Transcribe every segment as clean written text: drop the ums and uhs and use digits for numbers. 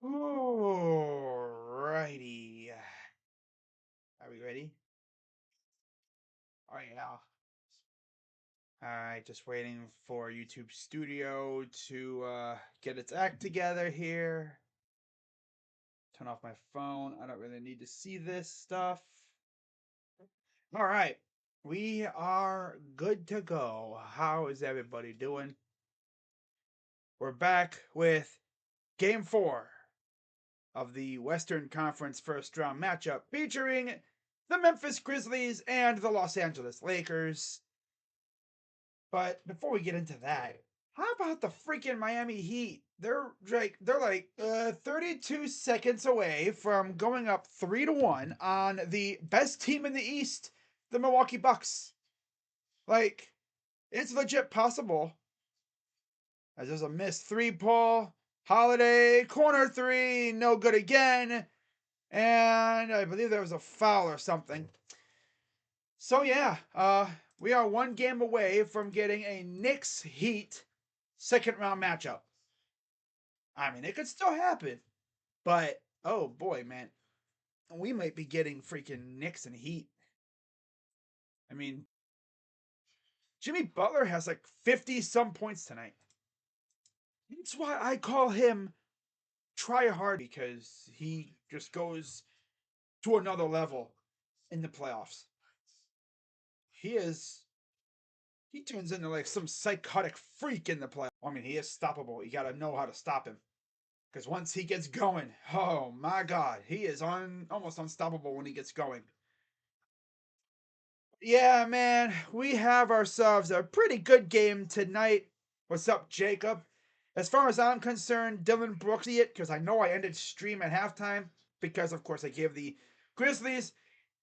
Alrighty. Are we ready? Oh yeah. Alright, just waiting for YouTube Studio to get its act together here. Turn off my phone. I don't really need to see this stuff. Alright. We are good to go. How is everybody doing? We're back with Game 4 of the Western Conference first round matchup featuring the Memphis Grizzlies and the Los Angeles Lakers. But before we get into that, how about the freaking Miami Heat? They're like 32 seconds away from going up 3-1 on the best team in the East, the Milwaukee Bucks. Like, it's legit possible. As there's a missed three pull, Holiday corner three, no good again, and I believe there was a foul or something. So yeah, we are one game away from getting a Knicks Heat second round matchup. I mean, it could still happen, but oh boy, man, we might be getting freaking Knicks and Heat. I mean, Jimmy Butler has like 50 some points tonight. That's why I call him try hard, because he just goes to another level in the playoffs. He turns into like some psychotic freak in the playoffs. I mean, he is stoppable. You got to know how to stop him. Because once he gets going, oh my God, he is almost unstoppable when he gets going. Yeah, man, we have ourselves a pretty good game tonight. What's up, Jacob? As far as I'm concerned, Dylan Brooks see it, because I know I ended stream at halftime because, of course, I gave the Grizzlies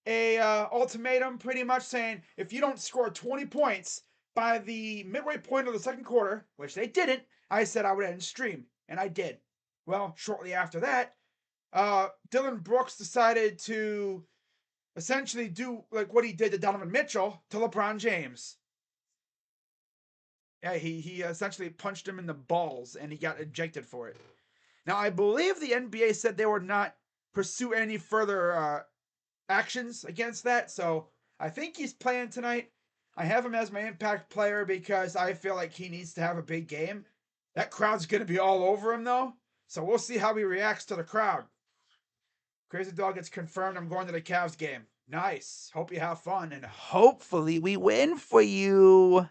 a ultimatum, pretty much saying if you don't score 20 points by the midway point of the second quarter, which they didn't, I said I would end stream, and I did. Well, shortly after that, Dylan Brooks decided to essentially do like what he did to Donovan Mitchell to LeBron James. Yeah, he essentially punched him in the balls, and he got ejected for it. Now, I believe the NBA said they would not pursue any further actions against that, so I think he's playing tonight. I have him as my impact player because I feel like he needs to have a big game. That crowd's going to be all over him, though, so we'll see how he reacts to the crowd. Crazy Dog gets confirmed. I'm going to the Cavs game. Nice. Hope you have fun, and hopefully we win for you.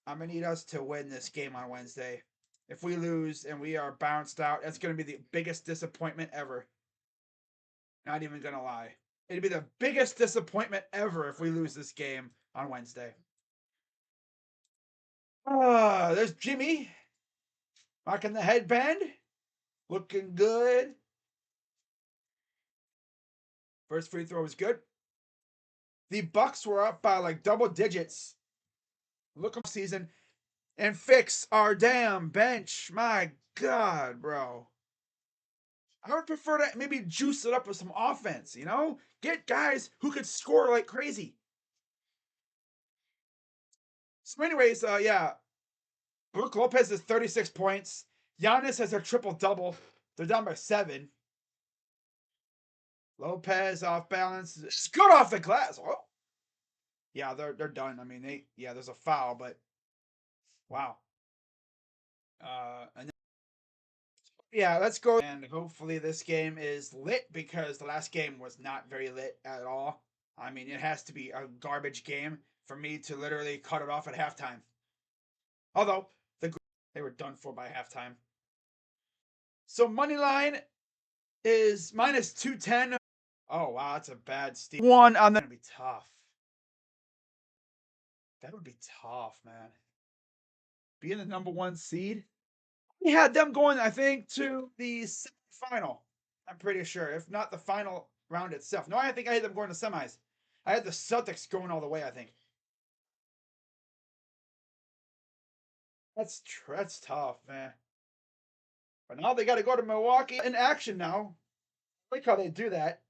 I'm going to need us to win this game on Wednesday. If we lose and we are bounced out, that's going to be the biggest disappointment ever. Not even going to lie. It'd be the biggest disappointment ever if we lose this game on Wednesday. There's Jimmy. Rocking the headband. Looking good. First free throw was good. The Bucks were up by like double digits. Look up season and fix our damn bench. My God, bro. I would prefer to maybe juice it up with some offense, you know? Get guys who could score like crazy. So, anyways, yeah. Brook Lopez has 36 points. Giannis has a triple double. They're down by 7. Lopez off balance. It's good off the glass. Oh. Yeah, they're done. I mean, there's a foul, but wow. And yeah, let's go. And hopefully this game is lit, because the last game was not very lit at all. I mean, it has to be a garbage game for me to literally cut it off at halftime. Although they were done for by halftime. So money line is minus 210. Oh wow, that's a bad steal. One on the. That would be tough. That would be tough, man. Being the number 1 seed. We had them going, I think, to the semifinal. I'm pretty sure, if not the final round itself. No, I think I had them going to semis. I had the Celtics going all the way, I think. That's tough, man. But now they got to go to Milwaukee in action now. I like how they do that.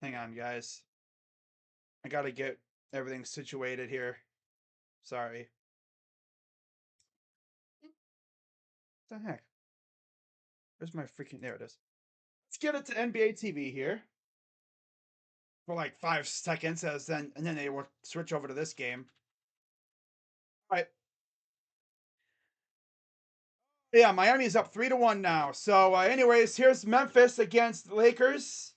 Hang on, guys. I got to get everything situated here. Sorry. What the heck? Where's my freaking... There it is. Let's get it to NBA TV here for like 5 seconds, and then they will switch over to this game. All right. Yeah, Miami's up 3-1 now. So, anyways, here's Memphis against the Lakers,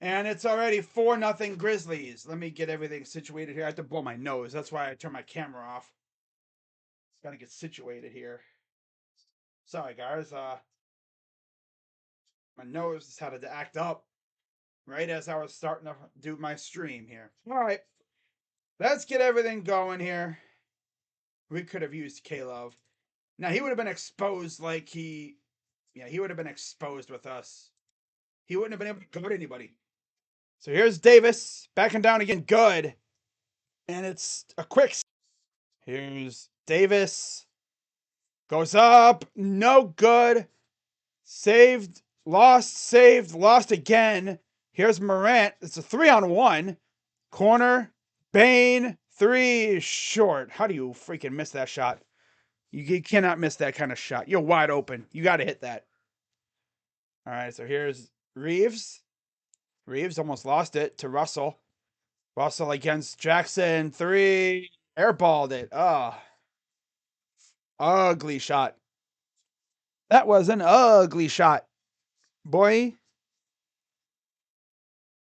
and it's already 4-0 Grizzlies. Let me get everything situated here. I have to blow my nose. That's why I turned my camera off. Got to get situated here. Sorry, guys. My nose decided to act up right as I was starting to do my stream here. All right, let's get everything going here. We could have used K-Love. Now, he would have been exposed like he would have been exposed with us. He wouldn't have been able to guard anybody. So here's Davis backing down again. Good. And it's a quick. Here's Davis. Goes up. No good. Saved. Lost. Saved. Lost again. Here's Morant. It's a 3-on-1. Corner. Bane. 3 short. How do you freaking miss that shot? You cannot miss that kind of shot. You're wide open. You got to hit that. All right, so here's Reeves. Reeves almost lost it to Russell. Russell against Jackson. 3. Airballed it. Oh. Ugly shot. That was an ugly shot. Boy.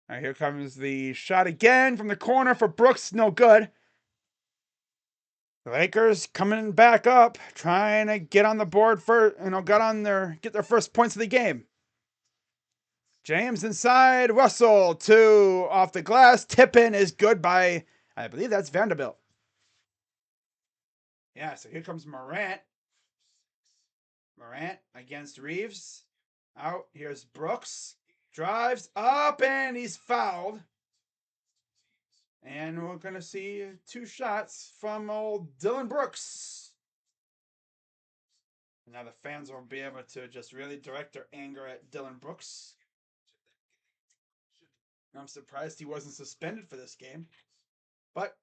All right, here comes the shot again from the corner for Brooks. No good. The Lakers coming back up, trying to get on the board for, get their first points of the game. James inside, Russell 2 off the glass. Tip-in is good by, I believe that's Vanderbilt. Yeah, so here comes Morant. Morant against Reeves. Out, here's Brooks. Drives up and he's fouled. And we're going to see 2 shots from old Dylan Brooks. Now the fans will be able to just really direct their anger at Dylan Brooks. I'm surprised he wasn't suspended for this game. But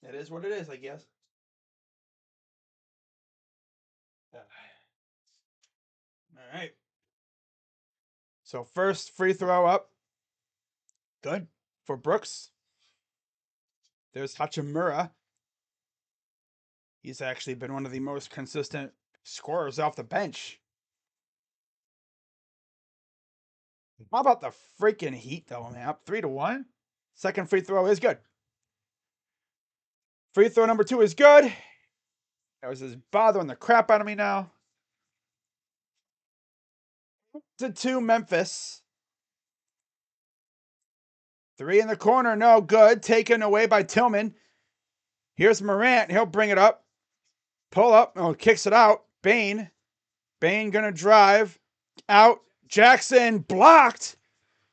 it is what it is, I guess. All right. So first free throw up. Good for Brooks. There's Hachimura. He's actually been one of the most consistent scorers off the bench. How about the freaking Heat, though, man? Up 3-1. Second free throw is good. Free throw number 2 is good. That was just bothering the crap out of me now. 2 Memphis. 3 in the corner, no good. Taken away by Tillman. Here's Morant. He'll bring it up. Pull up. Oh, kicks it out. Bane. Bane gonna drive. Out. Jackson blocked.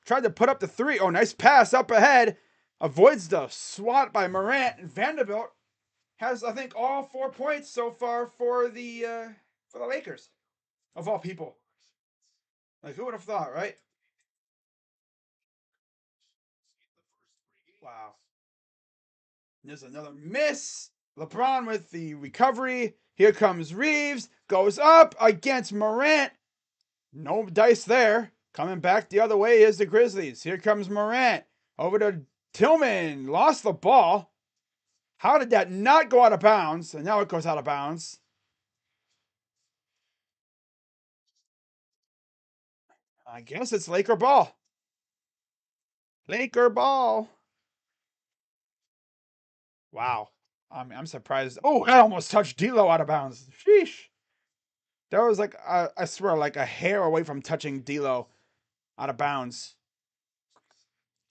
Tried to put up the 3. Oh, nice pass up ahead. Avoids the swat by Morant. And Vanderbilt has, I think, all 4 points so far for the Lakers. Of all people. Like, who would have thought, right? Wow. There's another miss. LeBron with the recovery. Here comes Reeves. Goes up against Morant. No dice there. Coming back the other way is the Grizzlies. Here comes Morant. Over to Tillman. Lost the ball. How did that not go out of bounds? And now it goes out of bounds. I guess it's Laker ball. Laker ball. Wow. I'm surprised. Oh, I almost touched D'Lo out of bounds. Sheesh. That was like, I swear, like a hair away from touching D'Lo out of bounds.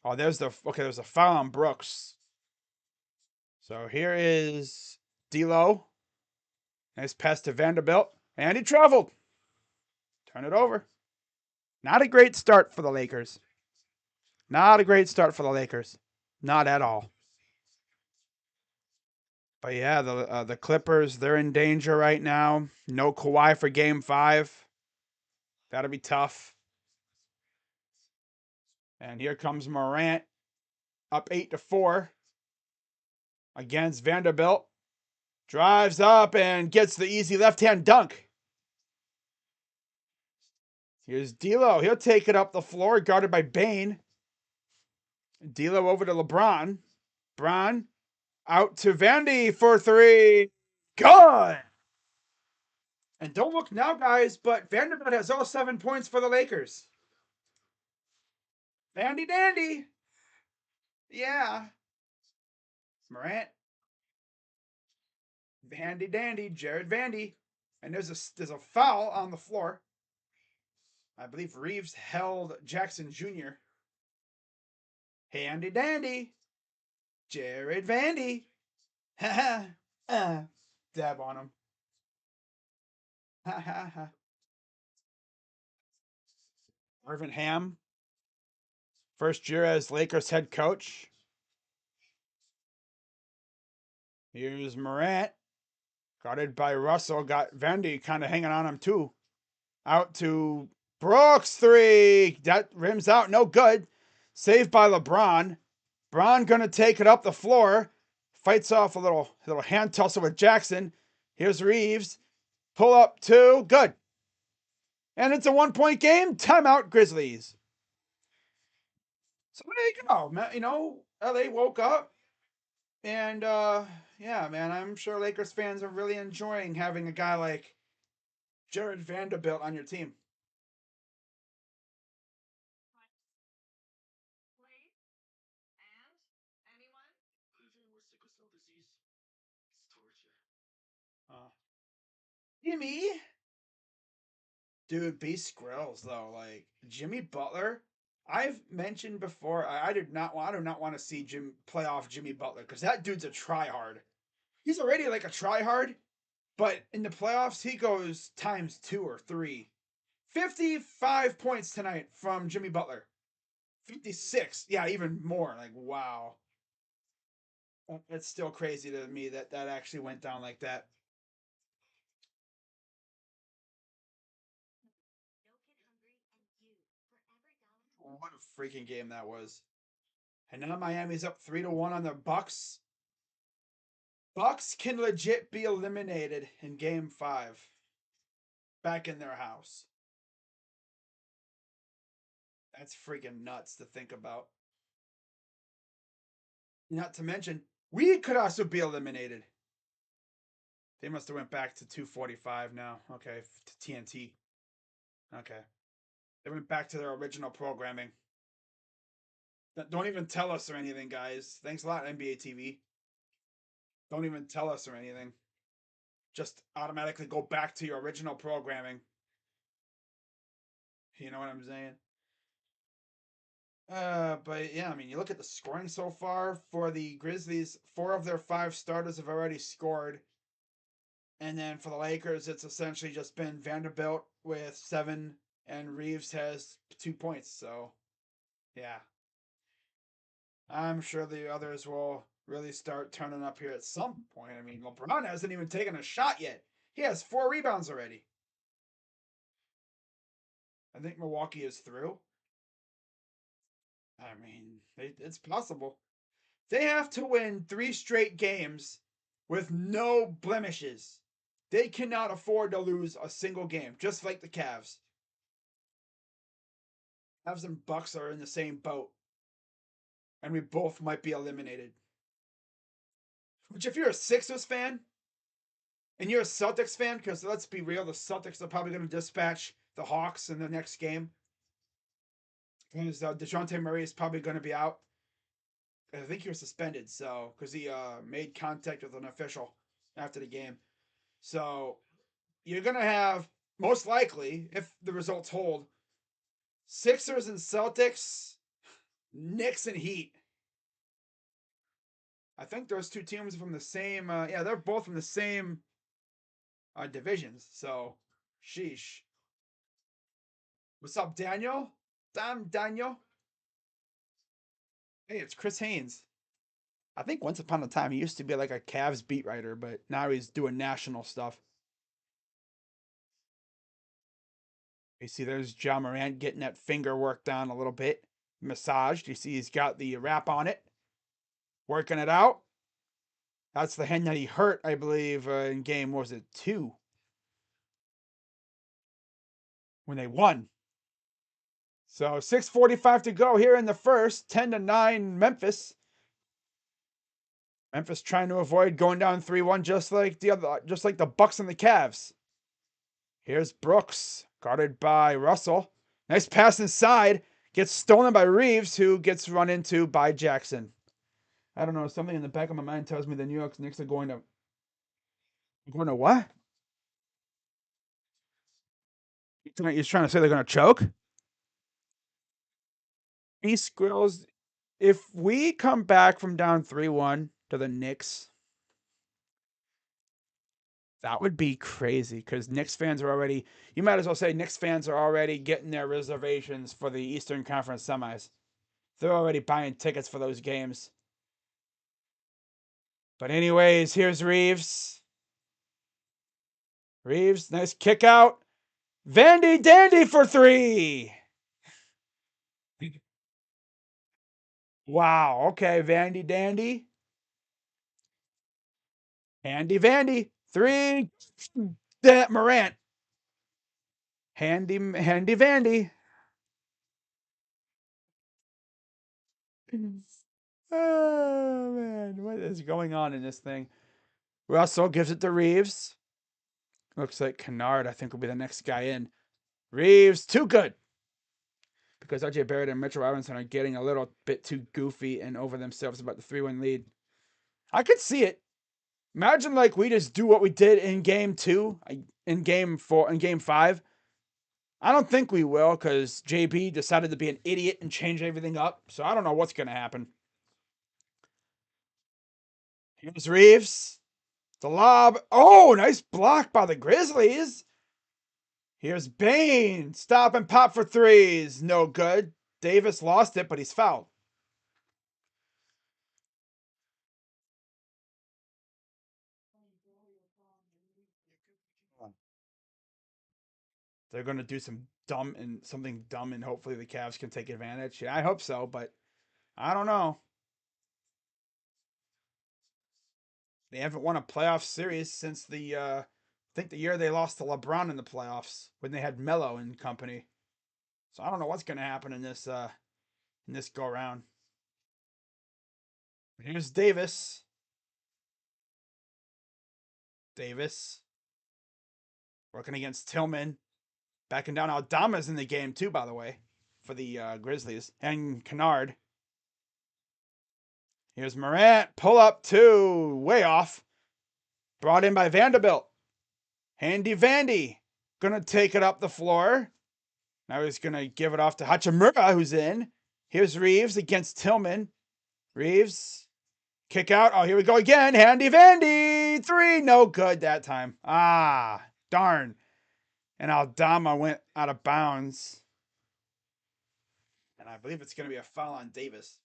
Oh, there's a foul on Brooks. So here is D'Lo. Nice pass to Vanderbilt. And he traveled. Turn it over. Not a great start for the Lakers. Not a great start for the Lakers. Not at all. But yeah, the Clippers, they're in danger right now. No Kawhi for Game 5. That'll be tough. And here comes Morant. Up 8-4. Against Vanderbilt. Drives up and gets the easy left-hand dunk. Here's D'Lo. He'll take it up the floor, guarded by Bane. D'Lo over to LeBron. Bron out to Vandy for three. Good. And don't look now, guys, but Vanderbilt has all 7 points for the Lakers. Vandy dandy. Yeah. Morant. Vandy dandy. Jared Vandy. And there's a foul on the floor. I believe Reeves held Jackson Jr. Handy dandy. Jared Vandy. Ha ha. Dab on him. Ha ha ha. Irvin Ham. First year as Lakers head coach. Here's Morant. Guarded by Russell. Got Vandy kind of hanging on him too. Out to Brooks. Three. That rims out. No good. Saved by LeBron. Bron gonna take it up the floor. Fights off a little hand tussle with Jackson. Here's Reeves. Pull up two. Good. And it's a 1-point game. Timeout, Grizzlies. So there you go, man. You know, LA woke up. And yeah, man, I'm sure Lakers fans are really enjoying having a guy like Jared Vanderbilt on your team. Jimmy, dude, beast grills though. Like Jimmy Butler, I've mentioned before. I do not want to see playoff Jimmy Butler because that dude's a tryhard. He's already like a tryhard, but in the playoffs he goes times 2 or 3. 55 points tonight from Jimmy Butler. 56, yeah, even more. Like wow, it's still crazy to me that that actually went down like that. What a freaking game that was. And now Miami's up 3-1 on the Bucks. Bucks can legit be eliminated in game 5. Back in their house. That's freaking nuts to think about. Not to mention, we could also be eliminated. They must have went back to 245 now. Okay, to TNT. Okay. They went back to their original programming. Don't even tell us or anything, guys. Thanks a lot, NBA TV. Don't even tell us or anything. Just automatically go back to your original programming. You know what I'm saying? But yeah, I mean, you look at the scoring so far for the Grizzlies. 4 of their 5 starters have already scored, and then for the Lakers, it's essentially just been Vanderbilt with 7, and Reeves has 2 points. So, yeah, I'm sure the others will really start turning up here at some point. I mean, LeBron hasn't even taken a shot yet. He has 4 rebounds already. I think Milwaukee is through. I mean, it's possible. They have to win 3 straight games with no blemishes. They cannot afford to lose a single game, just like the Cavs. Cavs and Bucks are in the same boat, and we both might be eliminated. Which, if you're a Sixers fan and you're a Celtics fan, because let's be real, the Celtics are probably going to dispatch the Hawks in the next game. Because DeJounte Murray is probably going to be out. I think he was suspended, so because he made contact with an official after the game. So you're gonna have most likely, if the results hold, Sixers and Celtics, Knicks and Heat. I think those two teams are from the same. Yeah, they're both from the same divisions. So, sheesh. What's up, Daniel? Daniel. Hey, it's Chris Haynes. I think once upon a time he used to be like a Cavs beat writer, but now he's doing national stuff. You see, there's John Morant getting that finger worked on a little bit, massaged. You see, he's got the wrap on it, working it out. That's the hand that he hurt, I believe, in game, what was it, 2? When they won. So 6:45 to go here in the first. 10-9 Memphis. Memphis trying to avoid going down 3-1 just like the Bucks and the Cavs. Here's Brooks, guarded by Russell. Nice pass inside. Gets stolen by Reeves, who gets run into by Jackson. I don't know. Something in the back of my mind tells me the New York Knicks are going to. Going to what? You're trying to say they're going to choke? East Grills. If we come back from down 3-1 to the Knicks, that would be crazy because Knicks fans are already. You might as well say Knicks fans are already getting their reservations for the Eastern Conference semis. They're already buying tickets for those games. But anyways, here's Reeves. Reeves, nice kick out. Vandy Dandy for 3. Wow. Okay, Vandy Dandy. Handy Vandy. 3. Morant. Handy Vandy. Oh man, what is going on in this thing? Russell gives it to Reeves. Looks like Kennard, I think, will be the next guy in. Reeves, too good. Because RJ Barrett and Mitchell Robinson are getting a little bit too goofy and over themselves about the 3-1 lead. I could see it. Imagine like we just do what we did in game 2, in game 4, in game 5. I don't think we will because JB decided to be an idiot and change everything up. So I don't know what's going to happen. Here's Reeves. The lob. Oh, nice block by the Grizzlies. Here's Bane. Stop and pop for 3s. No good. Davis lost it, but he's fouled. They're going to do something dumb, and hopefully the Cavs can take advantage. Yeah, I hope so, but I don't know. They haven't won a playoff series since I think the year they lost to LeBron in the playoffs when they had Melo and company. So I don't know what's going to happen in this go round. Here's Davis. Davis working against Tillman. Backing down. Aldama's in the game too, by the way, for the Grizzlies. And Kennard. Here's Morant. Pull up 2. Way off. Brought in by Vanderbilt. Handy Vandy. Gonna take it up the floor. Now he's gonna give it off to Hachimura, who's in. Here's Reeves against Tillman. Reeves. Kick out. Oh, here we go again. Handy Vandy. 3. No good that time. Ah, darn. And Aldama went out of bounds. And I believe it's going to be a foul on Davis.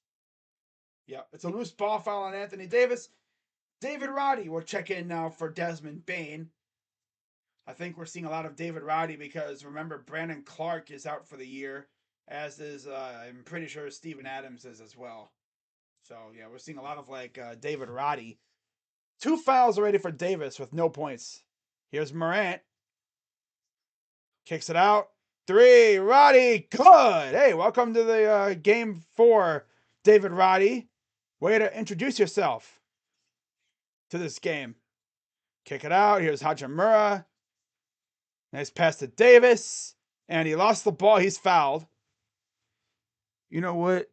Yep, it's a loose ball foul on Anthony Davis. David Roddy will check in now for Desmond Bane. I think we're seeing a lot of David Roddy because remember Brandon Clark is out for the year, as is I'm pretty sure Steven Adams is as well. So yeah, we're seeing a lot of David Roddy. 2 fouls already for Davis with no points. Here's Morant. Kicks it out. 3. Roddy. Good. Hey, welcome to the game 4, David Roddy. Way to introduce yourself to this game. Kick it out. Here's Hachimura. Nice pass to Davis. And he lost the ball. He's fouled. You know what?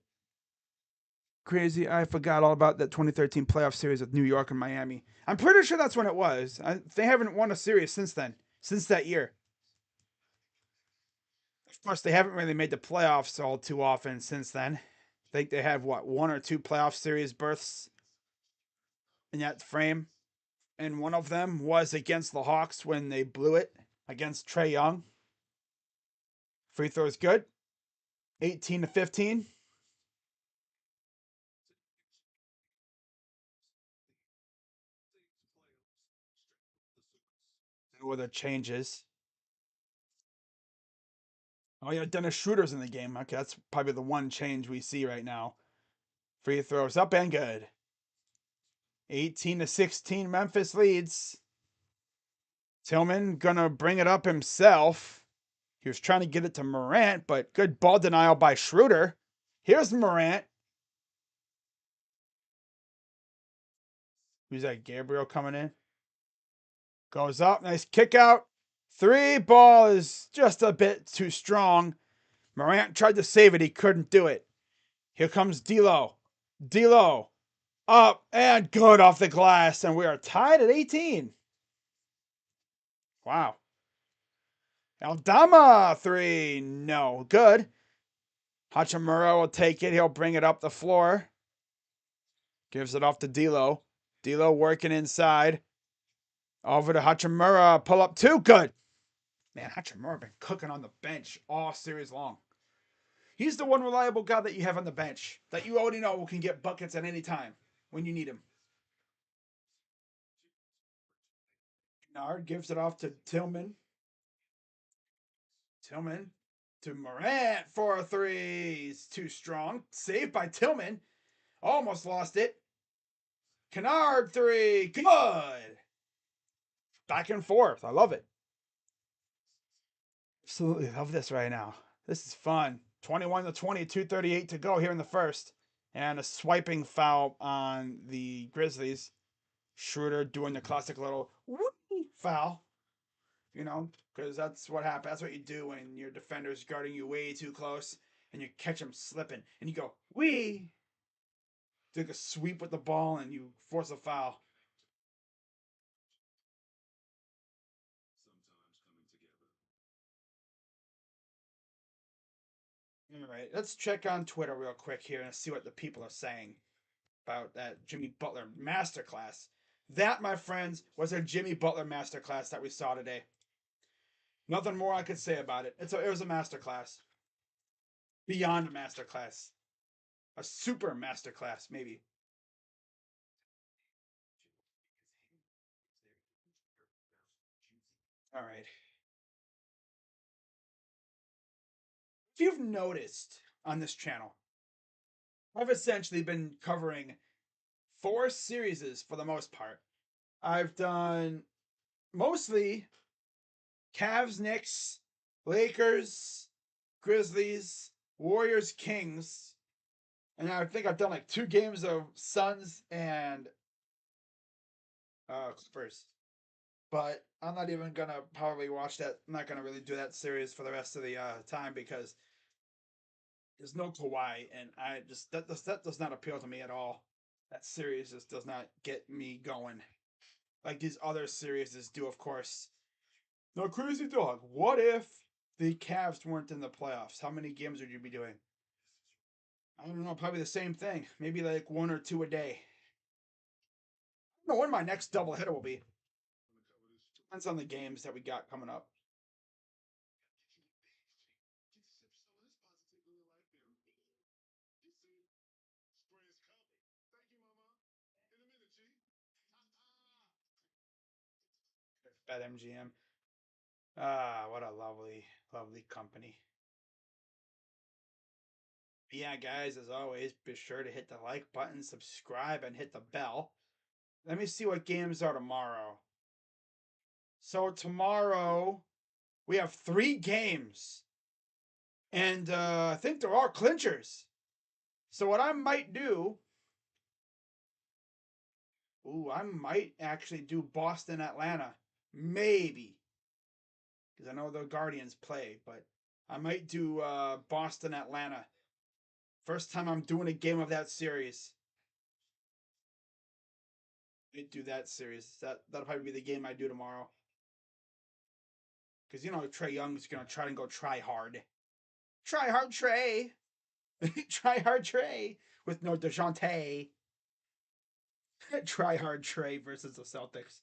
Crazy. I forgot all about that 2013 playoff series with New York and Miami. I'm pretty sure that's when it was. They haven't won a series since then. Since that year. Of course, they haven't really made the playoffs all too often since then. I think they have, 1 or 2 playoff series berths in that frame. And one of them was against the Hawks when they blew it against Trae Young. Free throws good. 18-15. With the changes. Oh yeah, Dennis Schroeder's in the game. Okay, that's probably the one change we see right now. Free throws up and good. 18-16, Memphis leads. Tillman gonna bring it up himself. He was trying to get it to Morant, but good ball denial by Schroeder. Here's Morant. Who's that? Gabriel coming in. Goes up. Nice kick out. Three ball is just a bit too strong. Morant tried to save it. He couldn't do it. Here comes D'Lo. D'Lo. Up and good off the glass. And we are tied at 18. Wow. Aldama. Three. No. Good. Hachimura will take it. He'll bring it up the floor. Gives it off to D'Lo. D'Lo working inside. Over to Hachimura. Pull up two. Good. Man, Hachimura been cooking on the bench all series long. He's the one reliable guy that you have on the bench that you already know can get buckets at any time when you need him. Nard gives it off to Tillman. Tillman to Morant for a three. He's too strong. Saved by Tillman. Almost lost it. Kennard three. Good. Back and forth. I love it. Absolutely love this right now. This is fun. 21 to 20, 2:38 to go here in the first. And a swiping foul on the Grizzlies. Schroeder doing the classic little whoopee foul. You know, because that's what happens. That's what you do when your defender's guarding you way too close and you catch him slipping and you go, wee. Take a sweep with the ball and you force a foul. All right, let's check on Twitter real quick here and see what the people are saying about that Jimmy Butler masterclass. That, my friends, was a Jimmy Butler masterclass that we saw today. Nothing more I could say about it. It was a masterclass. Beyond a masterclass. A super masterclass, maybe. All right. If you've noticed on this channel, I've essentially been covering 4 series for the most part. I've done mostly Cavs, Knicks, Lakers, Grizzlies, Warriors, Kings, and I think I've done like 2 games of Suns and Spurs. But I'm not even gonna probably watch that. I'm not gonna really do that series for the rest of the time because there's no Kawhi, and I just that does not appeal to me at all. That series just does not get me going like these other series do, of course. Now, Crazy Dog, what if the Cavs weren't in the playoffs? How many games would you be doing? I don't know, probably the same thing. Maybe like 1 or 2 a day. I don't know when my next doubleheader will be. Depends on the games that we got coming up. Bet MGM. Ah, what a lovely, lovely company. Yeah, guys, as always, be sure to hit the like button, subscribe, and hit the bell. Let me see what games are tomorrow. So tomorrow we have 3 games, and I think they're all clinchers. So what I might do, I might actually do Boston, Atlanta, maybe, because I know the Guardians play, but I might do Boston, Atlanta. First time I'm doing a game of that series. I do that series. That'll probably be the game I do tomorrow. Because Trae Young's gonna try and go try hard. Try hard Trae. Try hard Trae with no DeJounte. Try hard Trae versus the Celtics.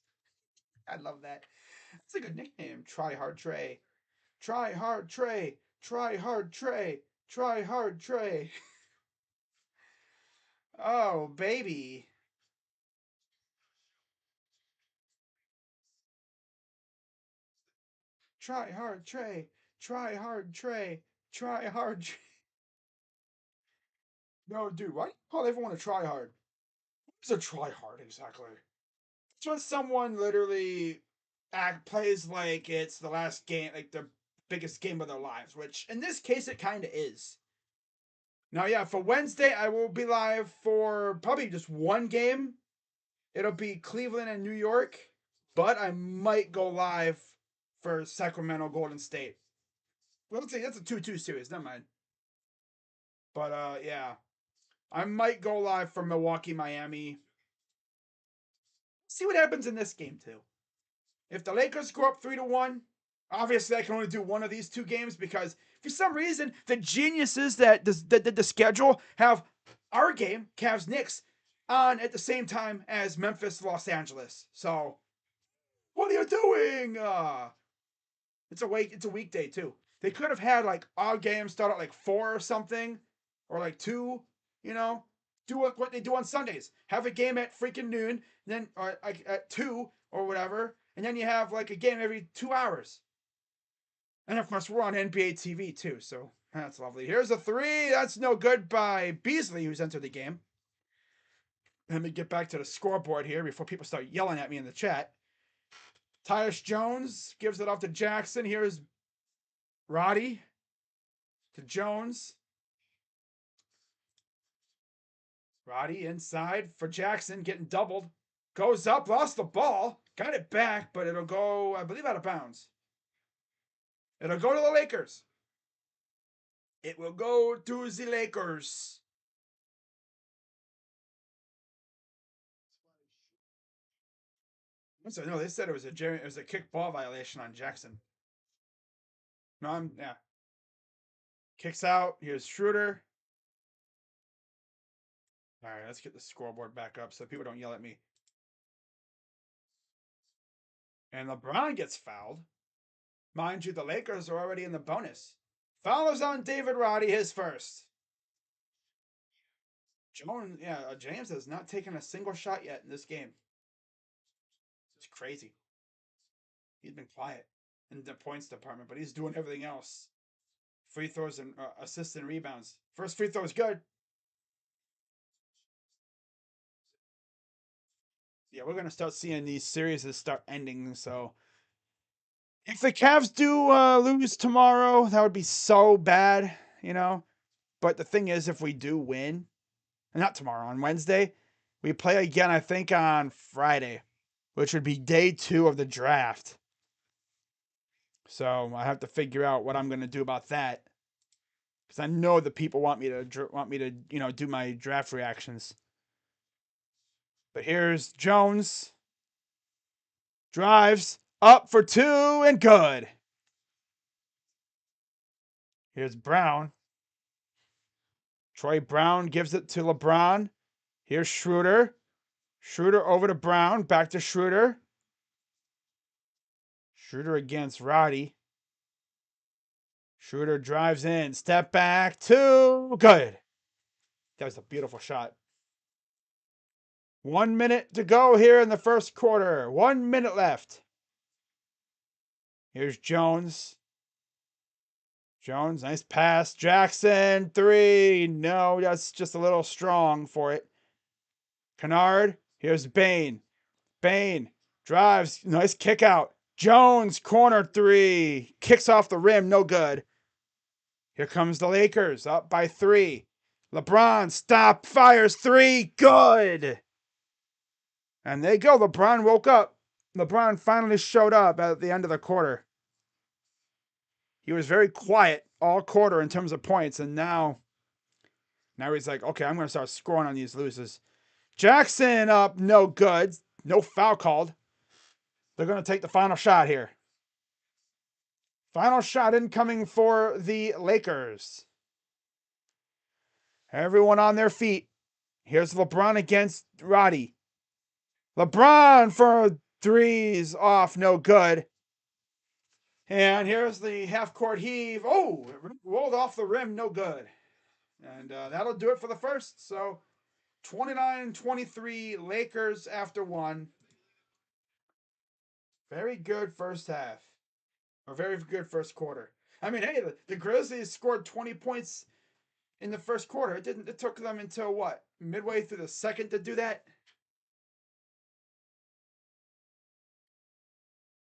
I love that. It's a good nickname. Try hard Trae. Try hard Trae. Try hard Trae. Try hard Trae. Oh, baby. Try hard Trae. Try hard Trae. Try hard Trae. No, dude, why do you call everyone a try hard? What's a try hard exactly? It's when someone literally plays like it's the last game, like they're biggest game of their lives, which in this case it kind of is. Now, yeah, for Wednesday, I will be live for probably just one game. It'll be Cleveland and New York, but I might go live for Sacramento Golden State. Well, let's say that's a 2-2 series. Never mind. But yeah, I might go live for Milwaukee, Miami. See what happens in this game too. If the Lakers score up 3-1, obviously I can only do one of these two games because for some reason the geniuses that did the schedule have our game, Cavs Knicks, on at the same time as Memphis, Los Angeles. So what are you doing? It's a weekday too. They could have had like our game start at like 4 or something, or like 2. You know, do what they do on Sundays. Have a game at freaking noon, then or like at 2 or whatever, and then you have like a game every 2 hours. And of course, we're on NBA TV too, so that's lovely. Here's a 3. That's no good by Beasley, who's entered the game. Let me get back to the scoreboard here before people start yelling at me in the chat. Tyus Jones gives it off to Jackson. Here's Roddy to Jones. Roddy inside for Jackson, getting doubled. Goes up, lost the ball. Got it back, but it'll go, I believe, out of bounds. It'll go to the Lakers. It will go to the Lakers. So, no, they said it was a kick ball violation on Jackson. No, yeah. Kicks out. Here's Schroeder. All right, let's get the scoreboard back up so people don't yell at me. And LeBron gets fouled. Mind you, the Lakers are already in the bonus. Foul is on David Roddy, his first. James has not taken a single shot yet in this game. It's crazy. He's been quiet in the points department, but he's doing everything else. Free throws and assists and rebounds. First free throw is good. Yeah, we're going to start seeing these series start ending, so if the Cavs do lose tomorrow, that would be so bad, you know. But the thing is, if we do win, not tomorrow, on Wednesday, we play again, I think, on Friday, which would be day 2 of the draft. So I have to figure out what I'm going to do about that, because I know the people want me to do my draft reactions. But here's Jones. Drives up for 2 and good. Here's Brown. Troy Brown gives it to LeBron. Here's Schroeder. Schroeder over to Brown. Back to Schroeder. Schroeder against Roddy. Schroeder drives in. Step back. 2. Good. That was a beautiful shot. 1 minute to go here in the first quarter. 1 minute left. Here's Jones. Jones, nice pass. Jackson, 3. No, that's just a little strong for it. Kennard, here's Bane. Bane drives, nice kick out. Jones, corner 3. Kicks off the rim, no good. Here comes the Lakers, up by 3. LeBron, stop, fires 3. Good. And there you go. LeBron woke up. LeBron finally showed up at the end of the quarter. He was very quiet all quarter in terms of points, and now he's like, okay, I'm going to start scoring on these losers. Jackson up, no good. No foul called. They're going to take the final shot here. Final shot incoming for the Lakers. Everyone on their feet. Here's LeBron against Roddy. LeBron for 3s off, no good. And here's the half-court heave. Oh, it rolled off the rim, no good. And that'll do it for the first. So 29-23 Lakers after 1. Very good first half. Or very good first quarter. I mean, hey, the Grizzlies scored 20 points in the first quarter. It took them until what? Midway through the second to do that?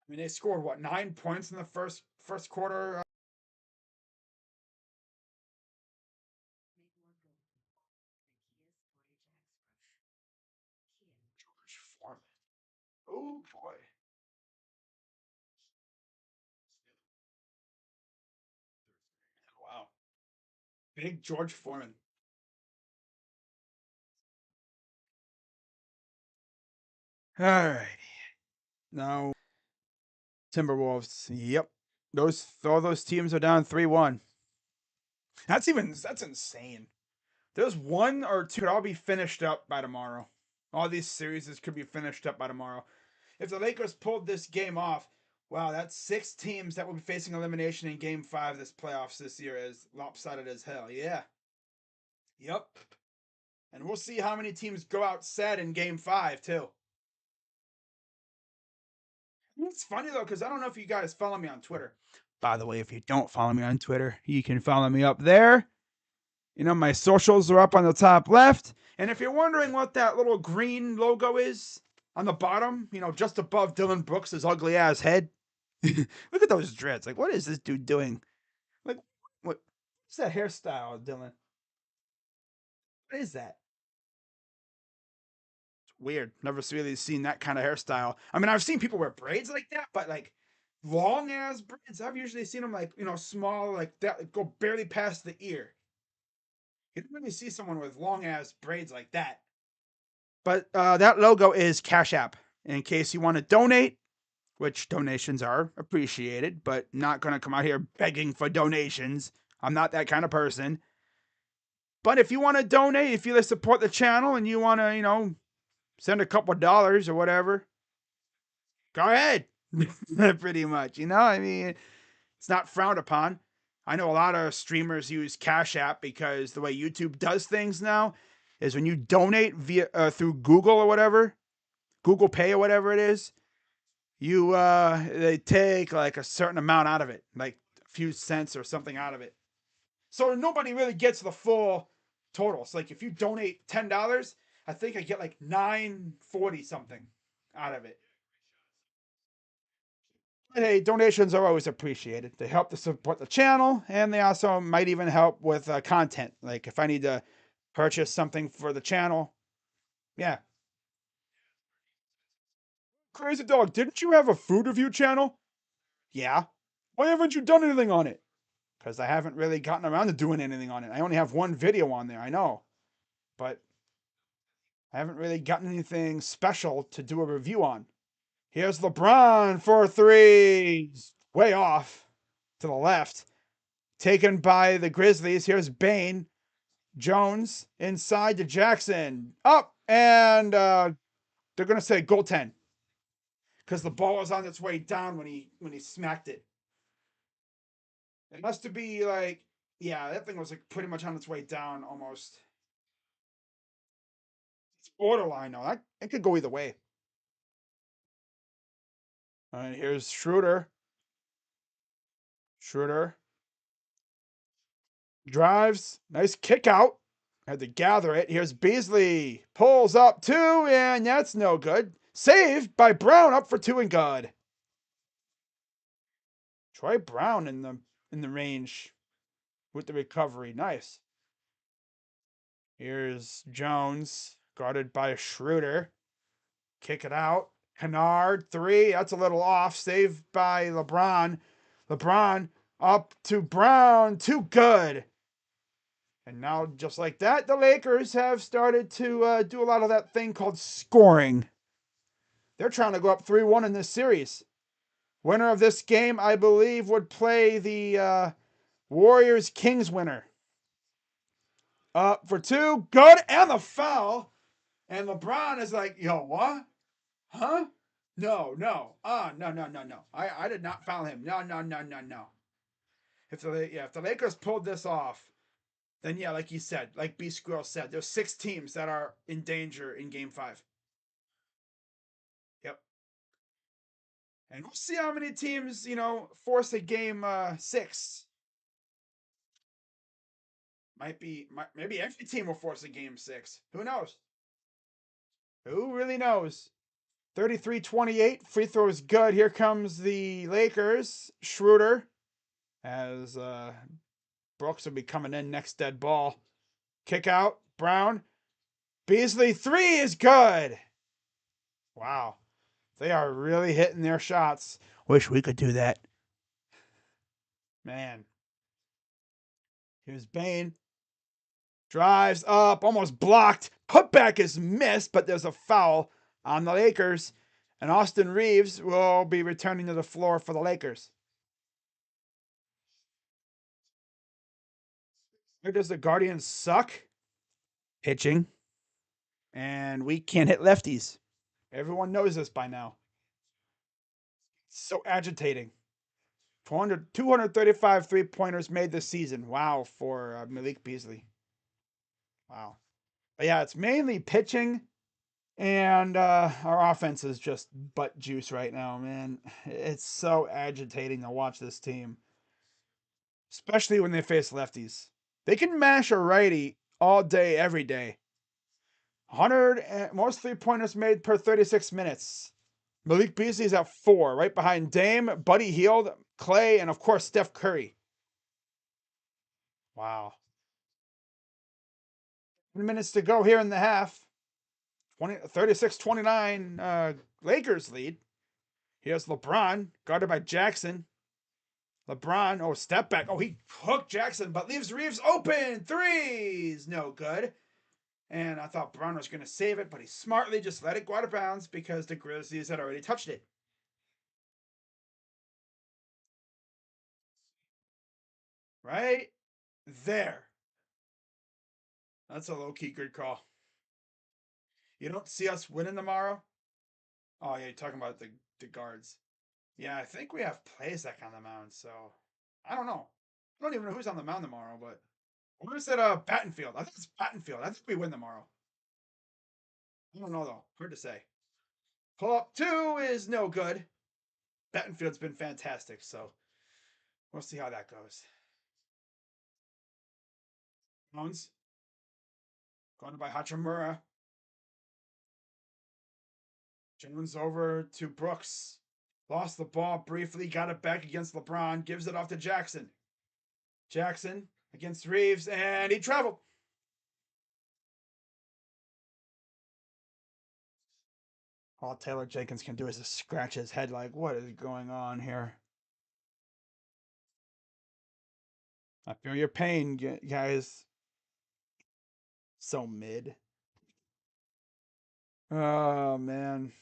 I mean, they scored what, 9 points in the first quarter? Big George Foreman. All right. Now, Timberwolves. Yep. All those teams are down 3-1. That's insane. There's one or two could all be finished up by tomorrow. All these series could be finished up by tomorrow. If the Lakers pulled this game off, wow, that's 6 teams that will be facing elimination in Game 5 this playoffs this year, as lopsided as hell. Yeah. Yep. And we'll see how many teams go out sad in Game 5 too. It's funny though, because I don't know if you guys follow me on Twitter. By the way, if you don't follow me on Twitter, you can follow me up there. You know, my socials are up on the top left. And if you're wondering what that little green logo is on the bottom, just above Dylan Brooks' ugly ass head, look at those dreads. Like, what is this dude doing? Like, what's that hairstyle, Dylan? What is that? It's weird. Never really seen that kind of hairstyle. I mean, I've seen people wear braids like that, but like long ass braids. I've usually seen them like, small, like that, go barely past the ear. You don't really see someone with long ass braids like that. But that logo is Cash App. In case you want to donate, which donations are appreciated, but not going to come out here begging for donations. I'm not that kind of person. But if you want to donate, if you support the channel and you want to, send a couple dollars or whatever, go ahead. Pretty much, I mean, it's not frowned upon. I know a lot of streamers use Cash App because the way YouTube does things now is when you donate via through Google or whatever, Google Pay or whatever it is, you they take like a certain amount out of it, like a few cents or something out of it. So nobody really gets the full total. So like if you donate $10, I think I get like 9.40 something out of it. But hey, donations are always appreciated. They help to support the channel, and they also might even help with content. Like if I need to purchase something for the channel, yeah. Crazy Dog, didn't you have a food review channel? Yeah. Why haven't you done anything on it? Because I haven't really gotten around to doing anything on it. I only have one video on there, I know. But I haven't really gotten anything special to do a review on. Here's LeBron for three. Way off to the left. Taken by the Grizzlies. Here's Bane. Jones inside to Jackson. Up. And they're going to say goaltend. Because the ball was on its way down when he smacked it. It must be like, yeah, that thing was like pretty much on its way down almost. It's borderline though. That could go either way. All right, here's Schroeder. Schroeder drives. Nice kick out. Had to gather it. Here's Beasley. Pulls up two, and that's no good. Saved by Brown, up for two and good. Troy Brown in the range with the recovery. Nice. Here's Jones, guarded by Schroeder. Kick it out. Kennard, three. That's a little off. Saved by LeBron. LeBron up to Brown. Too good. And now, just like that, the Lakers have started to do a lot of that thing called scoring. They're trying to go up 3-1 in this series. Winner of this game, I believe, would play the Warriors Kings winner. Up for two. Good. And the foul. And LeBron is like, yo, what? Huh? No. No. No. I did not foul him. No. If the Lakers pulled this off, then yeah, like you said, like B Squirrel said, there's 6 teams that are in danger in Game 5. Yep. And we'll see how many teams, force a Game 6. Maybe every team will force a Game 6. Who knows? Who really knows? 33-28. Free throw is good. Here comes the Lakers. Schroeder, as Brooks will be coming in next dead ball. Kick out. Brown. Beasley, three is good. Wow. They are really hitting their shots. Wish we could do that. Man. Here's Bane. Drives up, almost blocked. Putback is missed, but there's a foul on the Lakers. And Austin Reeves will be returning to the floor for the Lakers. Where does the Guardians suck? Pitching. And we can't hit lefties. Everyone knows this by now. It's so agitating. 235 3-pointers made this season. Wow, for Malik Beasley. Wow. But yeah, it's mainly pitching, and our offense is just butt juice right now, man. It's so agitating to watch this team, especially when they face lefties. They can mash a righty all day, every day. 100 most 3-pointers made per 36 minutes. Malik Beasley's at 4, right behind Dame, Buddy Hield, Clay, and of course Steph Curry. Wow. 10 minutes to go here in the half. 36-29 Lakers lead. Here's LeBron, guarded by Jackson. LeBron, oh, step back. Oh, he hooked Jackson, but leaves Reeves open. Threes, no good. And I thought Brown was going to save it, but he smartly just let it go out of bounds because the Grizzlies had already touched it. Right there. That's a low-key good call. You don't see us winning tomorrow? Oh, yeah, you're talking about the guards. Yeah, I think we have Plazek on the mound, so I don't know. I don't even know who's on the mound tomorrow, but where is it? Battenfield. I think it's Battenfield. I think we win tomorrow. I don't know though. Hard to say. Pull up 2 is no good. Battenfield's been fantastic, so we'll see how that goes. Jones, going by Hachimura. Jones over to Brooks. Lost the ball briefly, got it back against LeBron, gives it off to Jackson. Jackson against Reeves, and he traveled. All Taylor Jenkins can do is just scratch his head like, what is going on here? I feel your pain, guys. So mid. Oh, man.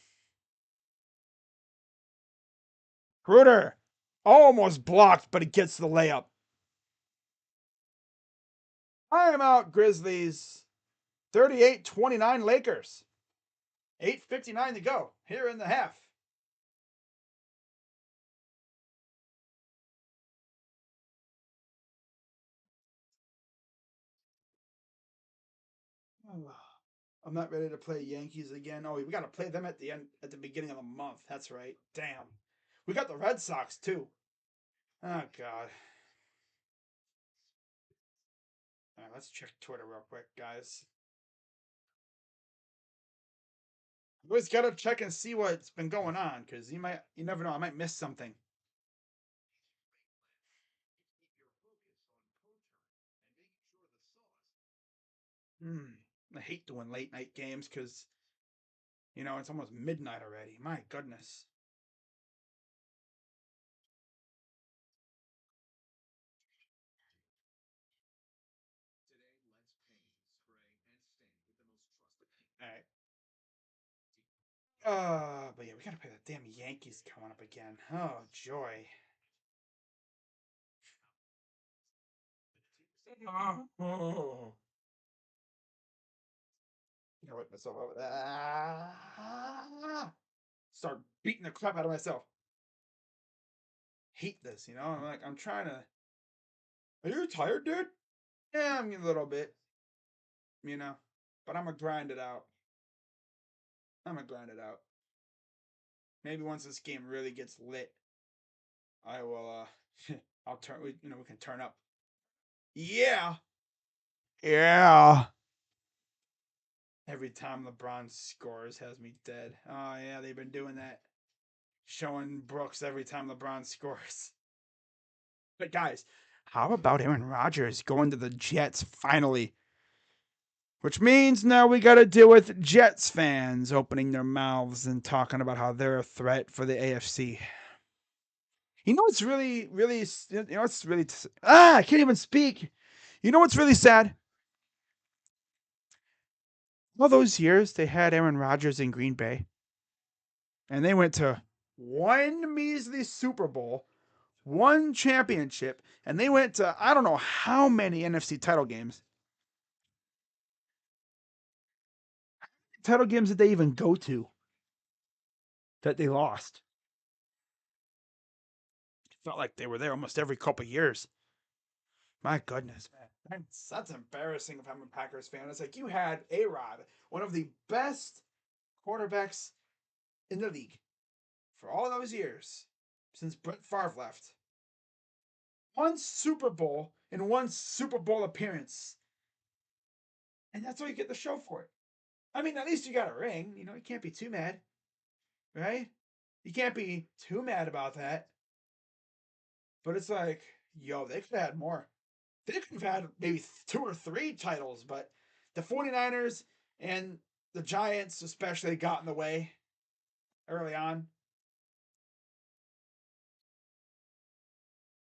Gruder almost blocked, but he gets the layup. Timeout, Grizzlies. 38-29 Lakers. 8:59 to go here in the half. I'm not ready to play Yankees again. Oh, we got to play them at the beginning of the month. That's right. Damn. We got the Red Sox too. Oh God. All right, let's check Twitter real quick, guys. We always gotta check and see what's been going on, because you never know, I might miss something. I hate doing late night games because it's almost midnight already. My goodness. All right. But yeah, we gotta play the damn Yankees coming up again. Oh joy. Oh. I whip myself over. Start beating the crap out of myself. Hate this, I'm trying to. Are you tired, dude? Yeah, I'm a little bit, you know. But I'm gonna grind it out. I'm gonna grind it out. Maybe once this game really gets lit, I will. I'll turn. We can turn up. Yeah. Yeah. Every time LeBron scores has me dead. Oh yeah, they've been doing that. Showing Brooks every time LeBron scores. But guys, how about Aaron Rodgers going to the Jets finally? Which means now we got to deal with Jets fans opening their mouths and talking about how they're a threat for the AFC. It's really, really, it's really, I can't even speak. You know what's really sad? All those years they had Aaron Rodgers in Green Bay, and they went to one measly Super Bowl, one championship, and they went to I don't know how many NFC title games. Title games did they even go to that they lost? It felt like they were there almost every couple of years. My goodness, man. That's embarrassing if I'm a Packers fan. It's like you had A Rod, one of the best quarterbacks in the league for all those years since Brett Favre left. One Super Bowl and one Super Bowl appearance. And that's all you get the show for it. I mean, at least you got a ring. You know, you can't be too mad, right? You can't be too mad about that. But it's like, yo, they could have had more. They could have had maybe two or three titles, but the 49ers and the Giants especially got in the way early on.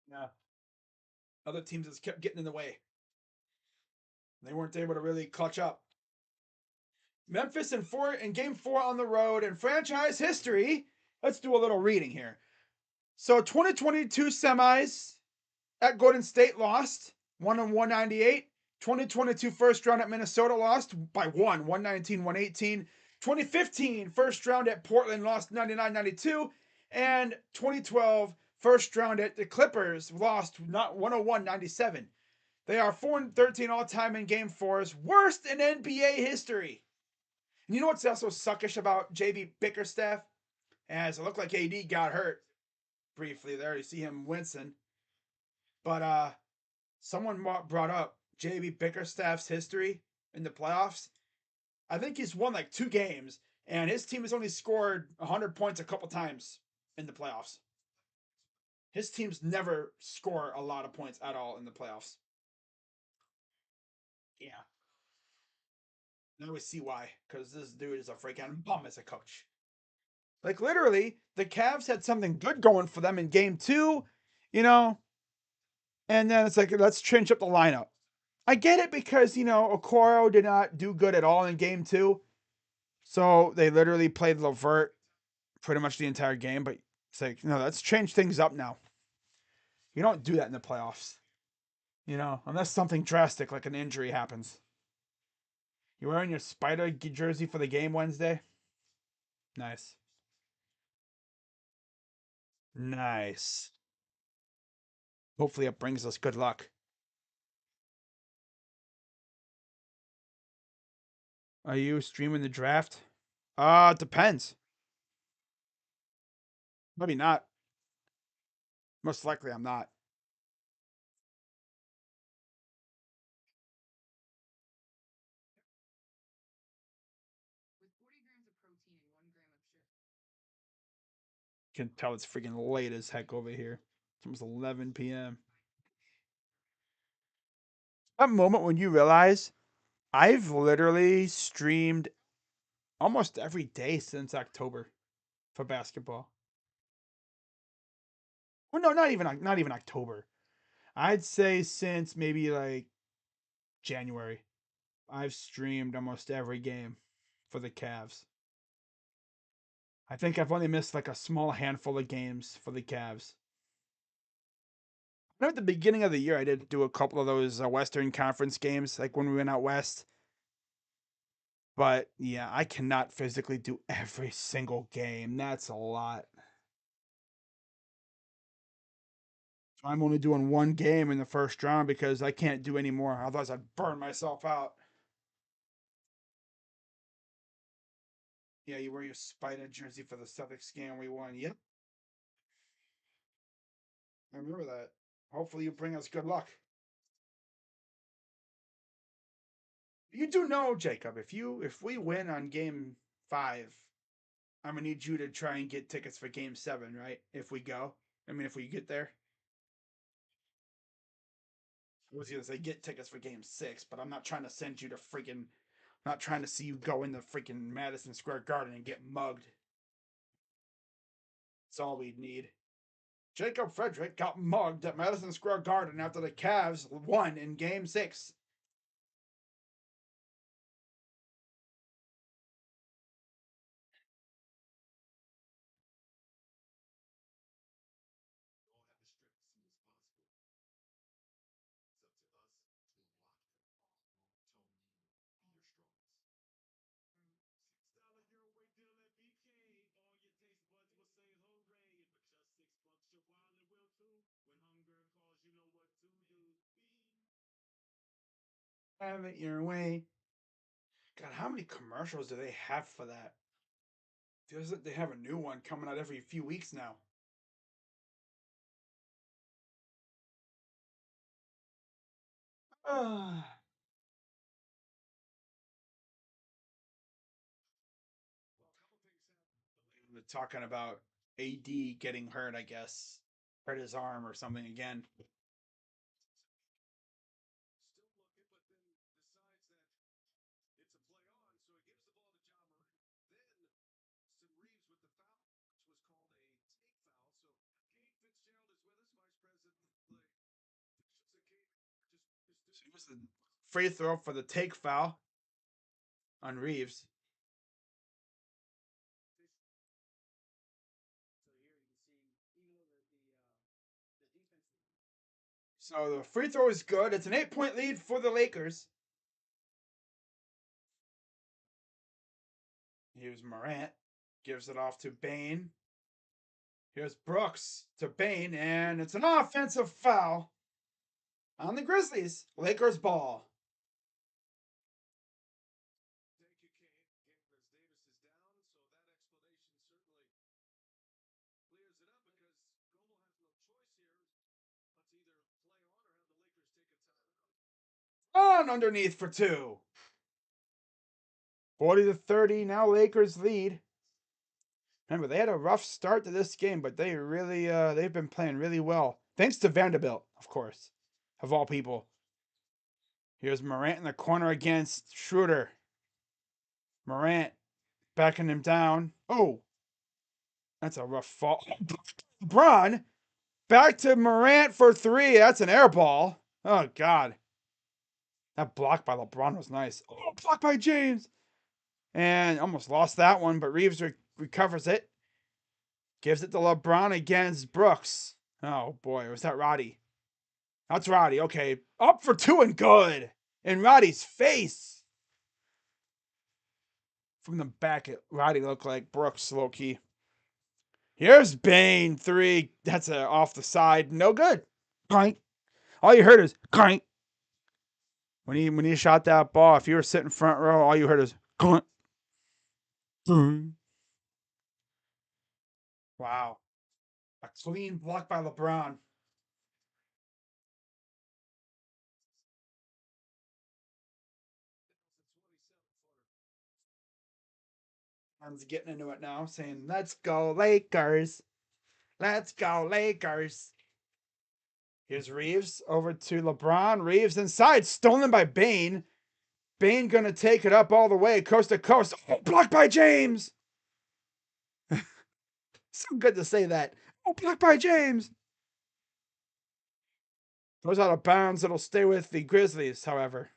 Yeah. Other teams just kept getting in the way. They weren't able to really clutch up. Memphis in game four on the road in franchise history. Let's do a little reading here. So 2022 semis at Golden State lost 198. 2022 first round at Minnesota lost by 119, 118. 2015 first round at Portland lost 99-92. And 2012 first round at the Clippers lost not 101-97. They are 4-13 all time in game fours, worst in NBA history. And you know what's also suckish about JB Bickerstaff? As it looked like AD got hurt briefly there. You see him wincing. But someone brought up JB Bickerstaff's history in the playoffs. I think he's won like 2 games, and his team has only scored 100 points a couple times in the playoffs. His teams never score a lot of points at all in the playoffs. Yeah. Now we see why, because this dude is a freaking bum as a coach. Like literally, the Cavs had something good going for them in game two, you know, and then it's like let's change up the lineup. I get it because Okoro did not do good at all in game two, so they literally played Levert pretty much the entire game. But it's like let's change things up now. You don't do that in the playoffs, unless something drastic like an injury happens. You wearing your Spider jersey for the game Wednesday? Nice, nice. Hopefully, it brings us good luck. Are you streaming the draft? Depends. Maybe not. Most likely, I'm not. Can tell it's freaking late as heck over here. It's almost 11 p.m. That moment when you realize I've literally streamed almost every day since October for basketball. Well, no, not even October. I'd say since maybe like January. I've streamed almost every game for the Cavs. I think I've only missed like a small handful of games for the Cavs. I know at the beginning of the year I did do a couple of those Western Conference games, like when we went out west. But yeah, I cannot physically do every single game. That's a lot. So I'm only doing one game in the first round because I can't do any more. Otherwise, I'd burn myself out. Yeah, you wear your Spider jersey for the Celtics game we won. Yep, I remember that. Hopefully, you bring us good luck. You do know, Jacob, if we win on game 5, I'm gonna need you to try and get tickets for game 7, right? If we go. I mean, if we get there. I was gonna say get tickets for game 6, but I'm not trying to send you to freaking not trying to see you go in the freaking Madison Square Garden and get mugged. That's all we need. Jacob Frederick got mugged at Madison Square Garden after the Cavs won in Game 6. Have it your way. God, how many commercials do they have for that? Feels like they have a new one coming out every few weeks now. They're talking about AD getting hurt, I guess. Hurt his arm or something again. So it was the free throw for the take foul on Reeves. So the free throw is good. It's an 8-point lead for the Lakers. Here's Morant. Gives it off to Bane. Here's Brooks to Bane, and it's an offensive foul on the Grizzlies. Lakers ball. On underneath for two. 40-30. Now Lakers lead. Remember, they had a rough start to this game, but they've been playing really well. Thanks to Vanderbilt, of course, of all people. Here's Morant in the corner against Schroeder. Morant backing him down. Oh, that's a rough fall. LeBron back to Morant for three. That's an air ball. Oh, God. That block by LeBron was nice. Oh, block by James. And almost lost that one, but Reeves recovers it. Gives it to LeBron against Brooks. Oh, boy. Was that Roddy? That's Roddy. Okay. Up for two and good. In Roddy's face. From the back, Roddy looked like Brooks, low key. Here's Bane. Three. That's off the side. No good. Clank. All you heard is clank. When he shot that ball, if you were sitting front row, all you heard is clank. Wow. A clean block by LeBron. Everyone's getting into it now, saying, let's go Lakers. Let's go Lakers. Here's Reeves over to LeBron. Reeves inside, stolen by Bane. Bane gonna take it up all the way, coast to coast. Oh, blocked by James. So good to say that. Oh, blocked by James. Goes out of bounds. It'll stay with the Grizzlies, however.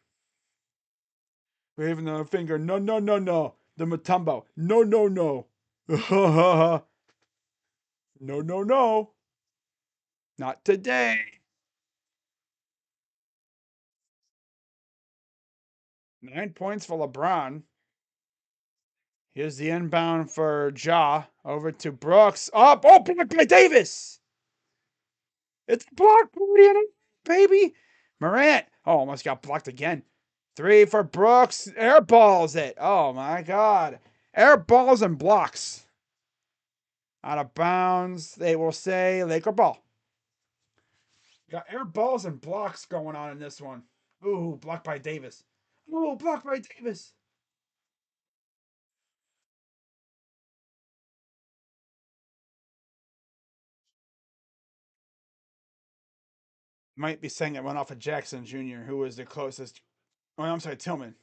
Waving the finger. No, no, no, no. The Mutombo. No, no, no. No, no, no. Not today. 9 points for LeBron. Here's the inbound for Ja. Over to Brooks. Up. Oh, blocked by Davis. It's blocked, baby. Morant. Oh, almost got blocked again. Three for Brooks. Air balls it. Oh, my God. Air balls and blocks. Out of bounds. They will say Laker ball. Got air balls and blocks going on in this one. Ooh, blocked by Davis. Ooh, blocked by Davis. Might be saying it went off of Jackson Jr., who was the closest. Oh, I'm sorry, Tillman.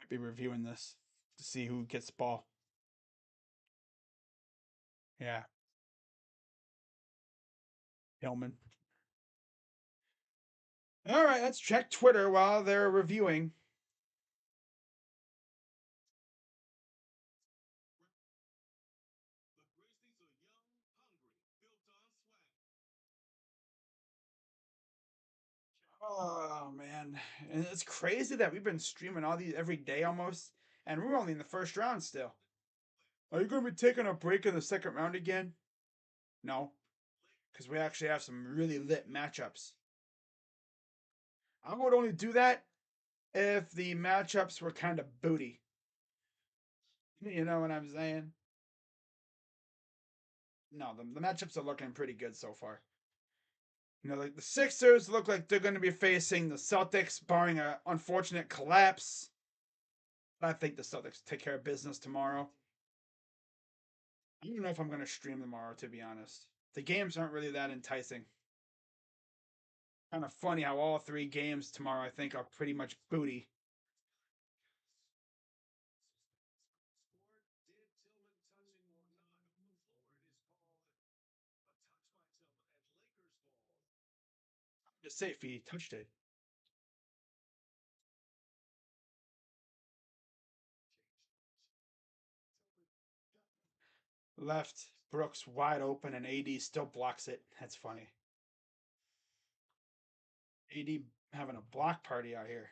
be reviewing this to see who gets the ball. Yeah. Hillman. All right, let's check Twitter while they're reviewing. Oh man, and it's crazy that we've been streaming all these every day almost, and we're only in the first round still. Are you going to be taking a break in the second round again? No, because we actually have some really lit matchups. I would only do that if the matchups were kind of booty. You know what I'm saying? No, the matchups are looking pretty good so far. You know, like the Sixers look like they're going to be facing the Celtics, barring an unfortunate collapse. I think the Celtics take care of business tomorrow. I don't know if I'm going to stream tomorrow, to be honest. The games aren't really that enticing. Kind of funny how all three games tomorrow, I think, are pretty much booty. Just say if he touched it. Left, Brooks wide open, and AD still blocks it. That's funny. AD having a block party out here.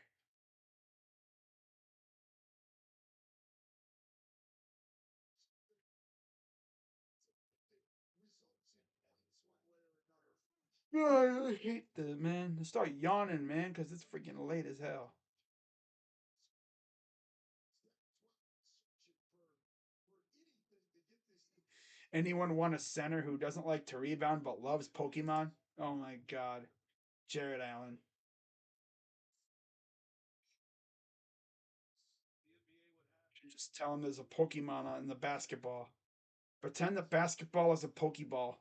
Oh, I hate the man. Start yawning, man, because it's freaking late as hell. Anyone want a center who doesn't like to rebound but loves Pokemon? Oh my god. Jared Allen. Just tell him there's a Pokemon in the basketball. Pretend the basketball is a Pokeball.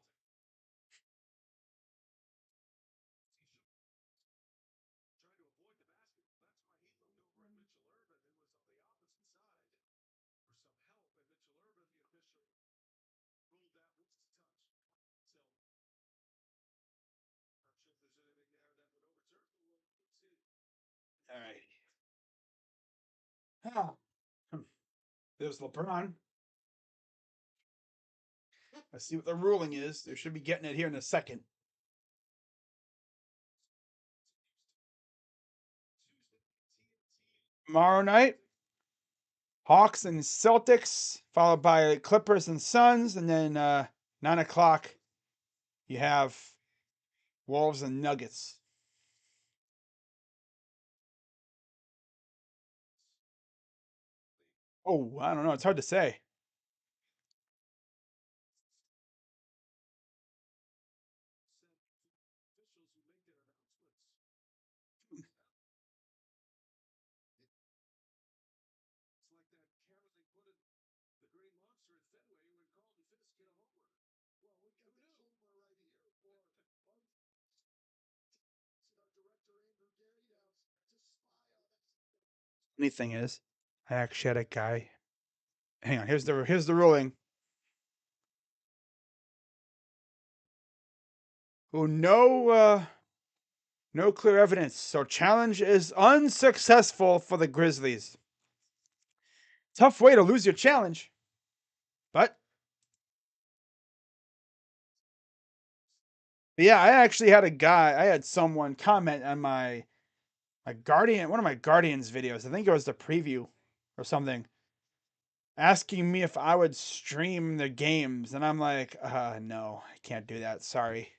All right. Ah. There's LeBron. Let's see what the ruling is. They should be getting it here in a second. Tomorrow night, Hawks and Celtics, followed by Clippers and Suns, and then 9 o'clock, you have Wolves and Nuggets. Oh, I don't know. It's hard to say. Anything is, I actually had a guy. Hang on. Here's the ruling. Oh, no clear evidence. So challenge is unsuccessful for the Grizzlies. Tough way to lose your challenge, but yeah, I actually had I had someone comment on my Guardian, one of my Guardians videos. I think it was the preview or something, asking me if I would stream the games, and I'm like, no, I can't do that. Sorry.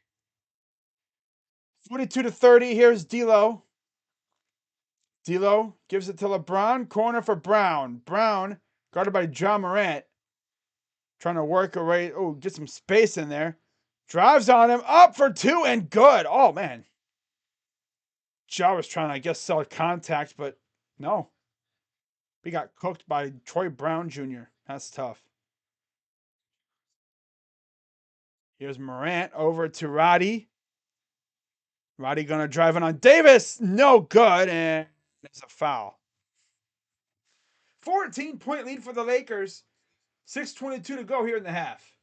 42-30. Here's D'Lo. D'Lo gives it to LeBron. Corner for Brown. Brown guarded by John Morant. Trying to work away. Oh, get some space in there. Drives on him. Up for two and good. Oh, man. Ja was trying to, I guess, sell contact, but no. We got cooked by Troy Brown Jr. That's tough. Here's Morant over to Roddy. Roddy gonna drive it on Davis. No good, and it's a foul. 14-point lead for the Lakers. 6:22 to go here in the half.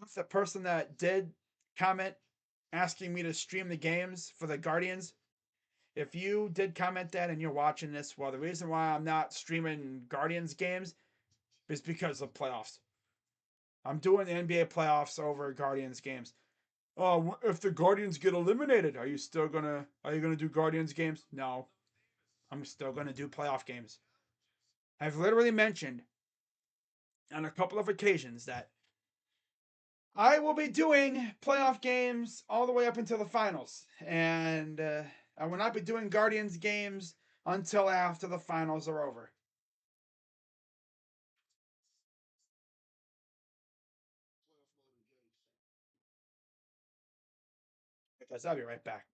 That's the person that did comment asking me to stream the games for the Guardians. If you did comment that and you're watching this, well, the reason why I'm not streaming Guardians games is because of playoffs. I'm doing the NBA playoffs over Guardians games. Oh, if the Guardians get eliminated, are you gonna do Guardians games? No, I'm still gonna do playoff games. I've literally mentioned on a couple of occasions that I will be doing playoff games all the way up until the finals, and I will not be doing Guardians games until after the finals are over. Because I'll be right back.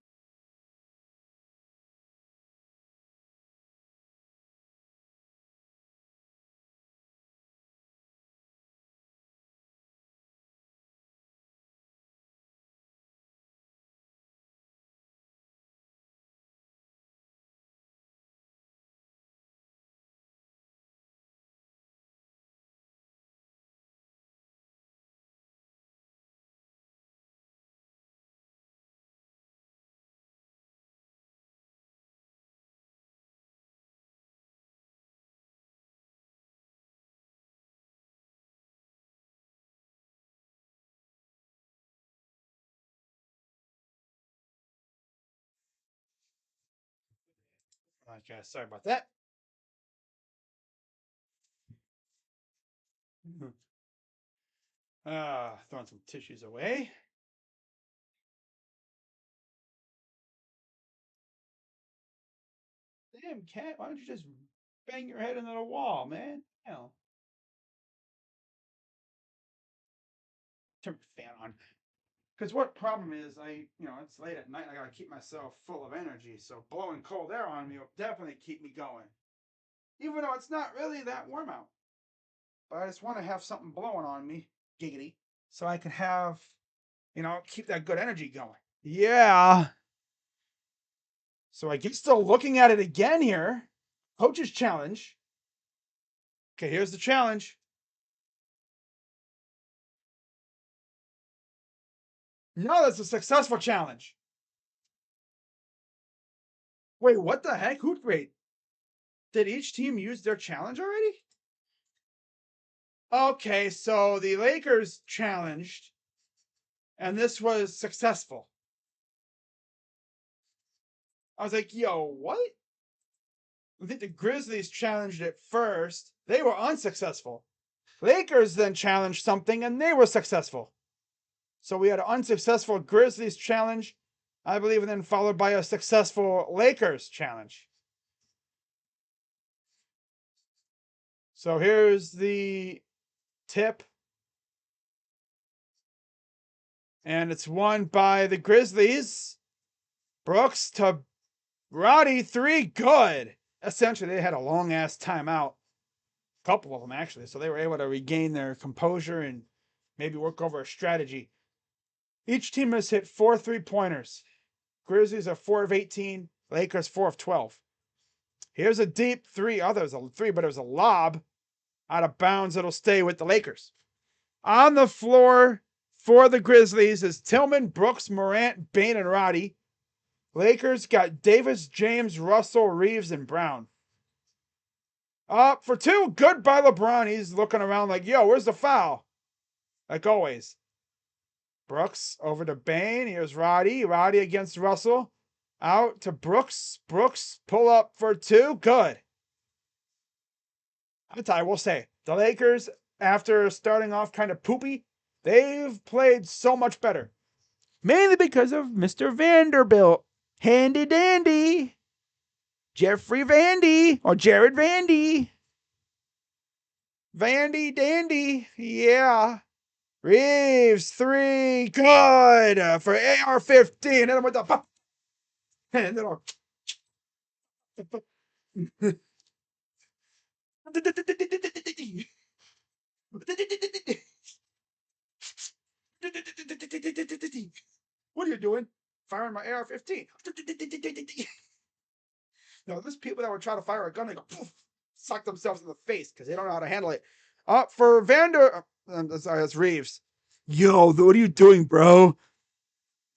Okay, sorry about that. Throwing some tissues away. Damn, cat, why don't you just bang your head into the wall, man? Hell. Turn the fan on. Because what problem is, it's late at night. I gotta keep myself full of energy. So blowing cold air on me will definitely keep me going, even though it's not really that warm out. But I just want to have something blowing on me, giggity, so I can have, keep that good energy going. Yeah. So I guess still looking at it again here. Coach's challenge. Okay, here's the challenge. No, that's a successful challenge. Wait, what the heck? Wait, did each team use their challenge already? Okay, so the Lakers challenged, and this was successful. I was like, yo, what? I think the Grizzlies challenged it first. They were unsuccessful. Lakers then challenged something, and they were successful. So we had an unsuccessful Grizzlies challenge, I believe, and then followed by a successful Lakers challenge. So here's the tip. And it's won by the Grizzlies. Brooks to Roddy, 3, good. Essentially, they had a long ass timeout. A couple of them, actually. So they were able to regain their composure and maybe work over a strategy. Each team has hit 4 3-pointers. Grizzlies are 4 of 18. Lakers 4 of 12. Here's a deep three. Oh, there was a three, but it was a lob out of bounds. It'll stay with the Lakers. On the floor for the Grizzlies is Tillman, Brooks, Morant, Bane, and Roddy. Lakers got Davis, James, Russell, Reeves, and Brown. Up for 2. Good by LeBron. He's looking around like, yo, where's the foul? Like always. Brooks over to Bane. Here's Roddy. Roddy against Russell. Out to Brooks. Brooks pull up for 2. Good. I will say, the Lakers, after starting off kind of poopy, they've played so much better. Mainly because of Mr. Vanderbilt. Handy dandy. Jeffrey Vandy. Or Jared Vandy. Vandy dandy. Yeah. Reeves, 3. Good. For AR-15. Hit him with the... And then What are you doing? Firing my AR-15. No, there's people that would try to fire a gun and go poof, suck themselves in the face because they don't know how to handle it. For Vander, sorry, that's Reeves. Yo, what are you doing, bro?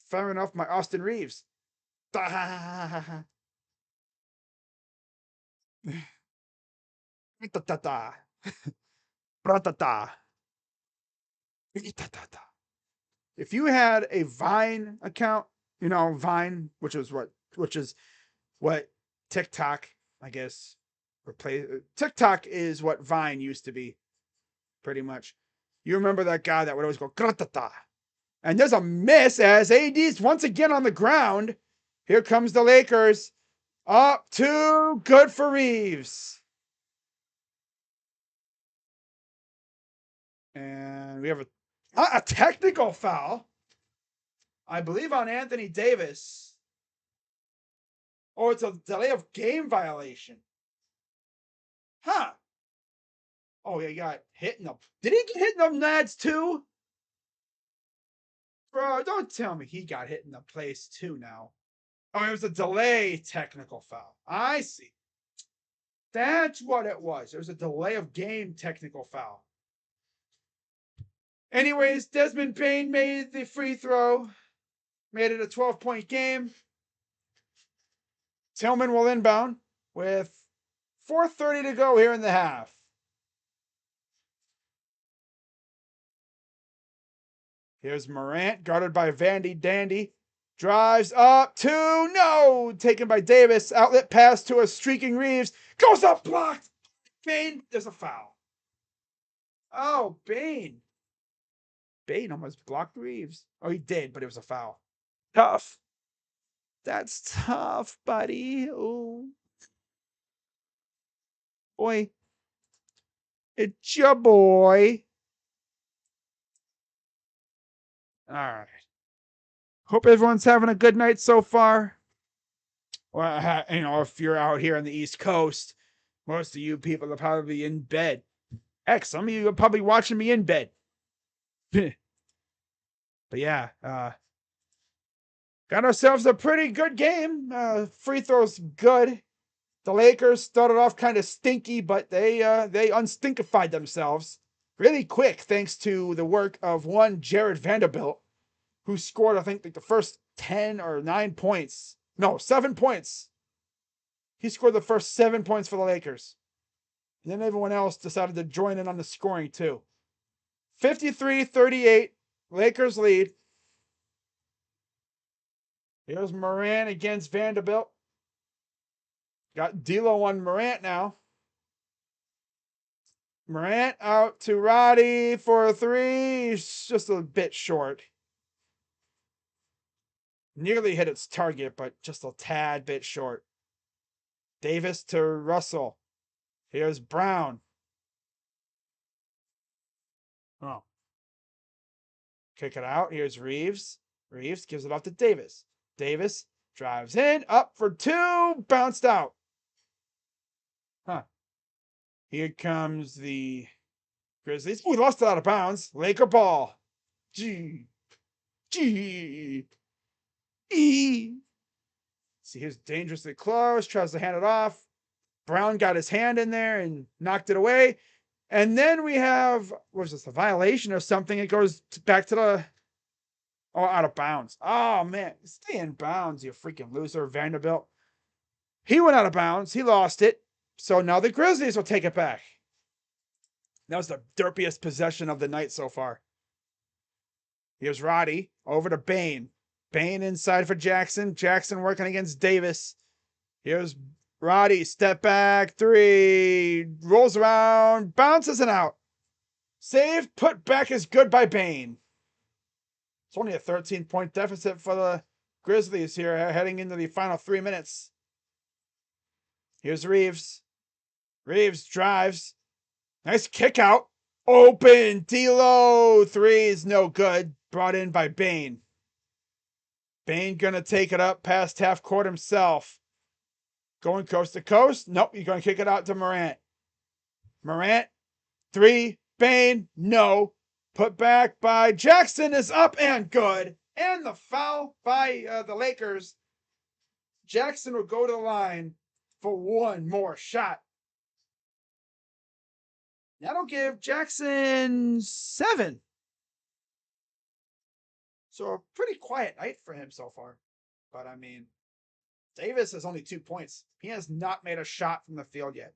Firing off my Austin Reeves. If you had a Vine account, Vine, which is what TikTok, I guess, TikTok is what Vine used to be, pretty much. You remember that guy that would always go gratata. And there's a miss as AD's once again on the ground. Here comes the Lakers. Up to good for Reeves. And we have a technical foul, I believe, on Anthony Davis. Oh, it's a delay of game violation. Huh. Oh, he got hit in the... Did he get hit in the nads too? Bro, don't tell me he got hit in the place too now. Oh, it was a delay technical foul. I see. That's what it was. It was a delay of game technical foul. Anyways, Desmond Bane made the free throw. Made it a 12-point game. Tillman will inbound with 4:30 to go here in the half. Here's Morant, guarded by Vandy Dandy. Drives up to, no! Taken by Davis. Outlet pass to a streaking Reeves. Goes up, blocked! Bane, there's a foul. Oh, Bane. Bane almost blocked Reeves. Oh, he did, but it was a foul. Tough. That's tough, buddy. Ooh. Boy. It's your boy. All right. Hope everyone's having a good night so far. Well, if you're out here on the East Coast, most of you people are probably in bed. Heck, some of you are probably watching me in bed. But yeah, got ourselves a pretty good game. Free throws good. The Lakers started off kind of stinky, but they unstinkified themselves really quick thanks to the work of one Jared Vanderbilt, who scored, I think, like the first 10 or 9 points. No, 7 points. He scored the first 7 points for the Lakers. And then everyone else decided to join in on the scoring too. 53-38, Lakers lead. Here's Morant against Vanderbilt. Got D'Lo on Morant now. Morant out to Roddy for a three. Just a bit short. Nearly hit its target, but just a tad bit short. Davis to Russell. Here's Brown. Oh. Kick it out. Here's Reeves. Reeves gives it off to Davis. Davis drives in. Up for two. Bounced out. Huh. Here comes the Grizzlies. We lost it out of bounds. Laker ball. G. E. See, here's dangerously close. Tries to hand it off. Brown got his hand in there and knocked it away. And then we have, what was this, a violation or something? It goes back to the, out of bounds. Oh, man. Stay in bounds, you freaking loser, Vanderbilt. He went out of bounds. He lost it. So now the Grizzlies will take it back. That was the derpiest possession of the night so far. Here's Roddy over to Bane. Bane inside for Jackson. Jackson working against Davis. Here's Roddy. Step back. Three. Rolls around. Bounces and out. Save. Put back is good by Bane. It's only a 13-point deficit for the Grizzlies here heading into the final 3 minutes. Here's Reeves. Reeves drives. Nice kick out. Open. D'Lo. Three is no good. Brought in by Bane. Bane gonna take it up past half court himself. Going coast to coast. Nope, you're gonna kick it out to Morant. Morant. Three. Bane. No. Put back by Jackson is up and good. And the foul by the Lakers. Jackson will go to the line for one more shot. That'll give Jackson 7. So a pretty quiet night for him so far. But I mean, Davis has only 2 points. He has not made a shot from the field yet.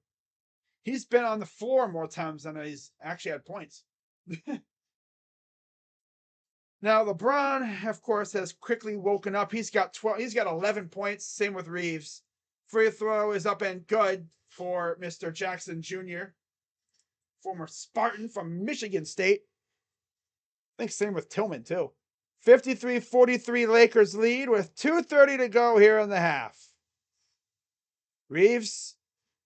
He's been on the floor more times than he's actually had points. Now, LeBron, of course, has quickly woken up. He's got 12. He's got 11 points. Same with Reeves. Free throw is up and good for Mr. Jackson Jr., former Spartan from Michigan State. I think same with Tillman, too. 53-43 Lakers lead with 2:30 to go here in the half. Reeves,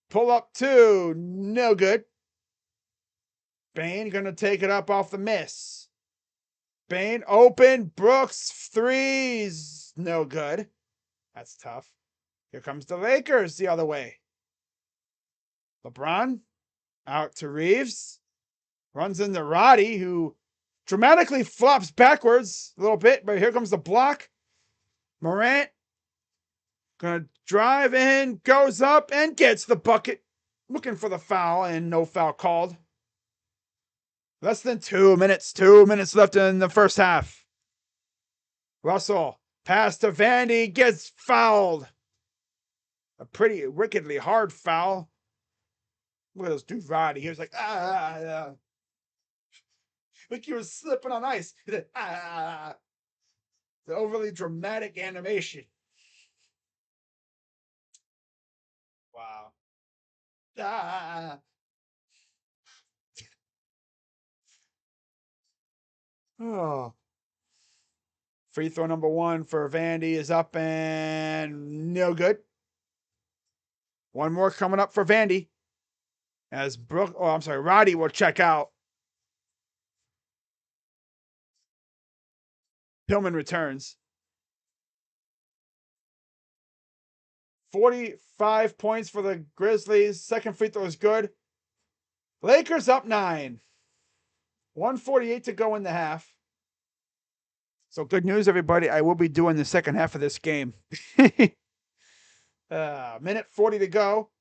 pull up 2, no good. Bane going to take it up off the miss. Bane open, Brooks 3's no good. That's tough. Here comes the Lakers the other way. LeBron out to Reeves. Runs into Roddy, who dramatically flops backwards a little bit, but here comes the block. Morant gonna drive in, goes up, and gets the bucket. Looking for the foul, and no foul called. Less than 2 minutes. 2 minutes left in the first half. Russell, pass to Vandy, gets fouled. A pretty wickedly hard foul. Look at those dude Roddy. He was like, like he was slipping on ice. The overly dramatic animation. Wow. Oh. Free throw number 1 for Vandy is up and no good. One more coming up for Vandy. As Roddy will check out. Tillman returns. 45 points for the Grizzlies. Second free throw is good. Lakers up 9. 1:48 to go in the half. So good news, everybody. I will be doing the second half of this game. Minute 40 to go.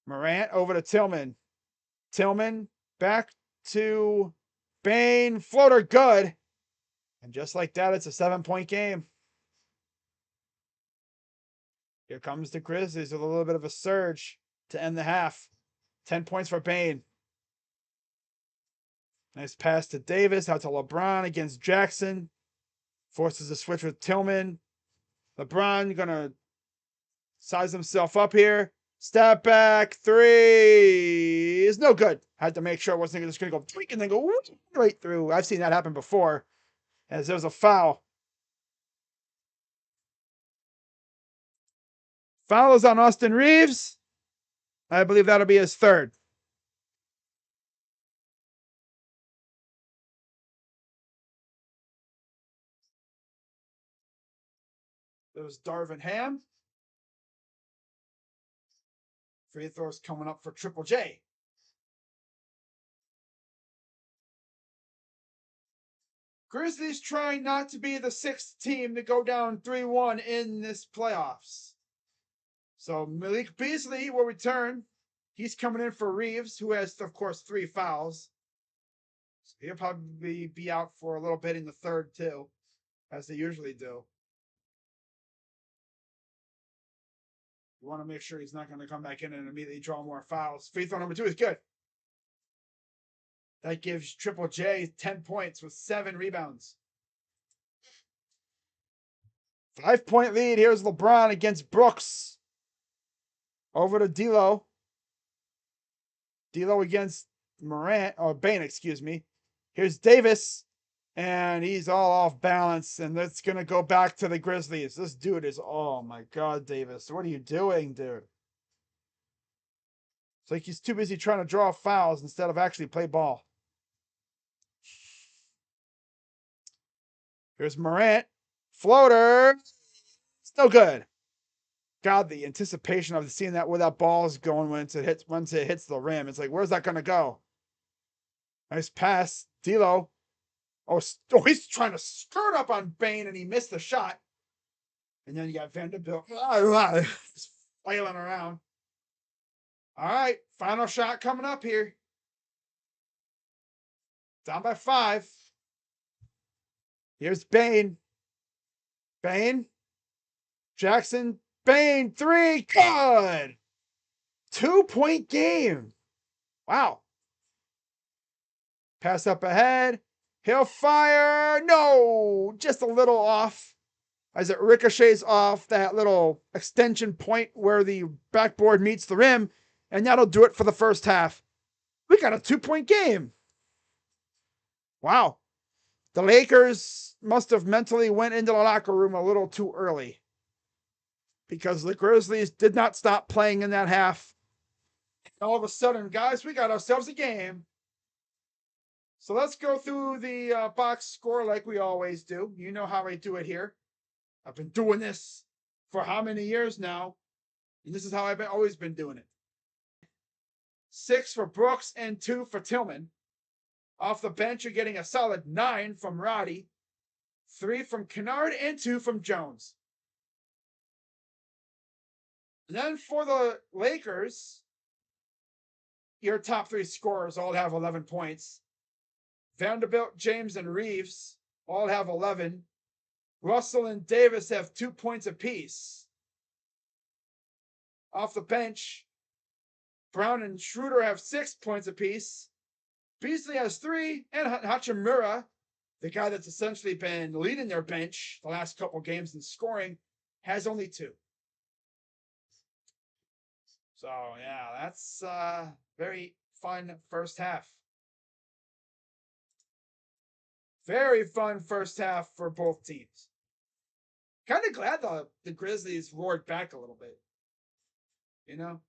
Morant over to Tillman. Tillman back to Bane. Floater good. And just like that, it's a 7-point game. Here comes the Grizzlies with a little bit of a surge to end the half. 10 points for Bane. Nice pass to Davis, out to LeBron against Jackson. Forces a switch with Tillman. LeBron gonna size himself up here. Step back 3 is no good. Had to make sure it wasn't just gonna go tweak and then go right through. I've seen that happen before, as there was a foul. Foul is on Austin Reeves. I believe that'll be his 3rd. There was Darvin Ham. Free throws coming up for Triple J. Grizzlies trying not to be the 6th team to go down 3-1 in this playoffs. So Malik Beasley will return. He's coming in for Reeves, who has, of course, 3 fouls. So he'll probably be out for a little bit in the 3rd, too, as they usually do. You want to make sure he's not going to come back in and immediately draw more fouls. Free throw number 2 is good. That gives Triple J 10 points with 7 rebounds. 5-point lead. Here's LeBron against Brooks. Over to D'Lo. D'Lo against Bane, excuse me. Here's Davis. And he's all off balance. And that's going to go back to the Grizzlies. This dude is, oh my God, Davis. What are you doing, dude? It's like he's too busy trying to draw fouls instead of actually play ball. Here's Morant. Floater. It's no good. God, the anticipation of seeing that where that ball is going once it hits the rim. It's like, where's that going to go? Nice pass. D'Lo Oh, he's trying to skirt up on Bane and he missed the shot. And then you got Vanderbilt just flailing around. All right, final shot coming up here. Down by 5. Here's Bane. Bane. Jackson. Bane. 3. Good. 2-point game. Wow. Pass up ahead. He'll fire. No, just a little off as it ricochets off that little extension point where the backboard meets the rim. And that'll do it for the first half. We got a 2-point game. Wow. The Lakers must have mentally went into the locker room a little too early because the Grizzlies did not stop playing in that half. All of a sudden, guys, we got ourselves a game. So let's go through the box score like we always do. You know how I do it here. I've been doing this for how many years now? And this is how I've always been doing it. 6 for Brooks and 2 for Tillman. Off the bench, you're getting a solid 9 from Roddy, 3 from Kennard, and 2 from Jones. And then for the Lakers, your top 3 scorers all have 11 points. Vanderbilt, James, and Reeves all have 11. Russell and Davis have 2 points apiece. Off the bench, Brown and Schroeder have 6 points apiece. Beasley has 3, and Hachimura, the guy that's essentially been leading their bench the last couple games in scoring, has only 2. So, yeah, that's very fun first half. Very fun first half for both teams. Kind of glad the Grizzlies roared back a little bit. You know?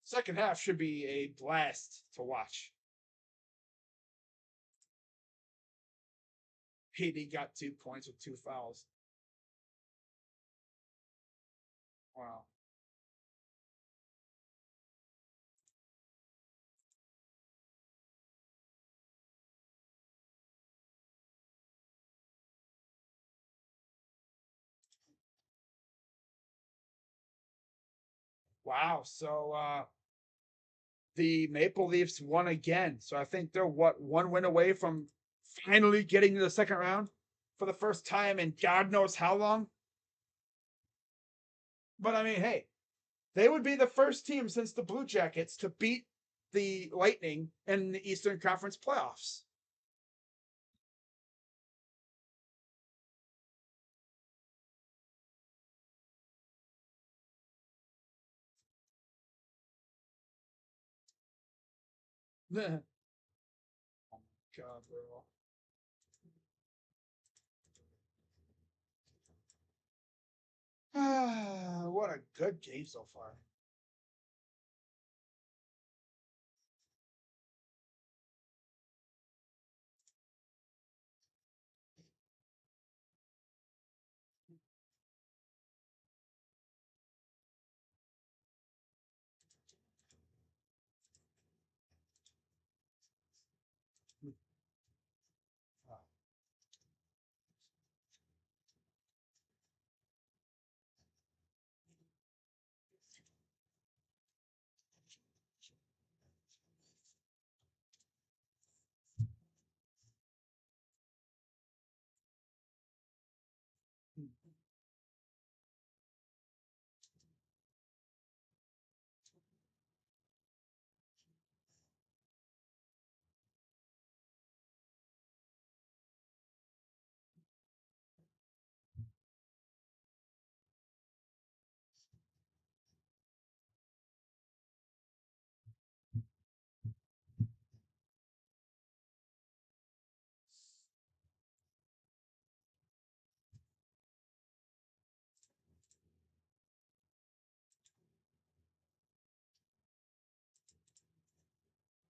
Second half should be a blast to watch. PD got 2 points with 2 fouls. Wow. Wow. So the Maple Leafs won again. So I think they're one win away from finally getting to the second round for the first time in God knows how long. But I mean, hey, they would be the first team since the Blue Jackets to beat the Lightning in the Eastern Conference playoffs. Oh God, bro. What a good game so far.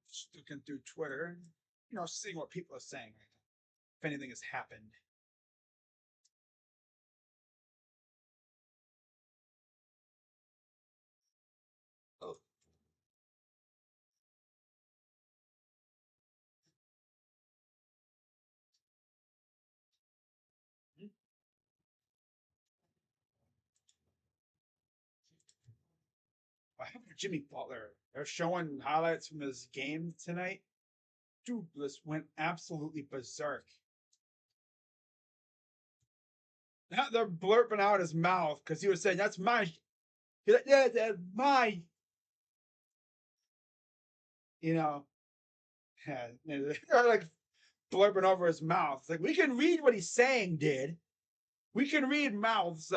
Just looking through Twitter, seeing what people are saying right now. If anything has happened. Oh. Jimmy Butler. They're showing highlights from his game tonight. Dude, this went absolutely berserk. Now they're blurping out his mouth because he was saying, "That's my." He's like, "Yeah, that's my." You know, yeah, they're like blurping over his mouth. It's like, we can read what he's saying, dude. We can read mouths.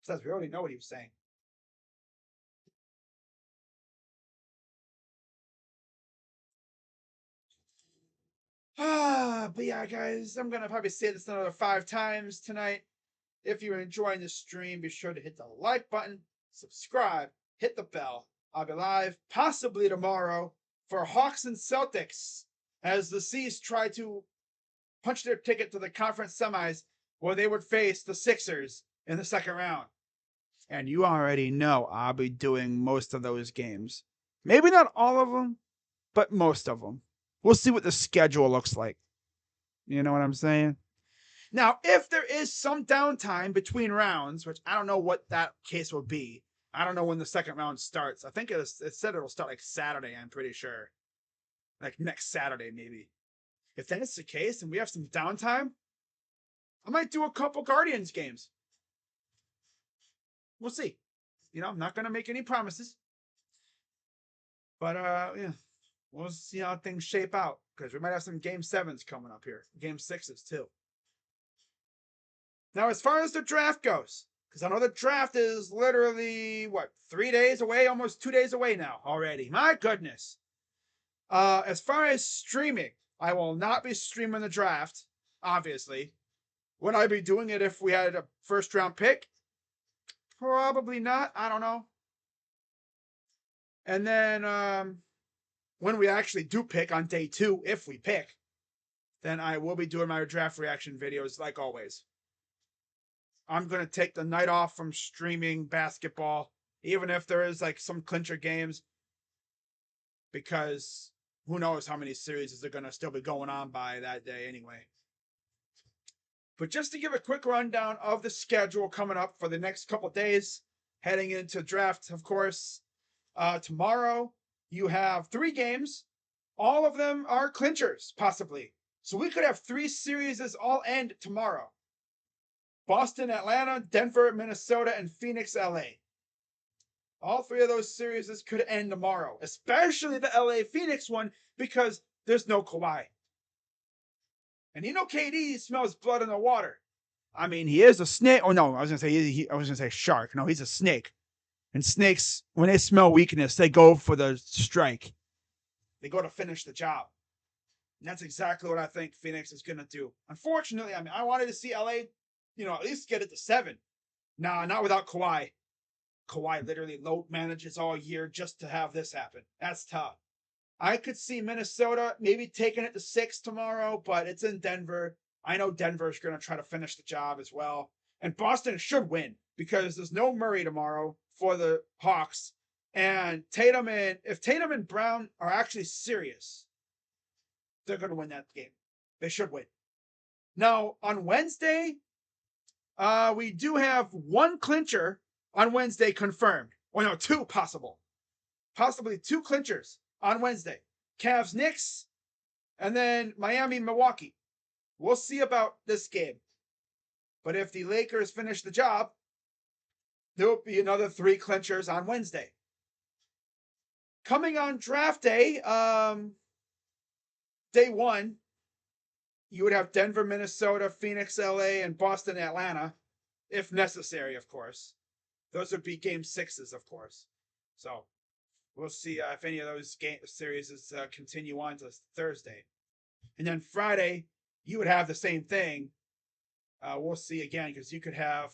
Says we already know what he was saying. But yeah, guys, I'm gonna probably say this another 5 times tonight. If you're enjoying the stream, be sure to hit the like button, subscribe, hit the bell. I'll be live possibly tomorrow for Hawks and Celtics as the C's try to punch their ticket to the conference semis where they would face the Sixers in the second round. And you already know I'll be doing most of those games. Maybe not all of them, but most of them. We'll see what the schedule looks like. You know what I'm saying? Now, if there is some downtime between rounds, which I don't know what that case will be, I don't know when the second round starts. I think it said it'll start like Saturday, I'm pretty sure. Like next Saturday, maybe. If that's the case and we have some downtime, I might do a couple Guardians games. We'll see. You know, I'm not going to make any promises. But, yeah, we'll see how things shape out because we might have some game 7s coming up here, game 6s too. Now, as far as the draft goes, because I know the draft is literally, 3 days away, almost 2 days away now already. My goodness. As far as streaming, I will not be streaming the draft, obviously. Would I be doing it if we had a first round pick? Probably not. I don't know. And then when we actually do pick on day 2, if we pick, then I will be doing my draft reaction videos like always. I'm going to take the night off from streaming basketball, even if there is like some clincher games, because who knows how many series are going to still be going on by that day anyway. But just to give a quick rundown of the schedule coming up for the next couple of days, heading into draft, of course, tomorrow you have 3 games. All of them are clinchers, possibly. So we could have 3 series all end tomorrow. Boston, Atlanta, Denver, Minnesota, and Phoenix, LA. All 3 of those series could end tomorrow, especially the LA Phoenix one, because there's no Kawhi. And you know KD smells blood in the water. I mean, he is a snake. Oh no, I was gonna say shark. No, he's a snake. And snakes, when they smell weakness, they go for the strike. They go to finish the job. And that's exactly what I think Phoenix is gonna do. Unfortunately, I mean, I wanted to see LA, at least get it to 7. Nah, not without Kawhi. Kawhi literally load manages all year just to have this happen. That's tough. I could see Minnesota maybe taking it to 6 tomorrow, but it's in Denver. I know Denver's going to try to finish the job as well. And Boston should win because there's no Murray tomorrow for the Hawks. And if Tatum and Brown are actually serious, they're going to win that game. They should win. Now, on Wednesday, we do have 1 clincher on Wednesday confirmed. Well, no, 2 possible. Possibly 2 clinchers on Wednesday. Cavs, Knicks, and then Miami, Milwaukee. We'll see about this game. But if the Lakers finish the job, there will be another 3 clinchers on Wednesday. Coming on draft day, day 1, you would have Denver, Minnesota, Phoenix, LA, and Boston, Atlanta, if necessary, of course. Those would be game 6s, of course. So we'll see if any of those game series continue on to Thursday. And then Friday, you would have the same thing. We'll see again, because you could have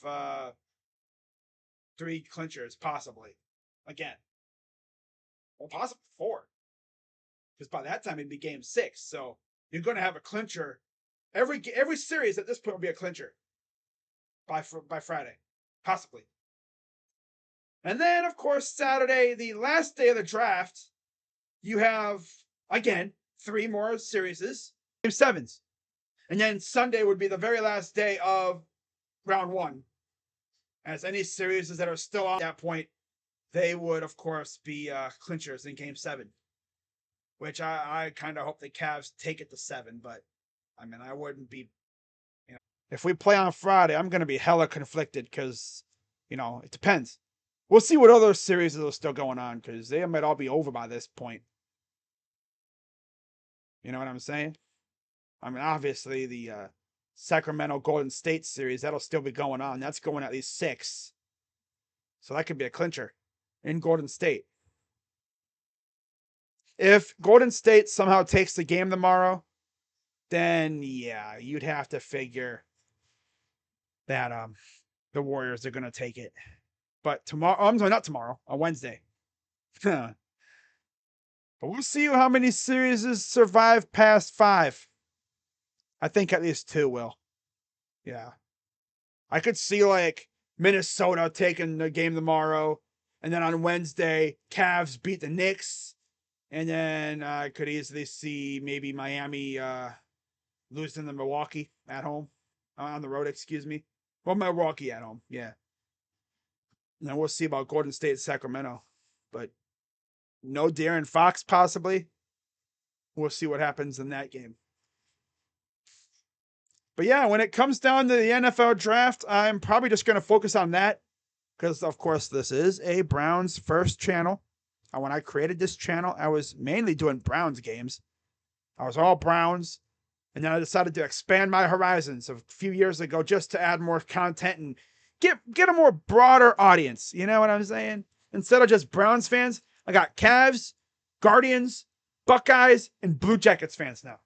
3 clinchers, possibly. Again. Well, possibly 4. Because by that time, it'd be game 6. So you're going to have a clincher. Every series at this point will be a clincher by Friday. Possibly. And then, of course, Saturday, the last day of the draft, you have, again, 3 more series, game 7s. And then Sunday would be the very last day of round 1. As any series that are still on at that point they would, of course, be clinchers in Game 7, which I kind of hope the Cavs take it to 7. But, I mean, I wouldn't be, if we play on Friday, I'm going to be hella conflicted because, it depends. We'll see what other series are still going on because they might all be over by this point. You know what I'm saying? I mean, obviously, the Sacramento Golden State series, that'll still be going on. That's going at least 6. So that could be a clincher in Golden State. If Golden State somehow takes the game tomorrow, then yeah, you'd have to figure that the Warriors are going to take it. But tomorrow, I'm sorry, not tomorrow, on Wednesday. But we'll see how many series survive past 5. I think at least 2 will. Yeah. I could see like Minnesota taking the game tomorrow, and then on Wednesday, Cavs beat the Knicks, and then I could easily see maybe Miami losing to Milwaukee at home, on the road, excuse me. Well, Milwaukee at home, yeah. And then we'll see about Golden State, Sacramento, but no De'Aaron Fox possibly. We'll see what happens in that game. But yeah, when it comes down to the NFL draft, I'm probably just going to focus on that because, of course, this is a Browns first channel. And when I created this channel, I was mainly doing Browns games. I was all Browns. And then I decided to expand my horizons a few years ago just to add more content and get a more broader audience. You know what I'm saying? Instead of just Browns fans, I got Cavs, Guardians, Buckeyes, and Blue Jackets fans now.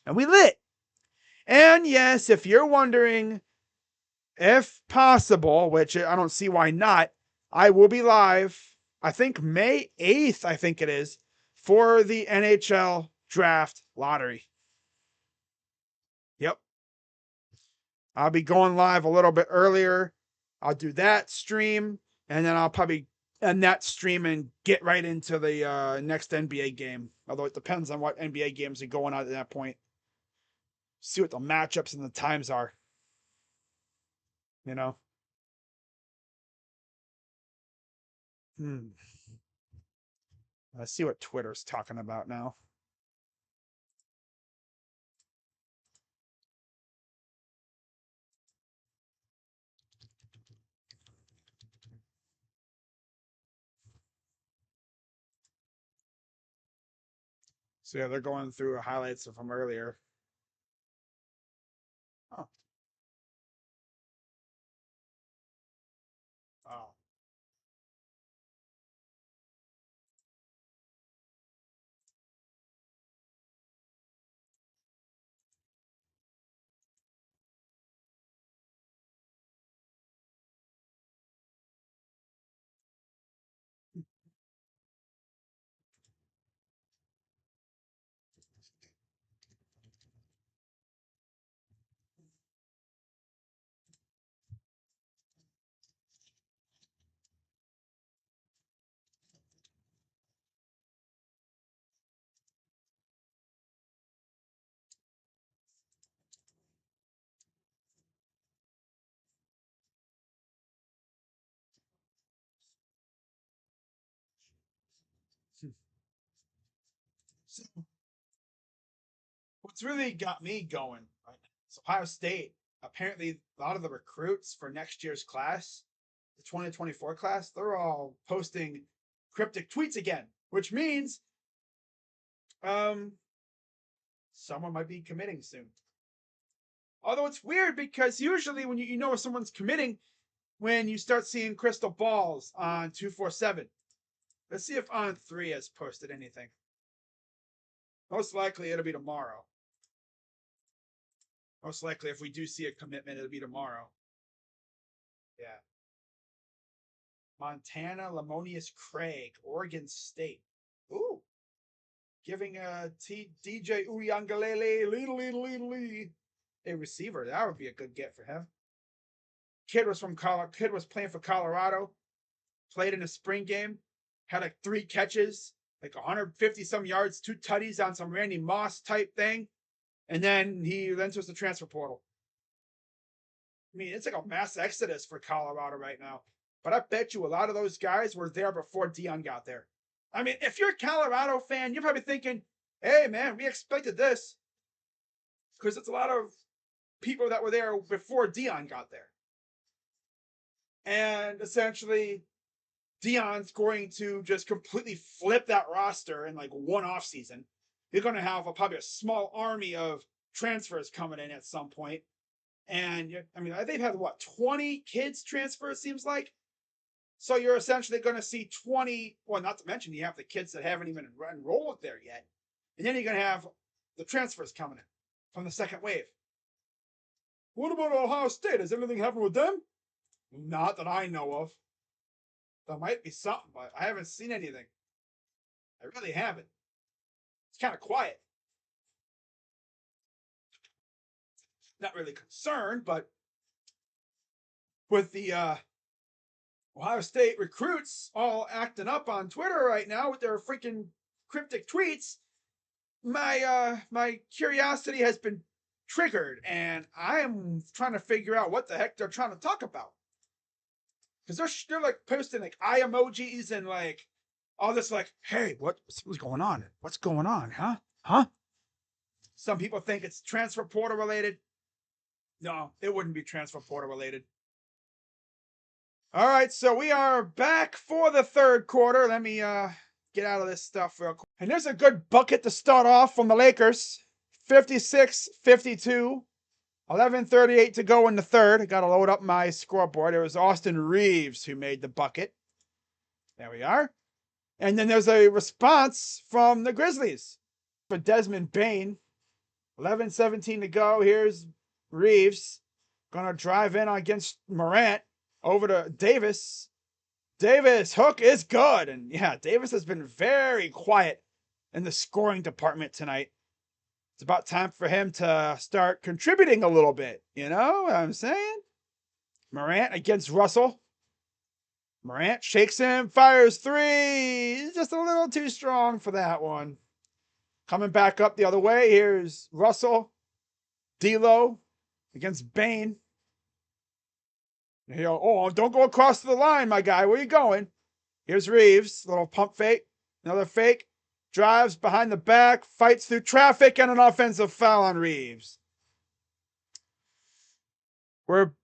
And we lit. And yes, if you're wondering, if possible, which I don't see why not, I will be live, I think May 8th, I think it is, for the NHL Draft Lottery. Yep. I'll be going live a little bit earlier. I'll do that stream, and then I'll probably end that stream and get right into the next NBA game. Although it depends on what NBA games are going on at that point. See what the matchups and the times are. You know? Let's see what Twitter's talking about now. So yeah, they're going through highlights from earlier. Oh. Oh. So what's really got me going, right, is Ohio State. Apparently, a lot of the recruits for next year's class, the 2024 class, they're all posting cryptic tweets again, which means someone might be committing soon. Although it's weird because usually when you know if someone's committing, when you start seeing crystal balls on 247. Let's see if On3 has posted anything. Most likely it'll be tomorrow. Most likely if we do see a commitment, it'll be tomorrow. Yeah. Montana, Lamonius Craig, Oregon State. Ooh. Giving DJ Uyangalele a receiver. That would be a good get for him. Kid was playing for Colorado. Played in a spring game. Had like 3 catches, like 150 some yards, 2 tutties on some Randy Moss type thing. And then he enters the transfer portal. I mean, it's like a mass exodus for Colorado right now. but I bet you a lot of those guys were there before Dion got there. I mean, if you're a Colorado fan, you're probably thinking, hey, man, we expected this. Because it's a lot of people that were there before Dion got there. And essentially, Dion's going to just completely flip that roster in like one off season. You're going to have probably a small army of transfers coming in at some point. And I mean, they've had what, 20 kids transfer, it seems like. So you're essentially going to see 20, well, not to mention you have the kids that haven't even enrolled there yet. And then you're going to have the transfers coming in from the second wave. What about Ohio State? Has anything happened with them? Not that I know of. There might be something, but I haven't seen anything. I really haven't. It's kind of quiet. Not really concerned, but with the Ohio State recruits all acting up on Twitter right now with their freaking cryptic tweets, my curiosity has been triggered, and I am trying to figure out what the heck they're trying to talk about. Because they're like posting like eye emojis and like all this like, hey, what's going on? What's going on? Huh? Some people think it's transfer portal related. No, it wouldn't be transfer portal related. All right, so we are back for the third quarter. Let me get out of this stuff real quick. And there's a good bucket to start off from the Lakers. 56-52. 11:38 to go in the third. I got to load up my scoreboard. It was Austin Reeves who made the bucket. There we are. And then there's a response from the Grizzlies for Desmond Bane. 11:17 to go. Here's Reeves. Going to drive in against Morant. Over to Davis. Davis, hook is good. And yeah, Davis has been very quiet in the scoring department tonight. It's about time for him to start contributing a little bit. You know what I'm saying? Morant against Russell. Morant shakes him, fires three. He's just a little too strong for that one. Coming back up the other way, here's Russell. D'Lo against Bane. Oh, don't go across the line, my guy. Where you going? Here's Reeves. Little pump fake. Another fake. Drives behind the back. Fights through traffic and an offensive foul on Reeves.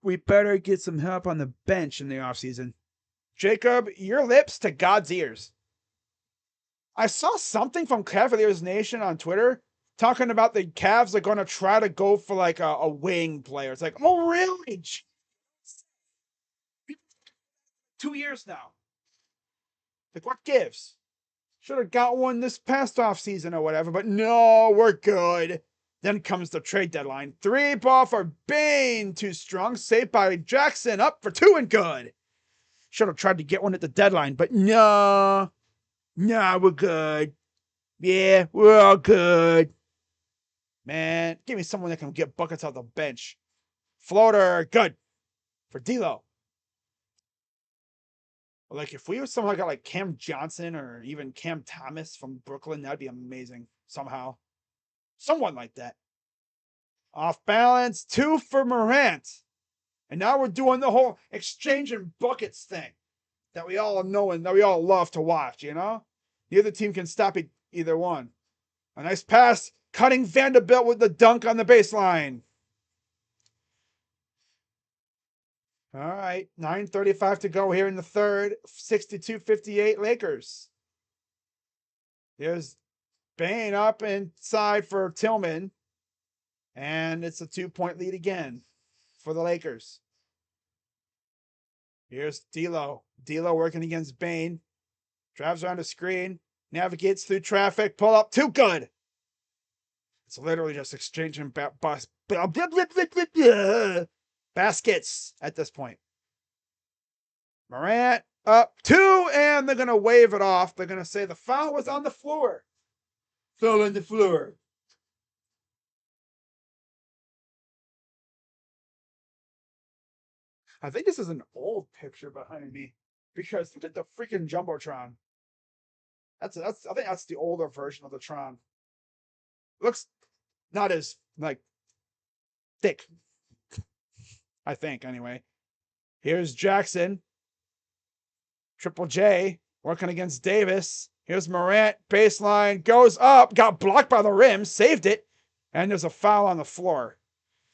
We better get some help on the bench in the offseason. Jacob, your lips to God's ears. I saw something from Cavaliers Nation on Twitter talking about the Cavs are going to try to go for like a wing player. It's like, oh, really? 2 years now. Like, what gives? Should have got one this past offseason or whatever, but no, we're good. Then comes the trade deadline. 3 ball for Bane. Too strong. Saved by Jackson. Up for 2 and good. Should have tried to get one at the deadline, but no. No, we're good. Yeah, we're all good. Man, give me someone that can get buckets off the bench. Floater. Good. For D'Lo. Like, if we were someone like Cam Johnson or even Cam Thomas from Brooklyn, that'd be amazing somehow. Someone like that. Off balance, 2 for Morant. And now we're doing the whole exchanging buckets thing that we all know and that we all love to watch, you know? Neither team can stop either one. A nice pass, cutting Vanderbilt with the dunk on the baseline. All right, 9:35 to go here in the third. 62-58 Lakers. Here's Bane up inside for Tillman. And it's a 2-point lead again for the Lakers. Here's D'Lo. D'Lo working against Bane. Drives around the screen. Navigates through traffic. Pull up. Too good. It's literally just exchanging baskets at this point. Morant up 2, and they're going to wave it off. They're going to say the foul was on the floor. Foul on the floor. I think this is an old picture behind me because look at the freaking Jumbotron. I think that's the older version of the Tron. Looks not as like thick. I think anyway. Here's Jackson. Triple J working against Davis. Here's Morant, baseline, goes up, got blocked by the rim, saved it, and there's a foul on the floor.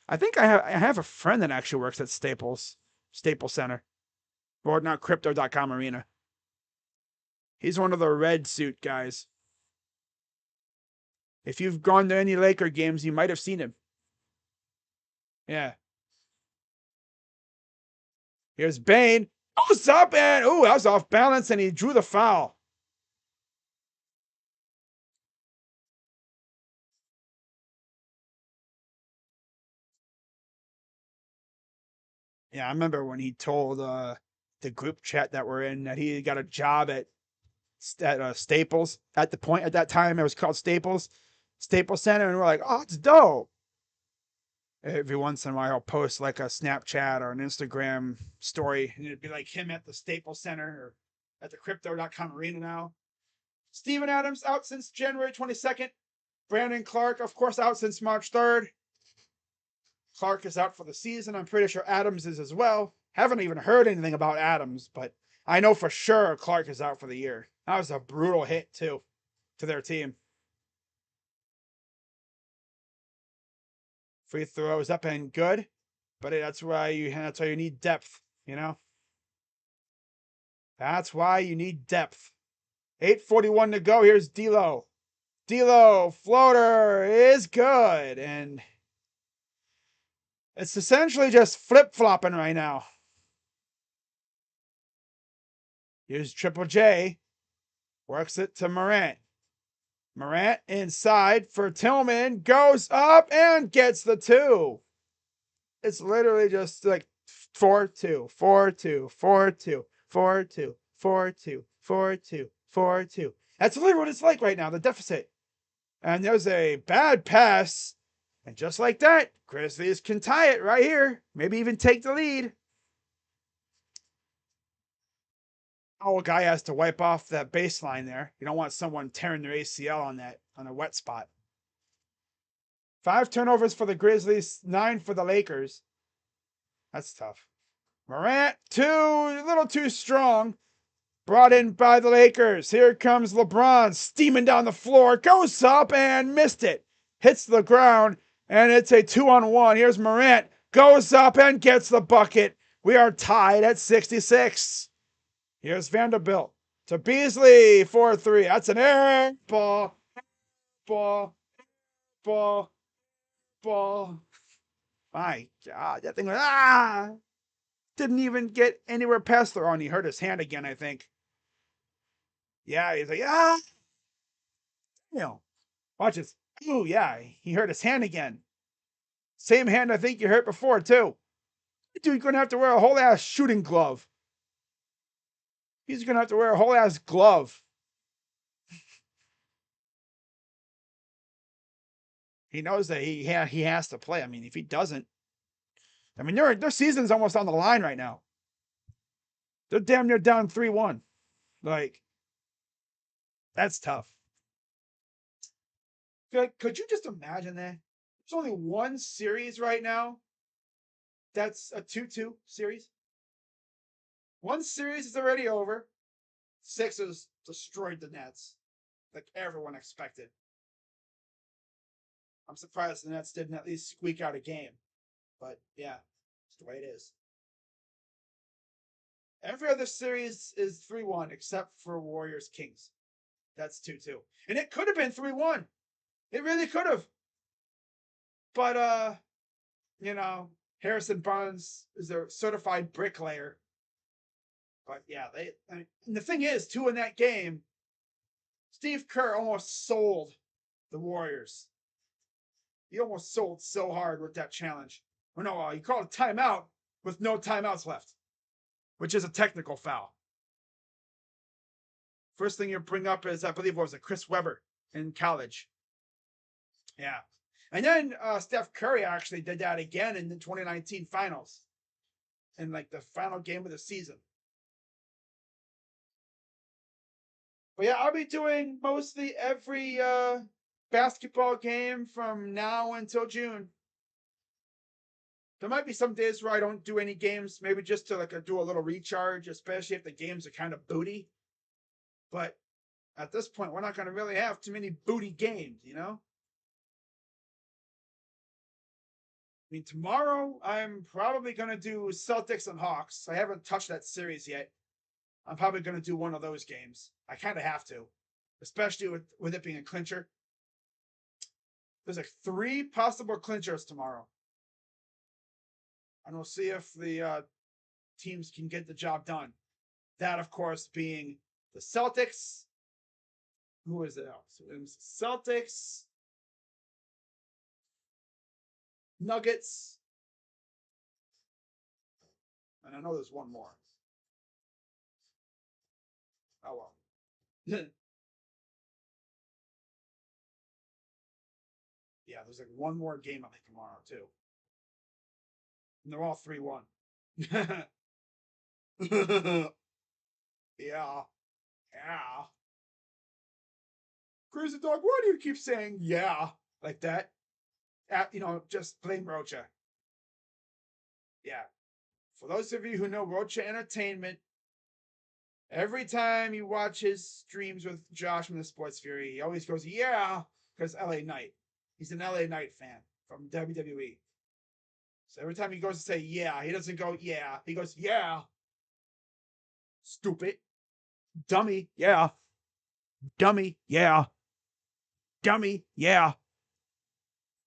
I think I have a friend that actually works at Staples Center, or not Crypto.com Arena. He's one of the red suit guys. If you've gone to any Laker games, you might have seen him. Yeah. Here's Bane. Goes up and, that was off balance, and he drew the foul. Yeah, I remember when he told the group chat that we're in that he got a job at Staples. At that time, it was called Staples Center, and we're like, oh, it's dope. Every once in a while, I'll post like a Snapchat or an Instagram story, and it'd be like him at the Staples Center or at the Crypto.com Arena now. Steven Adams out since January 22nd. Brandon Clark, of course, out since March 3rd. Clark is out for the season. I'm pretty sure Adams is as well. Haven't even heard anything about Adams, but I know for sure Clark is out for the year. That was a brutal hit, too, to their team. Free throws up and good, but that's why you need depth, you know? That's why you need depth. 8:41 to go. Here's D'Lo. D'Lo, floater is good, and it's essentially just flip-flopping right now. Here's Triple J. Works it to Morant. Morant inside for Tillman. Goes up and gets the 2. It's literally just like 4-2, 4-2, 4-2, 4-2, 4-2, 4-2, 4-2. That's literally what it's like right now, the deficit. And there's a bad pass. And just like that, Grizzlies can tie it right here. Maybe even take the lead. Oh, a guy has to wipe off that baseline there. You don't want someone tearing their ACL on a wet spot. 5 turnovers for the Grizzlies, 9 for the Lakers. That's tough. Morant, a little too strong. Brought in by the Lakers. Here comes LeBron steaming down the floor. Goes up and missed it. Hits the ground, and it's a 2-on-1. Here's Morant. Goes up and gets the bucket. We are tied at 66. Here's Vanderbilt to Beasley, 4-3. That's an air ball. My God, that thing was, didn't even get anywhere past the run. He hurt his hand again, I think. Yeah, he's like, watch this. Oh, yeah, he hurt his hand again. Same hand I think you hurt before, too. Dude, going to have to wear a whole ass shooting glove. He's going to have to wear a whole ass glove. He knows that he has to play. I mean, if he doesn't, I mean, their season's almost on the line right now. They're damn near down 3-1. Like, that's tough. Could you just imagine that? There's only one series right now that's a 2-2 series. One series is already over. Sixers destroyed the Nets like everyone expected. I'm surprised the Nets didn't at least squeak out a game. But yeah, it's the way it is. Every other series is 3-1 except for Warriors Kings. That's 2-2. And it could have been 3-1. It really could have. But Harrison Barnes is a certified bricklayer. But yeah, and the thing is, too, in that game, Steve Kerr almost sold the Warriors. He almost sold so hard with that challenge. No, he called a timeout with no timeouts left, which is a technical foul. First thing you bring up is, I believe, what was it, Chris Webber in college. Yeah. And then Steph Curry actually did that again in the 2019 finals. In like the final game of the season. But yeah, I'll be doing mostly every basketball game from now until June. There might be some days where I don't do any games, maybe just to like do a little recharge, especially if the games are kind of booty. But at this point, we're not going to really have too many booty games, you know? I mean, tomorrow I'm probably going to do Celtics and Hawks. I haven't touched that series yet. I'm probably going to do one of those games. I kind of have to, especially with it being a clincher. There's like 3 possible clinchers tomorrow. And we'll see if the teams can get the job done. That, of course, being the Celtics. Who is it else? It was Celtics, Nuggets, and I know there's one more. Oh well. Yeah, there's like one more game I think tomorrow too, and they're all 3-1. Yeah, yeah. Crazy dog, why do you keep saying yeah like that? Just blame Rocha. Yeah. For those of you who know Rocha Entertainment, every time you watch his streams with Josh from the Sports Fury, he always goes, yeah, because LA Knight. He's an LA Knight fan from WWE. So every time he goes to say, yeah, he doesn't go, yeah. He goes, yeah. Stupid. Dummy. Yeah. Dummy. Yeah. Dummy. Yeah.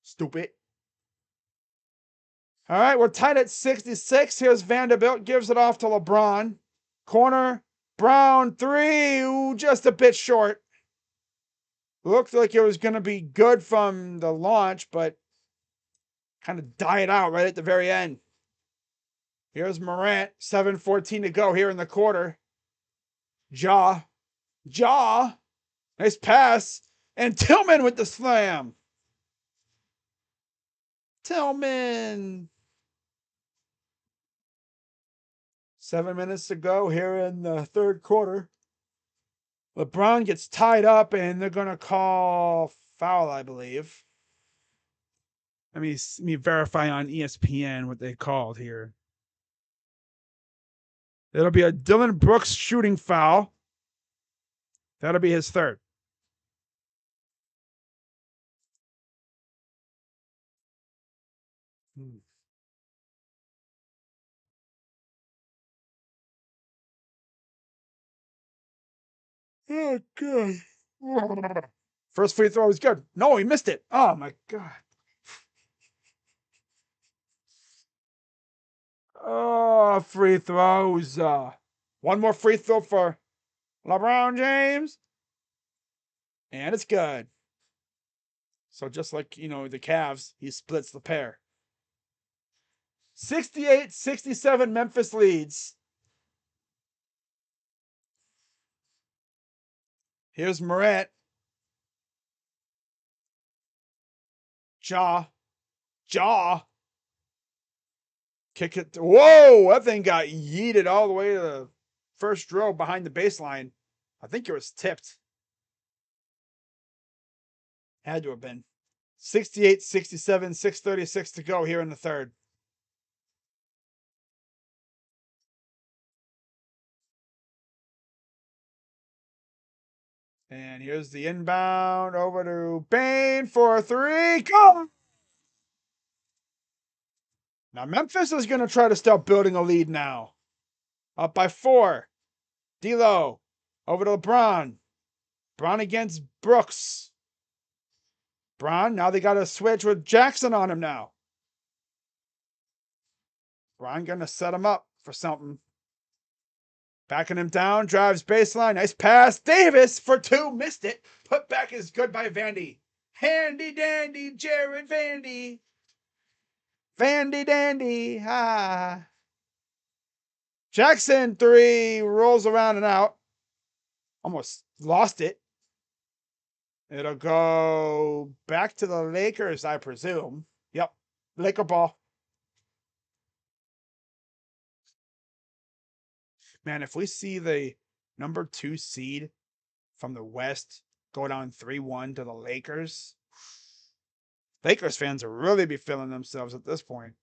Stupid. All right, we're tied at 66. Here's Vanderbilt. Gives it off to LeBron. Corner. Brown. 3. Ooh, just a bit short. Looked like it was going to be good from the launch, but kind of died out right at the very end. Here's Morant. 7:14 to go here in the quarter. Ja. Nice pass. And Tillman with the slam. Tillman. 7 minutes to go here in the third quarter. LeBron gets tied up, and they're going to call foul, I believe. Let me verify on ESPN what they called here. It'll be a Dylan Brooks shooting foul. That'll be his third. Oh, good. First free throw was good. No, he missed it. Oh, my God. Oh, free throws. One more free throw for LeBron James. And it's good. So just like, the Cavs, he splits the pair. 68-67 Memphis leads. Here's Morant. Ja. Kick it. Whoa, that thing got yeeted all the way to the first row behind the baseline. I think it was tipped. Had to have been. 68-67, 6:36 to go here in the third. And here's the inbound over to Bane for 3. Go! Now Memphis is going to try to start building a lead now. Up by 4. D'Lo over to LeBron. Bron against Brooks. Bron, now they got to switch with Jackson on him now. Bron going to set him up for something. Backing him down, drives baseline. Nice pass. Davis for 2. Missed it. Put back is good by Vandy. Handy dandy, Jared Vandy. Vandy dandy. Jackson 3. Rolls around and out. Almost lost it. It'll go back to the Lakers, I presume. Yep. Laker ball. Man, if we see the number 2 seed from the West go down 3-1 to the Lakers fans will really be feeling themselves at this point.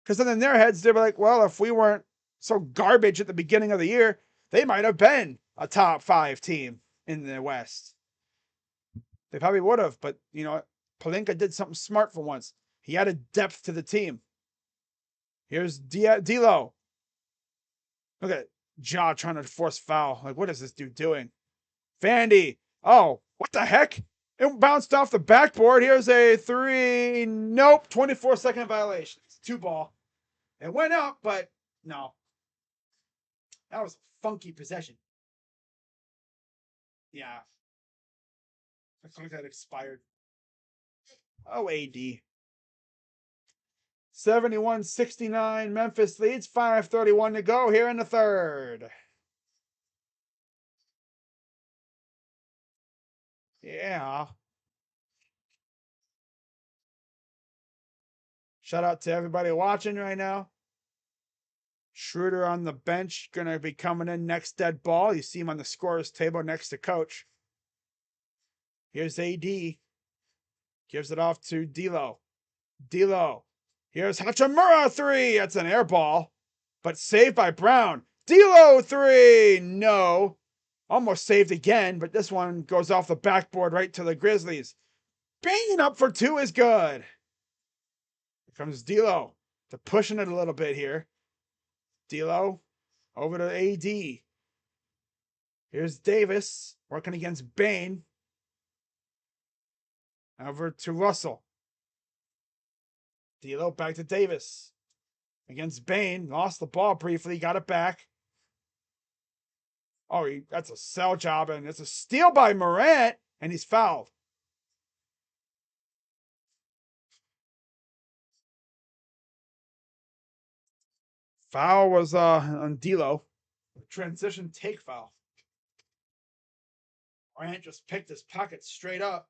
Because then in their heads, they were like, well, if we weren't so garbage at the beginning of the year, they might have been a top 5 team in the West. They probably would have, but Pelinka did something smart for once. He added depth to the team. Here's D'Lo. Look at Ja trying to force foul. Like, what is this dude doing? Vandy. Oh, what the heck? It bounced off the backboard. Here's a 3. Nope. 24-second violation. It's 2 ball. It went up, but no. That was a funky possession. Yeah. I think that expired. Oh, AD. 71-69. Memphis leads. 5:31 to go here in the third. Yeah. Shout out to everybody watching right now. Schroeder on the bench, going to be coming in next dead ball. You see him on the scorer's table next to Coach. Here's AD. Gives it off to D'Lo. D'Lo. Here's Hachimura 3. That's an air ball, but saved by Brown. D'Lo 3. No. Almost saved again, but this one goes off the backboard right to the Grizzlies. Banging up for 2 is good. Here comes D'Lo. They're pushing it a little bit here. D'Lo over to AD. Here's Davis working against Bane. Over to Russell. D'Lo back to Davis. Against Bane. Lost the ball briefly. Got it back. Oh, that's a sell job, and it's a steal by Morant, and he's fouled. Foul was on D'Lo. Transition take foul. Morant just picked his pocket straight up.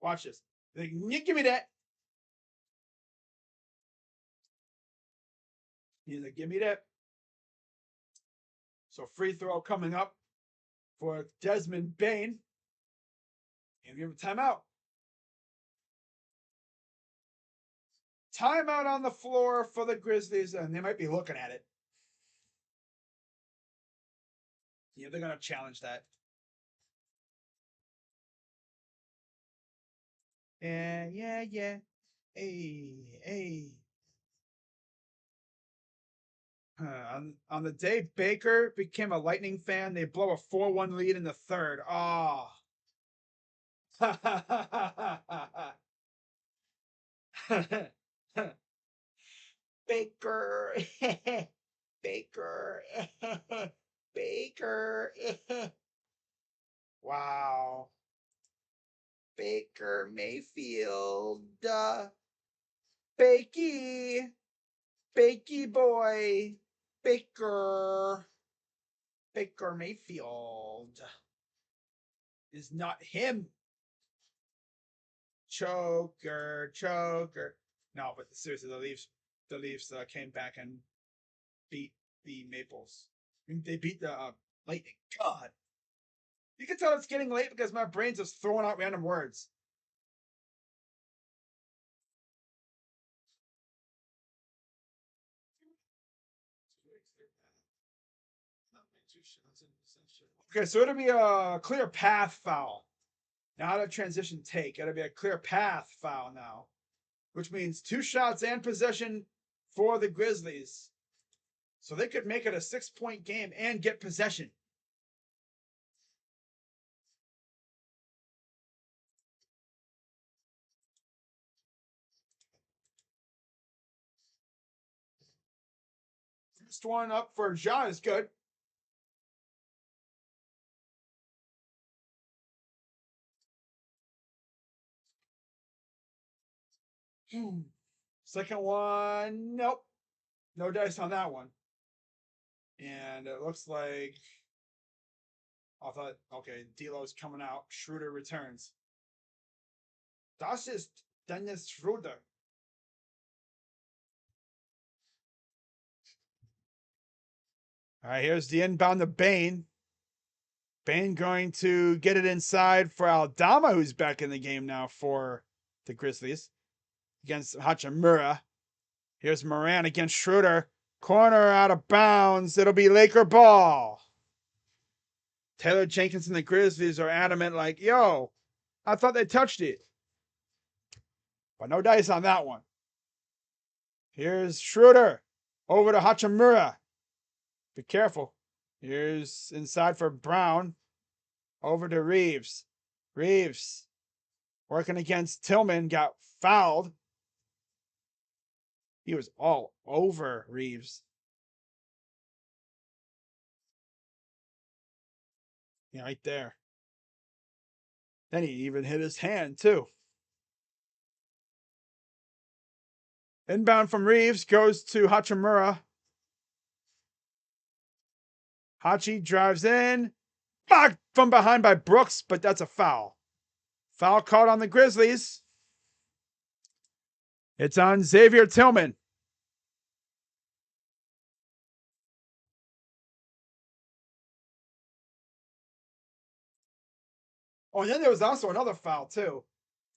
Watch this. Like, give me that. He's like, give me that. So free throw coming up for Desmond Bane. And give him a timeout. Timeout on the floor for the Grizzlies, and they might be looking at it. Yeah, they're going to challenge that. Yeah. Hey. On the day Baker became a Lightning fan, they blow a 4-1 lead in the third. Oh. Baker. Baker. Wow. Baker Mayfield. Bakey boy. Baker Mayfield is not him. Choker. No, but seriously, the Leafs came back and beat the Maples. They beat the Lightning. God. You can tell it's getting late because my brain's just throwing out random words. Okay, so it'll be a clear path foul. Not a transition take. It'll be a clear path foul now, which means 2 shots and possession for the Grizzlies. So they could make it a 6-point game and get possession. First one up for Ja is good. Second one, nope. No dice on that one. And it looks like I thought, okay, D'Lo's coming out. Schroeder returns. Das ist Dennis Schroeder. All right, here's the inbound to Bane. Bane going to get it inside for Aldama, who's back in the game now for the Grizzlies against Hachimura. Here's Moran against Schroeder. Corner out of bounds. It'll be Laker ball. Taylor Jenkins and the Grizzlies are adamant like, yo, I thought they touched it. But no dice on that one. Here's Schroeder. Over to Hachimura. Be careful. Here's inside for Brown. Over to Reeves. Reeves working against Tillman. Got fouled. He was all over Reeves. Yeah, right there. Then he even hit his hand, too. Inbound from Reeves goes to Hachimura. Hachi drives in. Blocked from behind by Brooks, but that's a foul. Foul called on the Grizzlies. It's on Xavier Tillman. Oh, and then there was also another foul, too,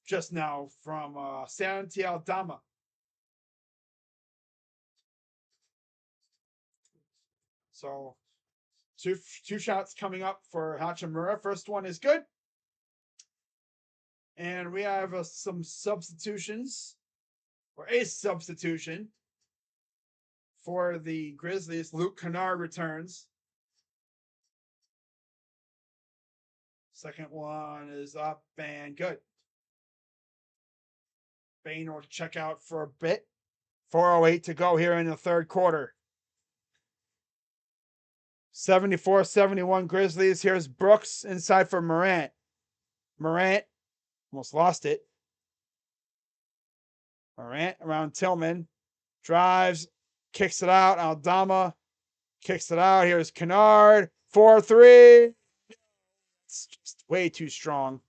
just now from Santi Aldama. So, two shots coming up for Hachimura. First one is good. And we have some substitutions, or a substitution for the Grizzlies. Luke Kennard returns. Second one is up and good. Bain will check out for a bit. 4:08 to go here in the third quarter. 74-71 Grizzlies. Here's Brooks inside for Morant. Morant almost lost it. Morant around Tillman. Drives, kicks it out. Aldama kicks it out. Here's Kennard. 4-3. It's just way too strong.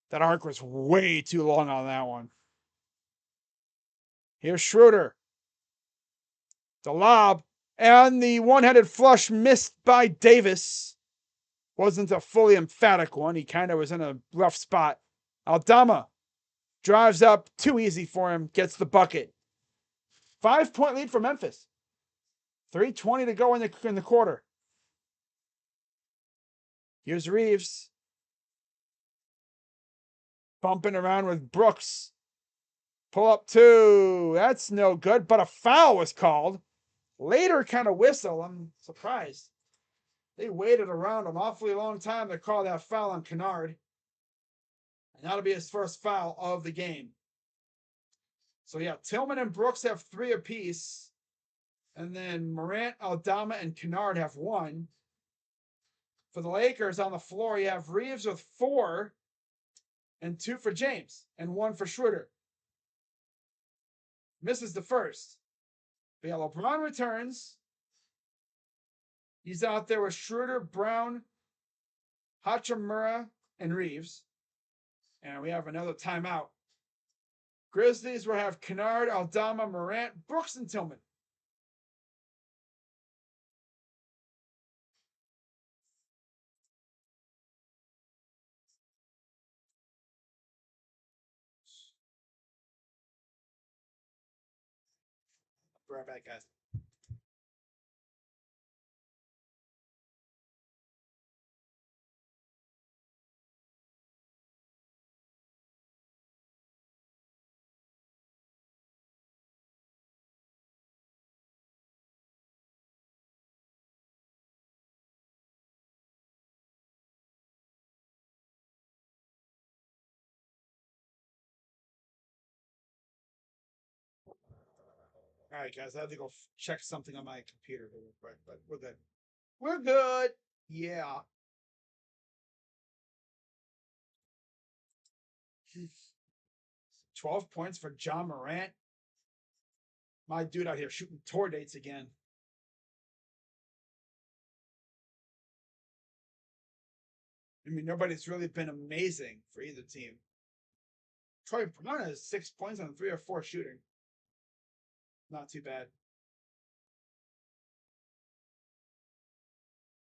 That arc was way too long on that one. Here's Schroeder. The lob. And the one-handed flush missed by Davis. Wasn't a fully emphatic one. He kind of was in a rough spot. Aldama drives up. Too easy for him. Gets the bucket. 5-point lead for Memphis. 3:20 to go in the quarter. Here's Reeves. Bumping around with Brooks. Pull up two. That's no good, but a foul was called. Later kind of whistle. I'm surprised. They waited around an awfully long time to call that foul on Kennard. And that'll be his first foul of the game. So yeah, Tillman and Brooks have 3 apiece. And then Morant, Aldama, and Kennard have 1. For the Lakers on the floor, you have Reeves with 4. And 2 for James. And 1 for Schroeder. Misses the first. But yeah, LeBron returns. He's out there with Schroeder, Brown, Hachimura, and Reeves. And we have another timeout. Grizzlies will have Kennard, Aldama, Morant, Brooks, and Tillman. Be right back, guys. All right, guys, I have to go check something on my computer real quick, but we're good. We're good. Yeah. 12 points for John Morant. My dude out here shooting tour dates again. I mean, nobody's really been amazing for either team. Troy Brown has 6 points on 3 or 4 shooting. Not too bad.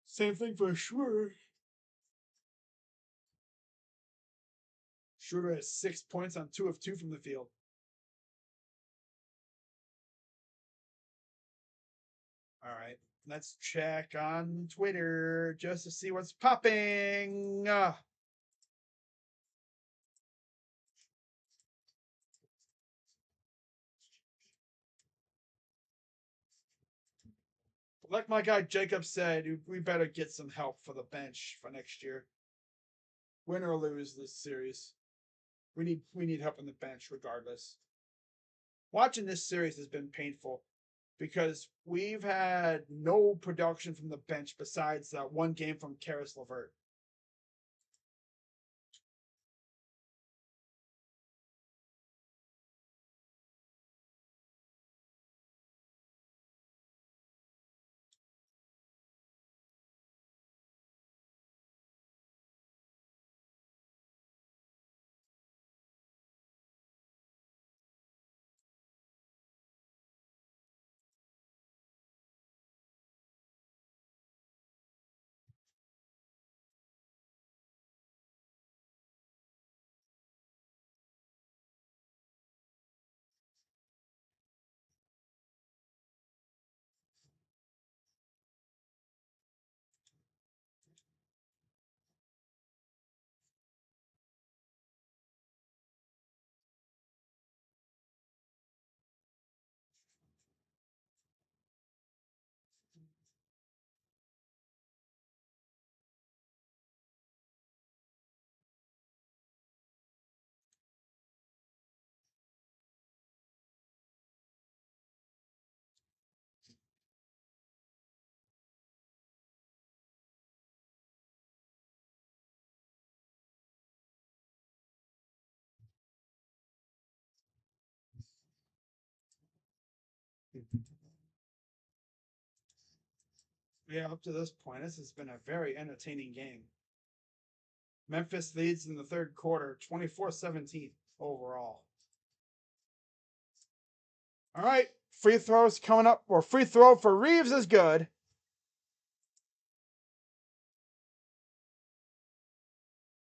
Same thing for Schroeder. Schroeder has 6 points on 2 of 2 from the field. All right, let's check on Twitter just to see what's popping. Like my guy Jacob said, we better get some help for the bench for next year. Win or lose this series, we need help on the bench regardless. Watching this series has been painful because we've had no production from the bench besides that one game from Karis LeVert. Yeah, up to this point, this has been a very entertaining game. Memphis leads in the third quarter, 24-17 overall. All right, free throws coming up, or free throw for Reeves is good.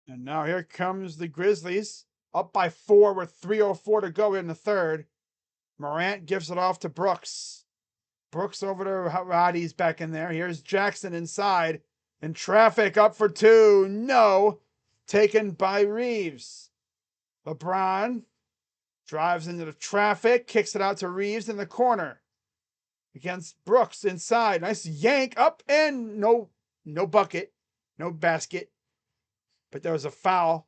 And now here comes the Grizzlies, up by 4 with 3:04 to go in the third. Morant gives it off to Brooks. Brooks over to Roddy's back in there. Here's Jackson inside. In traffic, up for 2. No. Taken by Reeves. LeBron drives into the traffic, kicks it out to Reeves in the corner. Against Brooks inside. Nice yank up and no bucket, no basket. But there was a foul.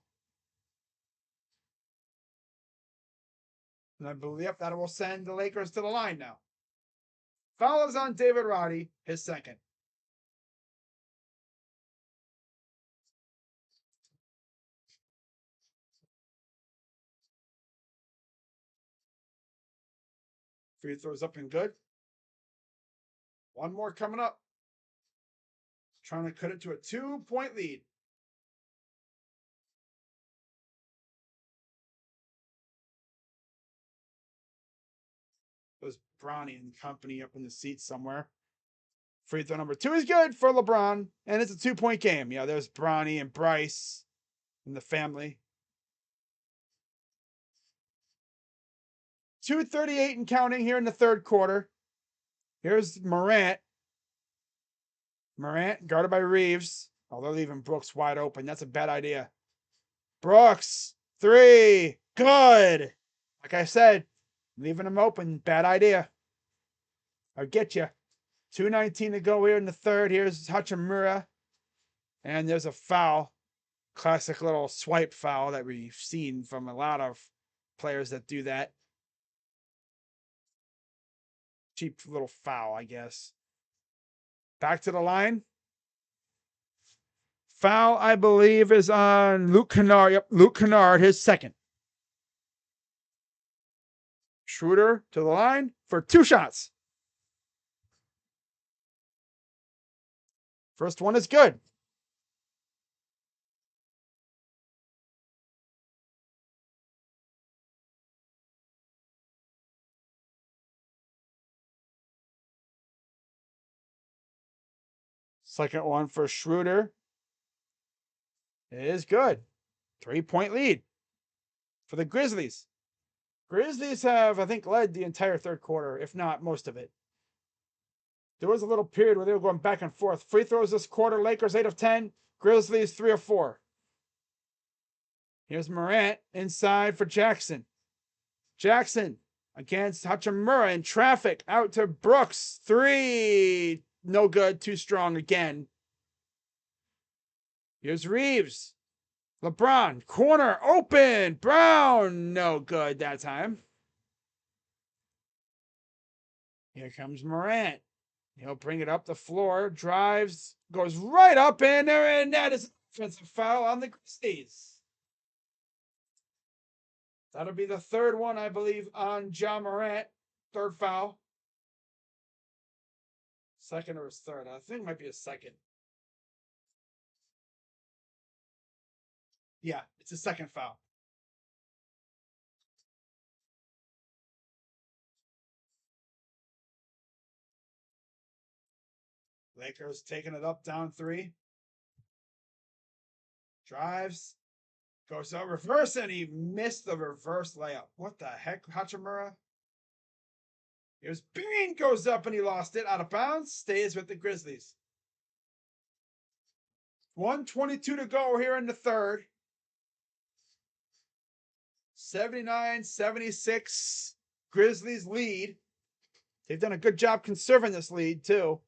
And I believe that will send the Lakers to the line now. Foul is on David Roddy, his second. Free throws up and good. One more coming up. Trying to cut it to a 2-point lead. There's Bronny and company up in the seats somewhere. Free throw number 2 is good for LeBron, and it's a 2-point game. Yeah, there's Bronny and Bryce and the family. 2:38 and counting here in the third quarter. Here's Morant. Morant guarded by Reeves. Oh, they're leaving Brooks wide open. That's a bad idea. Brooks, 3. Good. Like I said, leaving him open. Bad idea. I'll get you. 2:19 to go here in the third. Here's Hachimura. And there's a foul. Classic little swipe foul that we've seen from a lot of players that do that. Cheap little foul, I guess. Back to the line. Foul, I believe, is on Luke Kennard. Yep, Luke Kennard, his second. Schroeder to the line for 2 shots. First one is good. Second one for Schroeder. It is good. 3-point lead for the Grizzlies. Grizzlies have, I think, led the entire third quarter, if not most of it. There was a little period where they were going back and forth. Free throws this quarter, Lakers 8 of 10, Grizzlies 3 of 4. Here's Morant inside for Jackson. Jackson against Hachimura in traffic. Out to Brooks. 3. No good. Too strong again. Here's Reeves. LeBron. Corner. Open. Brown. No good that time. Here comes Morant. He'll bring it up the floor. Drives. Goes right up in there. And that is an offensive foul on the Grizzlies. That'll be the third one, I believe, on Ja Morant. Third foul. Second or his third. I think it might be a second. Yeah, it's a second foul. Lakers taking it up, down 3. Drives. Goes out reverse, and he missed the reverse layup. What the heck, Hachimura? Here's Bean, goes up, and he lost it. Out of bounds, stays with the Grizzlies. 1:22 to go here in the third. 79-76, Grizzlies lead. They've done a good job conserving this lead, too.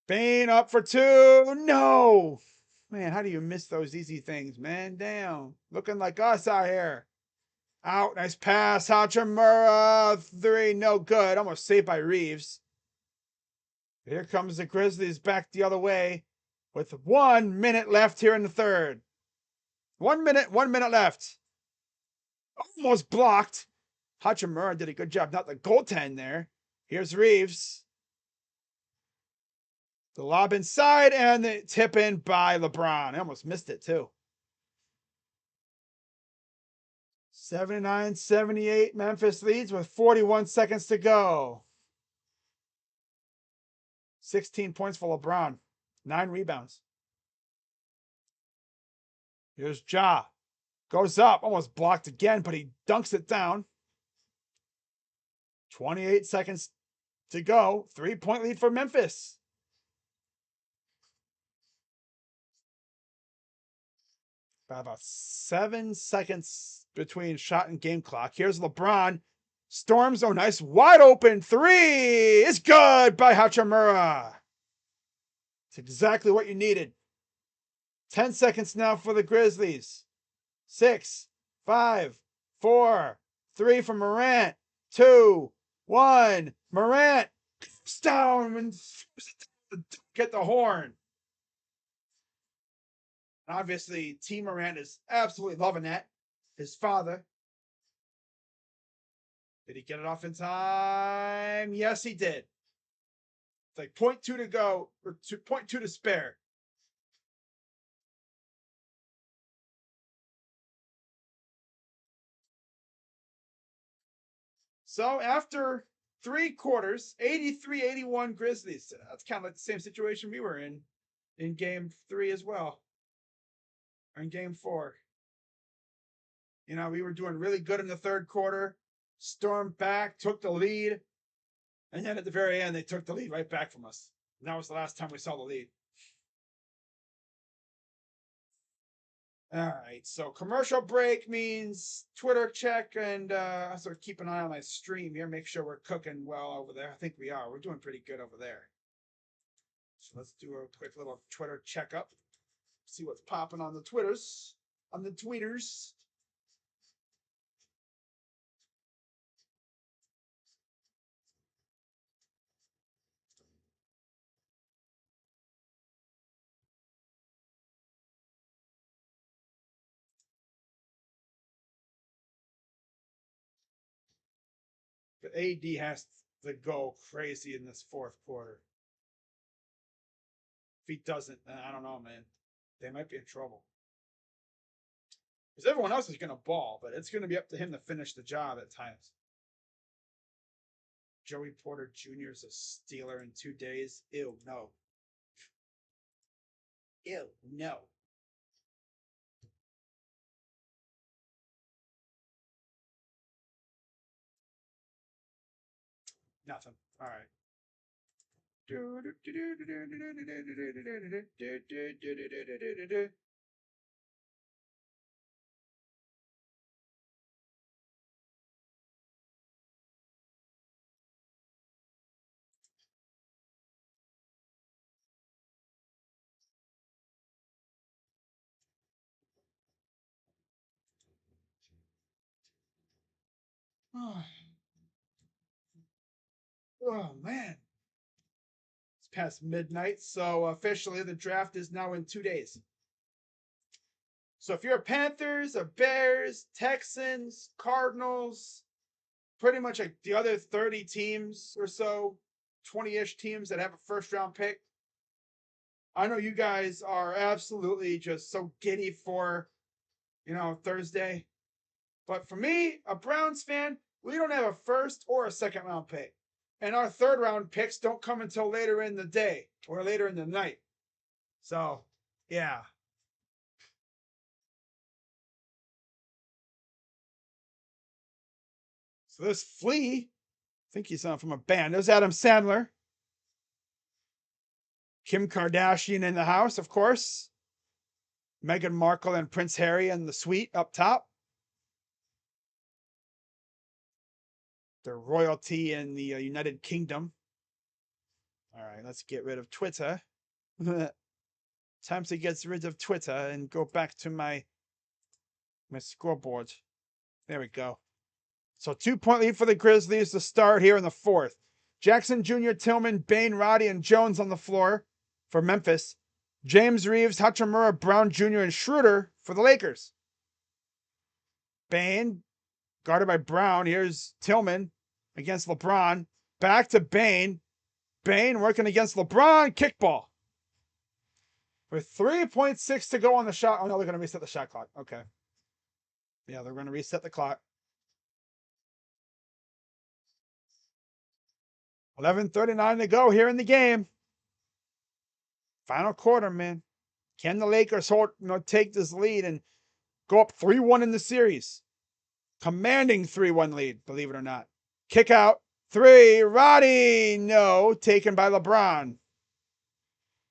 Bane up for 2. No! Man, how do you miss those easy things, man? Damn. Looking like us out here. Out. Nice pass. Hachimura. 3. No good. Almost saved by Reeves. Here comes the Grizzlies back the other way with 1 minute left here in the third. 1 minute left. Almost blocked. Hachimura did a good job. Not the goaltend there. Here's Reeves. The lob inside and the tip in by LeBron. I almost missed it too. 79-78, Memphis leads with 41 seconds to go. 16 points for LeBron. 9 rebounds. Here's Ja. Goes up, almost blocked again, but he dunks it down. 28 seconds to go. 3-point lead for Memphis. About 7 seconds between shot and game clock. Here's LeBron. Storms. Oh, nice. Wide open 3. It's good by Hachimura. It's exactly what you needed. 10 seconds now for the Grizzlies. 6, 5, 4, 3 for Morant. 2, 1. Morant comes down and get the horn. Obviously, T. Morant is absolutely loving that. His father. Did he get it off in time? Yes, he did. It's like 0.2 to go, or 0.2 to spare. So after 3 quarters, 83-81 Grizzlies. That's kind of like the same situation we were in game 3 as well. Or in game 4. You know, we were doing really good in the third quarter. Stormed back, took the lead. And then at the very end, they took the lead right back from us. And that was the last time we saw the lead. All right, so commercial break means Twitter check, and also keep an eye on my stream here. Make sure we're cooking well over there. I think we are. We're doing pretty good over there. So let's do a quick little Twitter checkup. See what's popping on the Twitters. On the tweeters. But AD has to go crazy in this fourth quarter. If he doesn't, then I don't know, man. They might be in trouble. Because everyone else is going to ball, but it's going to be up to him to finish the job at times. Joey Porter Jr. is a Steeler in 2 days. Ew, no. Ew, no. Nothing. All right. Oh man. It's past midnight, so officially the draft is now in 2 days. So if you're a Panthers, a Bears, Texans, Cardinals, pretty much like the other 30 teams or so, 20-ish teams that have a first round pick, I know you guys are absolutely just so giddy for, Thursday. But for me, a Browns fan, we don't have a first or a second round pick. And our third round picks don't come until later in the day or later in the night. So, yeah. So this Flea, I think he's from a band. There's Adam Sandler. Kim Kardashian in the house, of course. Meghan Markle and Prince Harry in the suite up top. The royalty in the United Kingdom. All right, let's get rid of Twitter. Time to get rid of Twitter and go back to my scoreboard. There we go. So 2-point lead for the Grizzlies to start here in the fourth. Jackson Jr., Tillman, Bain, Roddy, and Jones on the floor for Memphis. James Reeves, Hachimura, Brown Jr., and Schroeder for the Lakers. Bain, guarded by Brown. Here's Tillman against LeBron. Back to Bain. Bain working against LeBron. Kickball. With 3.6 to go on the shot. Oh, no, they're going to reset the shot clock. Okay. Yeah, they're going to reset the clock. 11:39 to go here in the game. Final quarter, man. Can the Lakers take this lead and go up 3-1 in the series? Commanding 3-1 lead, believe it or not. Kick out. 3. Roddy. No. Taken by LeBron.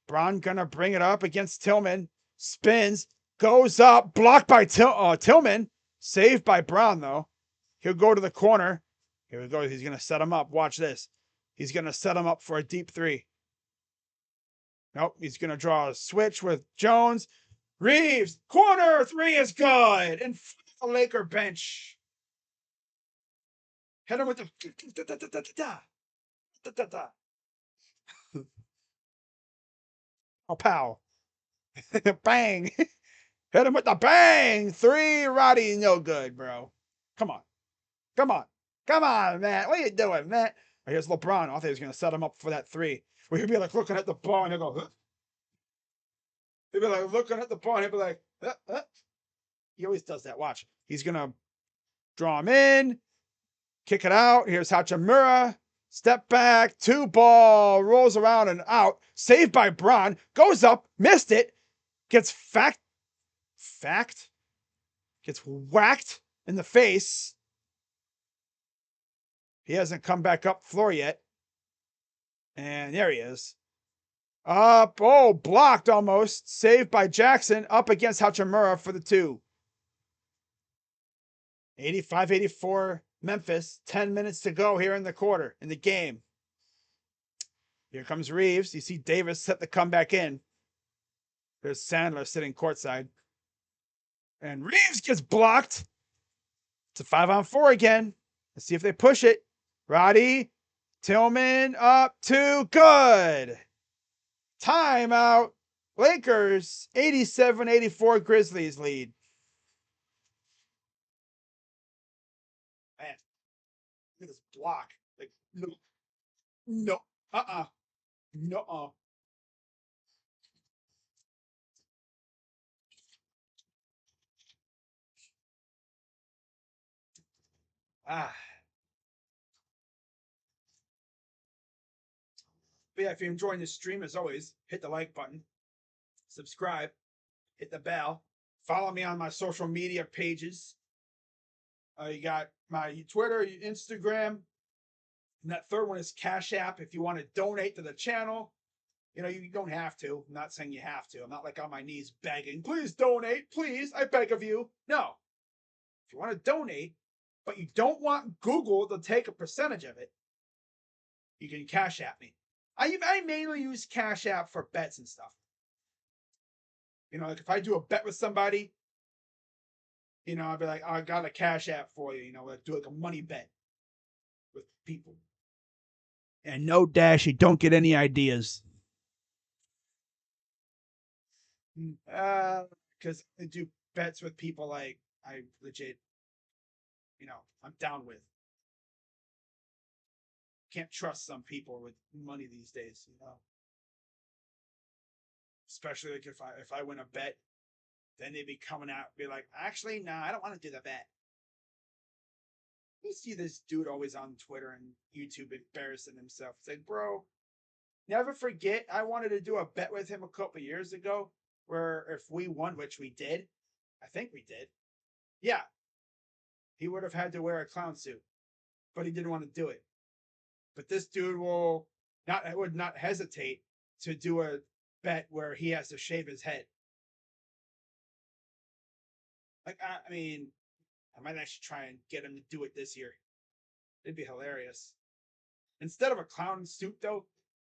Brown gonna bring it up against Tillman. Spins. Goes up. Blocked by Tillman. Saved by Brown, though. He'll go to the corner. Here we go. He's going to set him up. Watch this. He's going to set him up for a deep 3. Nope. He's going to draw a switch with Jones. Reeves. Corner. 3 is good. In front of the Laker bench. Hit him with the... Oh, pow. Bang. Hit him with the bang. 3. Roddy, no good, bro. Come on. Come on. Come on, man. What are you doing, man? Here's LeBron. I thought he was going to set him up for that 3. Where he'd be like looking at the ball and he'll go, huh? He'd be like looking at the ball and he'd be like, huh, huh. He always does that. Watch. He's going to draw him in. Kick it out. Here's Hachimura. Step back. 2 ball. Rolls around and out. Saved by Braun. Goes up. Missed it. Gets gets whacked in the face. He hasn't come back up floor yet. And there he is. Up. Oh, blocked almost. Saved by Jackson. Up against Hachimura for the 2. 85-84 Memphis. 10 minutes to go here in the game. Here comes Reeves. You see Davis set the comeback in. There's Sandler sitting courtside. And Reeves gets blocked. It's a 5-on-4 again. Let's see if they push it. Roddy. Tillman up 2. Good. Timeout. Lakers 87-84 Grizzlies lead. Man, look at this block. Like, no. No. No. Ah. But yeah, if you're enjoying this stream, as always, hit the like button, subscribe, hit the bell, follow me on my social media pages. You got my Twitter, Instagram, And that third one is Cash App. If you want to donate to the channel, you don't have to. I'm not saying you have to. I'm not like on my knees begging, please donate, please, I beg of you. No. If you want to donate, but you don't want Google to take a percentage of it, you can Cash App me. I mainly use Cash App for bets and stuff. Like if I do a bet with somebody, I'll be like, oh, I got a Cash App for you. Like do like a money bet with people. And no dash, you don't get any ideas. Because I do bets with people like I legit, I'm down with. Can't trust some people with money these days, Especially like if I win a bet, then they'd be coming out, be like, actually, no, I don't want to do the bet. You see this dude always on Twitter and YouTube embarrassing himself. It's like, bro, never forget, I wanted to do a bet with him a couple years ago where if we won, which we did, I think we did, yeah, he would have had to wear a clown suit, but he didn't want to do it. But this dude would not hesitate to do a bet where he has to shave his head. Like, I mean, I might actually try and get him to do it this year. It'd be hilarious. Instead of a clown suit, though,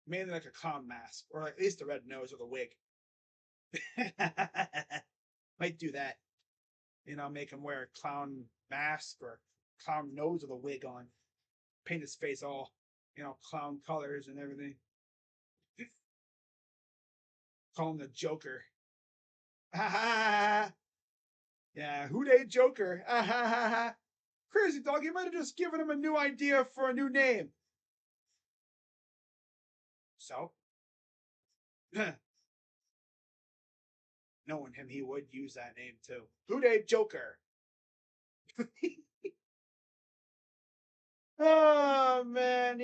mainly like a clown mask, or at least a red nose with a wig. Might do that. Make him wear a clown mask or clown nose with a wig on. Paint his face all, clown colors and everything. Call him the Joker. Yeah, who they Joker? Crazy dog, you might have just given him a new idea for a new name. So, knowing him, he would use that name too. Who they Joker? Oh man,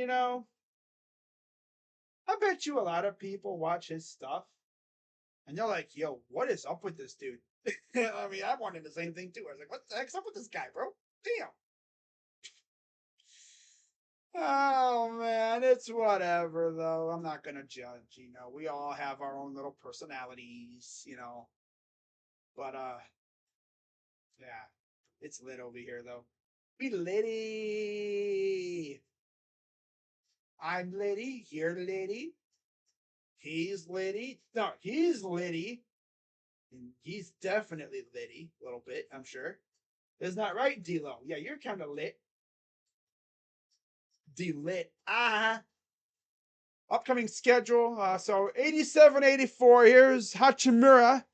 I bet you a lot of people watch his stuff and they're like, yo, what is up with this dude? I mean, I wanted the same thing too. I was like, what the heck's up with this guy, bro? Damn. Oh man, it's whatever though. I'm not gonna judge, We all have our own little personalities, But yeah, it's lit over here though. Be litty. I'm litty, you're litty. He's litty. No, he's litty. And he's definitely litty a little bit, I'm sure. Isn't that right, D-Lo? Yeah, you're kind of lit. D-lit. Upcoming schedule. So 87-84. Here's Hachimura.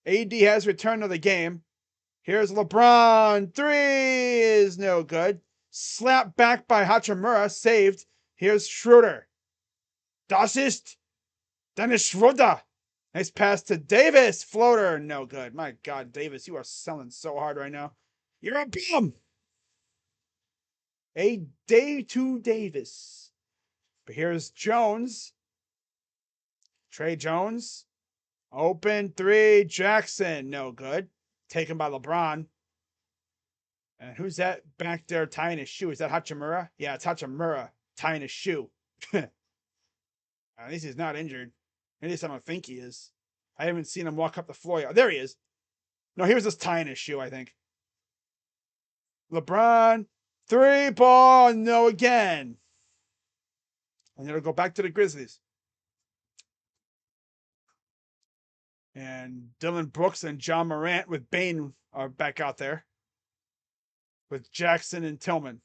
AD has returned to the game. Here's LeBron. 3 is no good. Slapped back by Hachimura. Saved. Here's Schroeder. Das ist Dennis Schroeder. Nice pass to Davis. Floater. No good. My God, Davis, you are selling so hard right now. You're a bum. A day to Davis. But here's Jones. Trey Jones. Open 3. Jackson. No good. Taken by LeBron. And who's that back there tying his shoe? Is that Hachimura? Yeah, it's Hachimura tying his shoe. At least he's not injured. At least I don't think he is. I haven't seen him walk up the floor yet. There he is. No, he was just tying his shoe, I think. LeBron. 3 ball. No again. And it'll go back to the Grizzlies. And Dylan Brooks and John Morant with Bane are back out there. With Jackson and Tillman.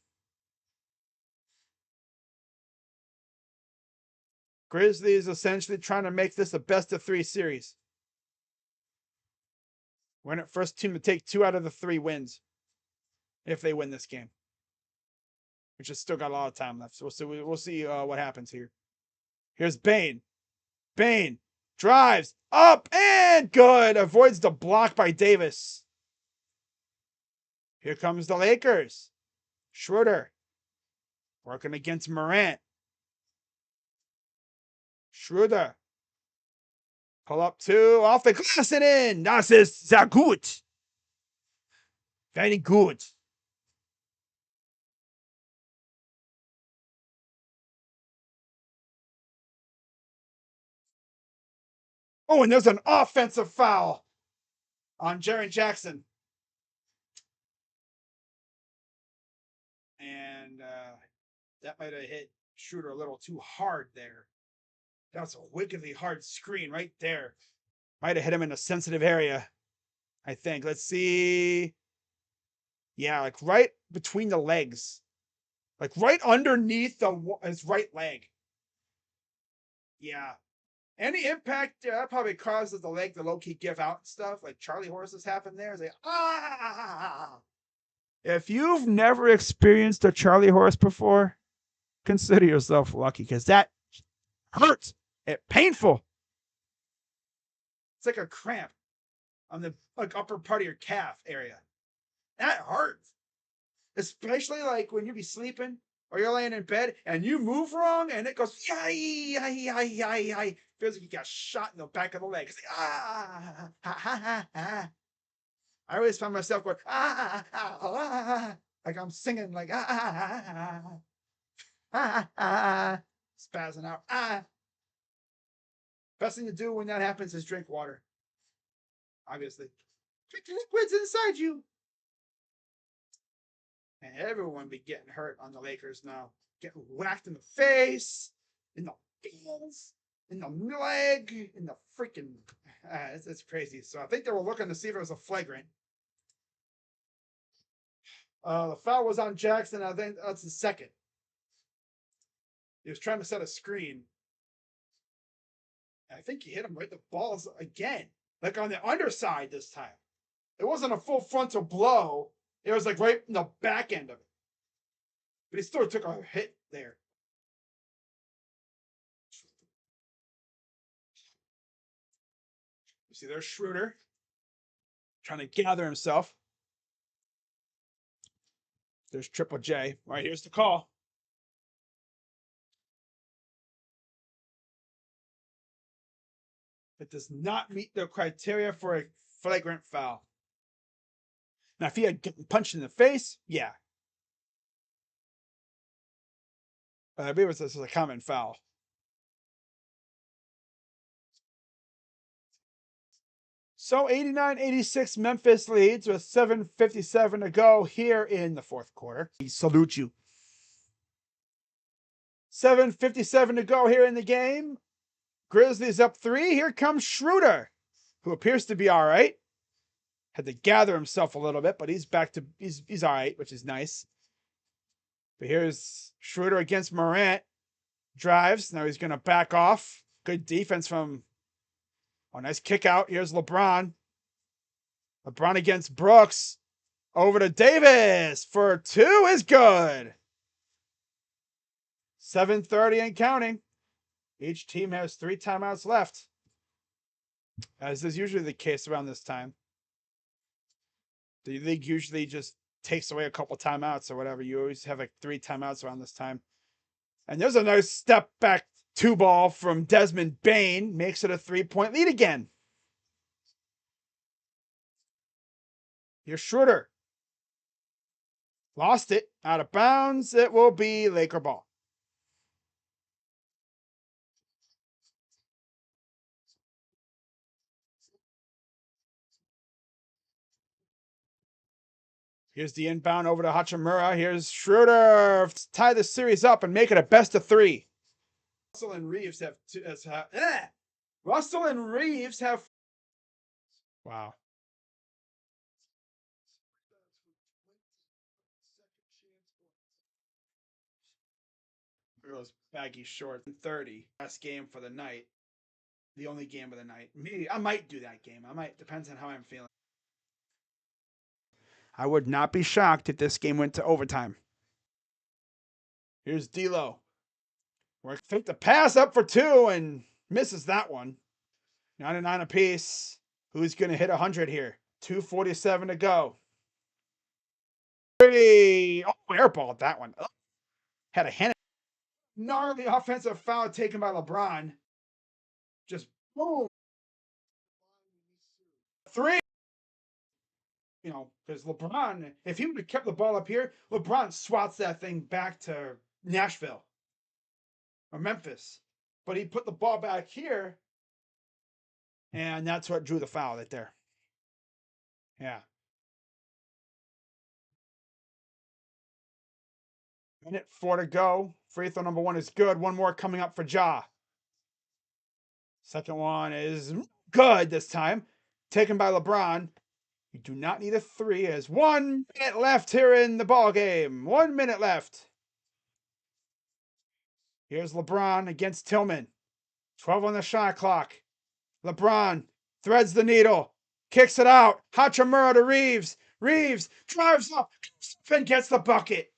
Grizzlies essentially trying to make this a best of 3 series. We're the first team to take 2 out of the 3 wins. If they win this game. Which has still got a lot of time left. So we'll see what happens here. Here's Bane. Bane drives up and good. Avoids the block by Davis. Here comes the Lakers. Schroeder working against Morant. Schroeder. Pull up 2 off the glass and in. Das ist sehr gut. Very good. Oh, and there's an offensive foul on Jaren Jackson. And that might have hit Schroeder a little too hard there. That was a wickedly hard screen right there. Might have hit him in a sensitive area, I think. Let's see. Yeah, like right between the legs. Like right underneath his right leg. Yeah. Any impact that probably causes the leg to low-key give out and stuff, like Charlie horses happen there. It's like, ah! If you've never experienced a Charlie horse before, consider yourself lucky, because that hurts. It's painful. It's like a cramp on the upper part of your calf area. That hurts. Especially like when you be sleeping or you're laying in bed and you move wrong and it goes yay. Feels like you got shot in the back of the leg. It's like, I always find myself going like I'm singing like spazzing out. Best thing to do when that happens is drink water. Obviously, drink the liquids inside you. And everyone be getting hurt on the Lakers now. Getting whacked in the face, in the balls, in the leg, in the freaking... it's crazy. So I think they were looking to see if it was a flagrant. The foul was on Jackson. I think that's the second. He was trying to set a screen. And I think he hit him right in the balls again. Like on the underside this time. It wasn't a full frontal blow. It was like right in the back end of it. But he still took a hit there. You see there's Schroeder trying to gather himself. There's Triple J. All right, here's the call. It does not meet the criteria for a flagrant foul. Now, if he had gotten punched in the face, yeah. I believe this is a common foul. So 89-86, Memphis leads with 7:57 to go here in the fourth quarter. We salute you. 7:57 to go here in the game. Grizzlies up 3. Here comes Schroeder, who appears to be all right. Had to gather himself a little bit, but he's back to he's all right, which is nice. But here's Schroeder against Morant. Drives. Now he's going to back off. Good defense from... Oh, nice kick out. Here's LeBron. LeBron against Brooks. Over to Davis for 2 is good. 7:30 and counting. Each team has 3 timeouts left, as is usually the case around this time. The league usually just takes away a couple timeouts or whatever. You always have like 3 timeouts around this time. And there's a nice step back 2 ball from Desmond Bane. Makes it a 3-point lead again. Here's Schroeder. Lost it. Out of bounds. It will be Laker ball. Here's the inbound over to Hachimura. Here's Schroeder. Tie the series up and make it a best of 3. Russell and Reeves have... Russell and Reeves have... Wow. Those baggy shorts. 30. Last game for the night. The only game of the night. Maybe I might do that game. I might. Depends on how I'm feeling. I would not be shocked if this game went to overtime. Here's D'Lo. We're fake the pass up for 2 and misses that one. 99 apiece. Who's going to hit 100 here? 2:47 to go. 3. Oh, airballed that one. Oh, had a hand. Gnarly offensive foul taken by LeBron. Just boom. 3. You know, because LeBron, if he would have kept the ball up here, LeBron swats that thing back to Nashville or Memphis. But he put the ball back here, And that's what drew the foul right there. Yeah. Minute 4 to go. Free throw number 1 is good. One more coming up for Ja. Second one is good this time. Taken by LeBron. You do not need a 3. There's 1 minute left here in the ball game. 1 minute left. Here's LeBron against Tillman. 12 on the shot clock. LeBron threads the needle. Kicks it out. Hachimura to Reeves. Reeves drives up and gets the bucket.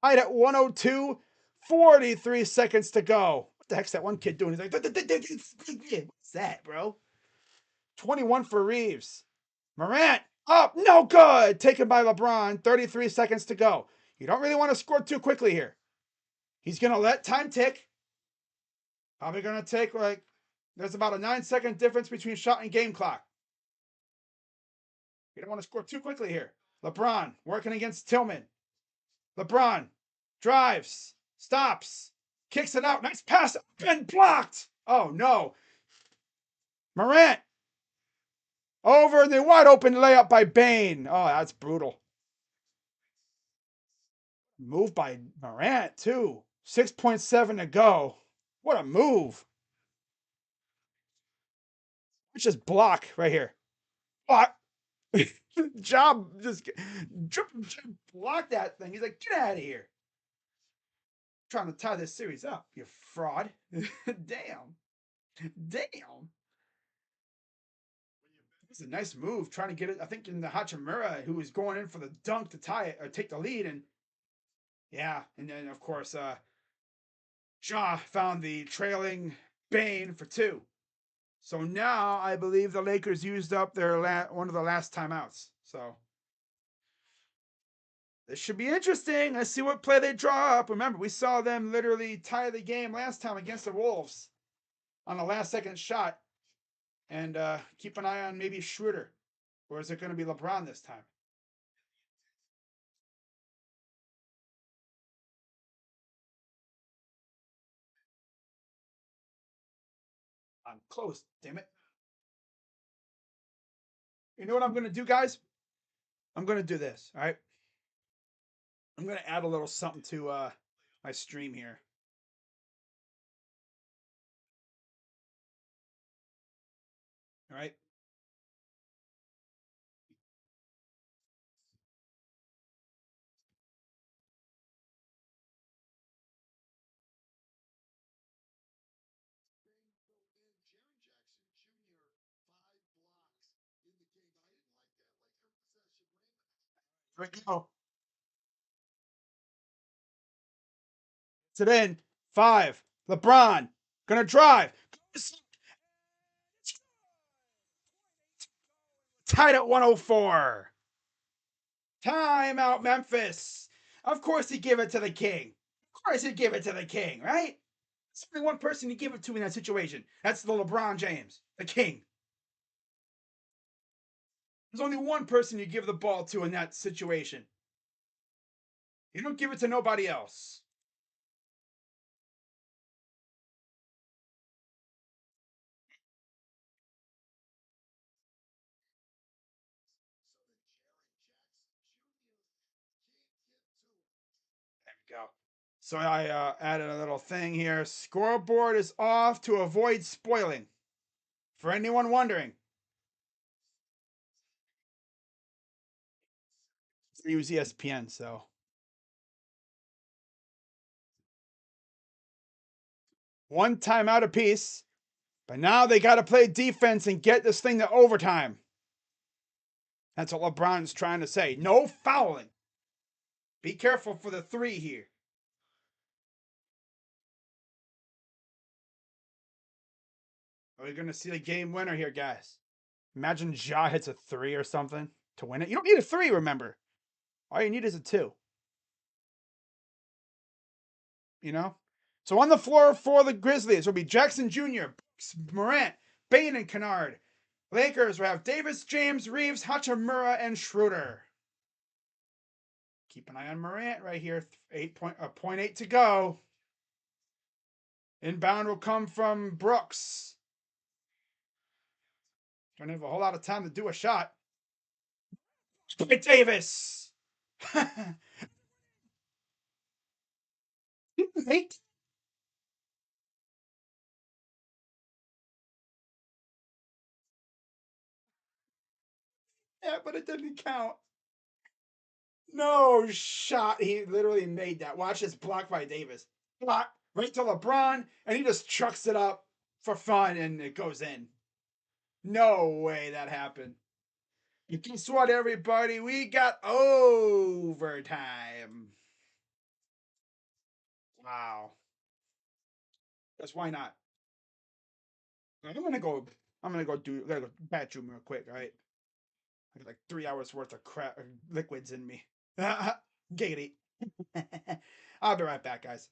Tied at 102. 43 seconds to go. What the heck's that one kid doing? He's like, what's that, bro? 21 for Reeves. Morant up, no good. Taken by LeBron. 33 seconds to go. You don't really want to score too quickly here. He's going to let time tick. Probably going to take there's about a 9-second difference between shot and game clock. You don't want to score too quickly here. LeBron working against Tillman. LeBron drives, stops, kicks it out. Nice pass, and blocked. Oh, no. Morant over the wide open layup by Bane. Oh, that's brutal. Move by Morant, too. 6.7 to go. What a move. Let's just block right here. Block. Job just block that thing. He's like, get out of here. Trying to tie this series up, you fraud. Damn. Damn. It's a nice move trying to get it. I think in the Hachimura, who was going in for the dunk to tie it or take the lead. And yeah, and then of course, Ja found the trailing Bane for 2. So now I believe the Lakers used up their one of the last timeouts. So this should be interesting. Let's see what play they draw up. Remember, we saw them literally tie the game last time against the Wolves on the last second shot. And keep an eye on maybe Schroeder. Or is it going to be LeBron this time? I'm close, damn it. You know what I'm going to do, guys? I'm going to do this, all right? I'm going to add a little something to my stream here. All right? Here we go. It's it in. 5. LeBron. Going to drive. Tied at 104. Timeout, Memphis. Of course he gave it to the king. Of course he'd give it to the king, right? There's only one person to give it to in that situation. That's the LeBron James, the king. There's only one person you give the ball to in that situation. You don't give it to nobody else. There we go. So I added a little thing here. Scoreboard is off to avoid spoiling. For anyone wondering, I use ESPN, so. One timeout apiece, but now they got to play defense and get this thing to overtime. That's what LeBron's trying to say. No fouling. Be careful for the 3 here. Are we going to see the game winner here, guys? Imagine Ja hits a 3 or something to win it. You don't need a 3, remember. All you need is a 2. You know? So on the floor for the Grizzlies will be Jackson Jr., Morant, Bane, and Kennard. Lakers will have Davis, James, Reeves, Hachimura, and Schroeder. Keep an eye on Morant right here. 0.8 to go. Inbound will come from Brooks. Don't have a whole lot of time to do a shot. Davis. Mate. Yeah, but it didn't count. No shot. He literally made that. Watch this block by Davis. Block right to LeBron, and he just chucks it up for fun, and it goes in. No way that happened. And guess what, everybody? We got overtime. Wow. That's why not. I'm gonna go. I'm gonna go do. Gotta go bathroom real quick. All right. I got like 3 hours worth of crap liquids in me. Giggity. I'll be right back, guys.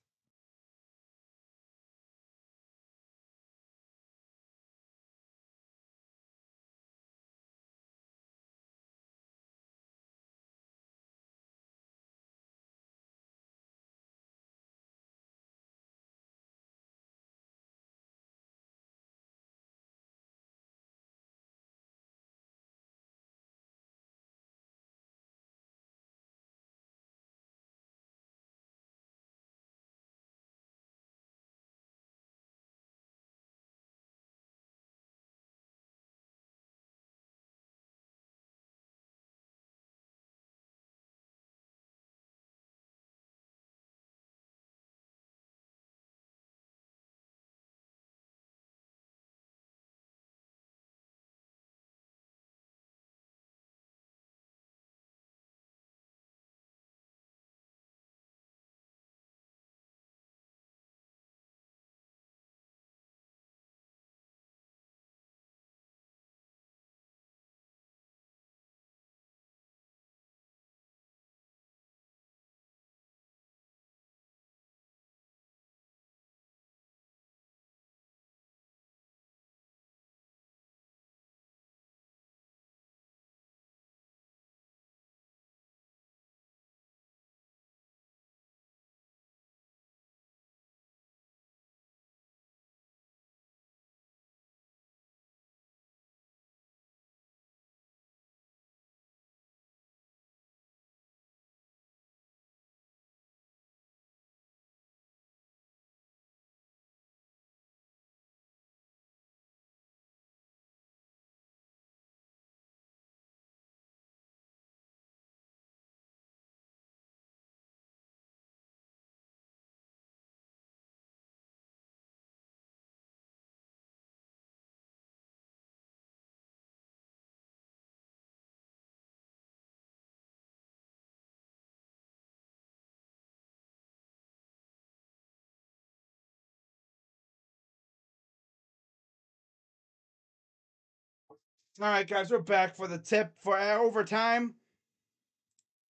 All right, guys, we're back for the tip for overtime.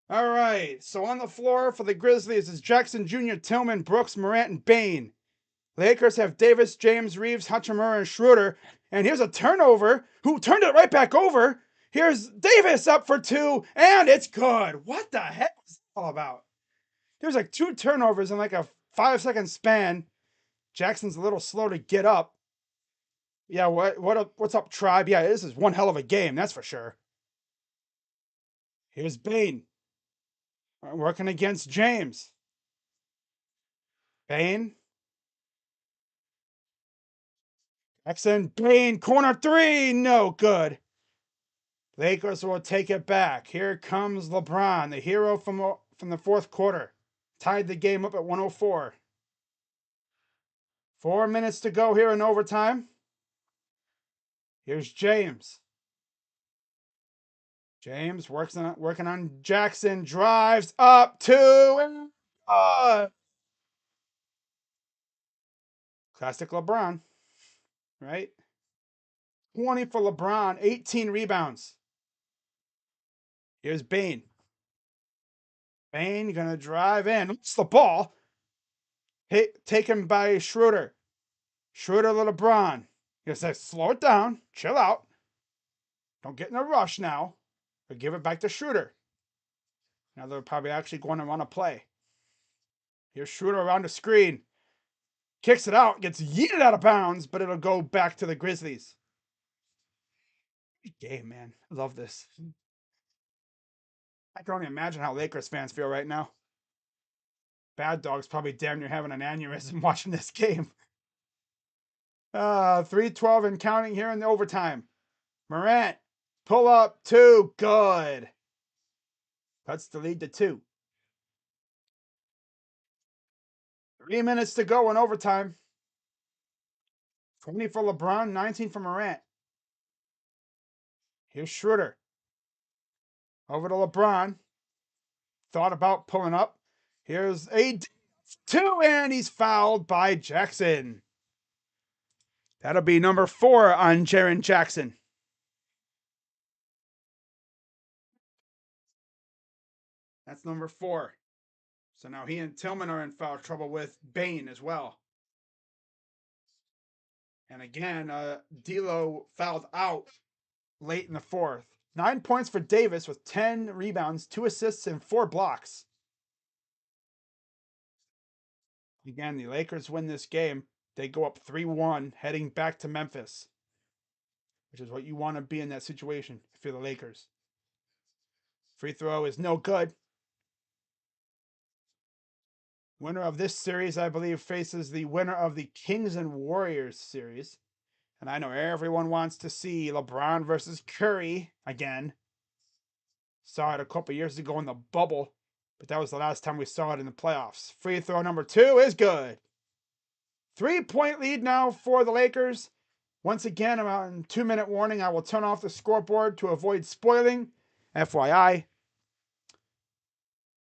All right, so on the floor for the Grizzlies is Jackson Jr., Tillman, Brooks, Morant, and Bain. Lakers have Davis, James, Reeves, Hachimura, and Schroeder. And here's a turnover. Who turned it right back over? Here's Davis up for two, and it's good. What the heck was that all about? There's like two turnovers in like a 5 second span. Jackson's a little slow to get up. Yeah, what's up, Tribe? Yeah, this is one hell of a game, that's for sure. Here's Bain working against James. Bain. Jackson, Bain, corner three, no good. Lakers will take it back. Here comes LeBron, the hero from the fourth quarter. Tied the game up at 104. 4 minutes to go here in overtime. Here's James. James working on Jackson, drives up two, and classic LeBron, right? 20 for LeBron, 18 rebounds. Here's Bain. Bain gonna drive in. It's the ball. Taken by Schroeder. Schroeder to LeBron. He says, slow it down. Chill out. Don't get in a rush now. Or give it back to Schroeder. Now they're probably actually going to run a play. Here's Schroeder around the screen. Kicks it out, gets yeeted out of bounds, but it'll go back to the Grizzlies. Good game, man. I love this. I can only imagine how Lakers fans feel right now. Bad Dog's probably damn near having an aneurysm watching this game. 3:12 and counting here in the overtime. Morant, pull up, 2, good. Cuts the lead to 2. 3 minutes to go in overtime. 20 for LeBron, 19 for Morant. Here's Schroeder. Over to LeBron. Thought about pulling up. Here's a 2, and he's fouled by Jackson. That'll be number 4 on Jaren Jackson. That's number 4. So now he and Tillman are in foul trouble with Bane as well. And again, D'Lo fouled out late in the 4th. 9 points for Davis with 10 rebounds, 2 assists, and 4 blocks. Again, the Lakers win this game. They go up 3-1, heading back to Memphis, which is what you want to be in that situation if you're the Lakers. Free throw is no good. Winner of this series, I believe, faces the winner of the Kings and Warriors series. And I know everyone wants to see LeBron versus Curry again. Saw it a couple years ago in the bubble, but that was the last time we saw it in the playoffs. Free throw number 2 is good. 3-point lead now for the Lakers. Once again, I'm on 2-minute warning. I will turn off the scoreboard to avoid spoiling. FYI.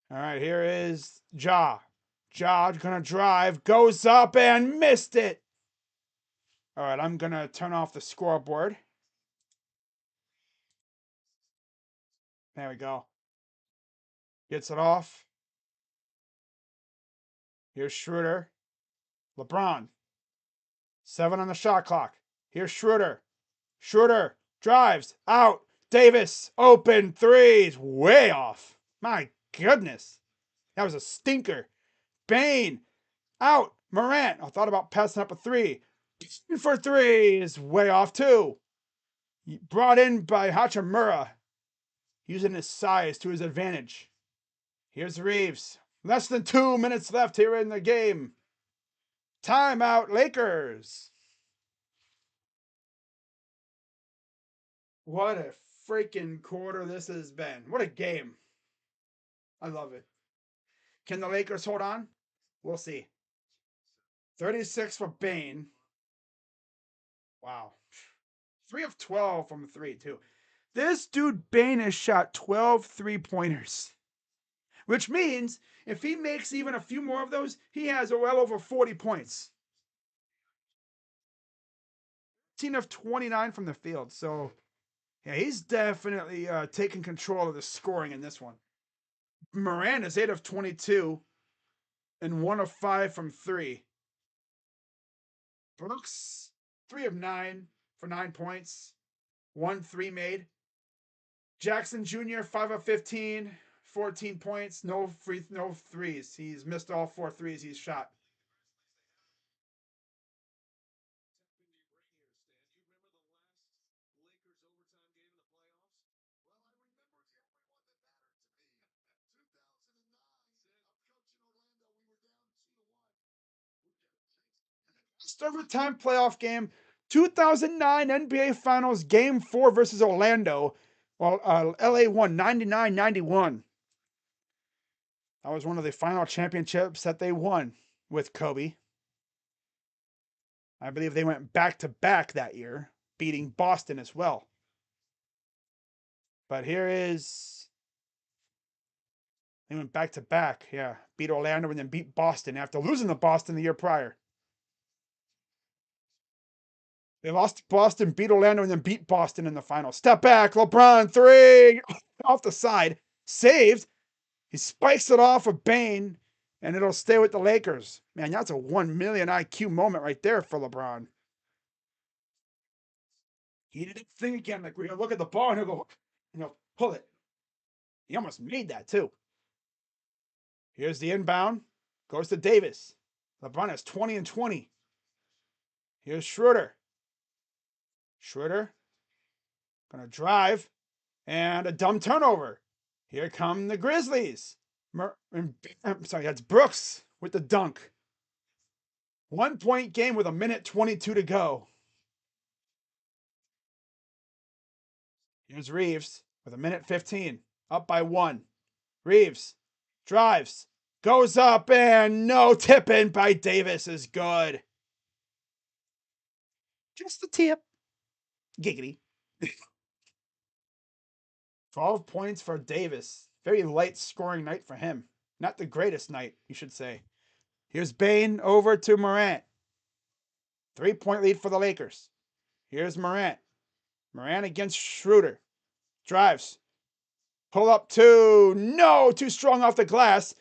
All right, here is Ja. Ja gonna drive, goes up and missed it. All right, I'm gonna turn off the scoreboard. There we go. Gets it off. Here's Schroeder. LeBron. 7 on the shot clock. Here's Schroeder. Schroeder drives out. Davis open threes. Way off. My goodness. That was a stinker. Bane out. Morant. I thought about passing up a 3. For 3 is way off too. Brought in by Hachimura. Using his size to his advantage. Here's Reeves. Less than 2 minutes left here in the game. Timeout, Lakers. What a freaking quarter this has been. What a game. I love it. Can the Lakers hold on? We'll see. 36 for Bane. Wow. 3 of 12 from 3, too. This dude Bane has shot 12 3-pointers. Which means if he makes even a few more of those, he has well over 40 points. 18 of 29 from the field. So, yeah, he's definitely taking control of the scoring in this one. Morant is 8 of 22 and 1 of 5 from 3. Brooks, 3 of 9 for 9 points. 1 3 made. Jackson Jr., 5 of 15, 14 points. No threes. He's missed all 4 threes he's shot. Overtime playoff game, 2009 NBA Finals Game 4 versus Orlando. Well, LA won 99-91. That was one of the final championships that they won with Kobe. I believe they went back-to-back that year, beating Boston as well. But here is... They went back-to-back, yeah. Beat Orlando and then beat Boston after losing to Boston the year prior. They lost to Boston, beat Orlando, and then beat Boston in the final. Step back, LeBron, 3, off the side, saved. He spikes it off of Bane, and it'll stay with the Lakers. Man, that's a 1 million IQ moment right there for LeBron. He did his thing again, like we're gonna look at the ball and he'll go, pull it. He almost made that too. Here's the inbound, goes to Davis. LeBron has 20 and 20. Here's Schroeder. Schroeder gonna drive and a dumb turnover. Here come the Grizzlies. I'm sorry, that's Brooks with the dunk. 1 point game with 1:22 to go. Here's Reeves with 1:15, up by 1. Reeves drives, goes up, and no tipping by Davis is good. Just the tip. Giggity. 12 points for Davis. Very light scoring night for him. Not the greatest night, you should say. Here's Bane over to Morant. 3-point lead for the Lakers. Here's Morant. Morant against Schroeder. Drives. Pull up two. No, too strong off the glass.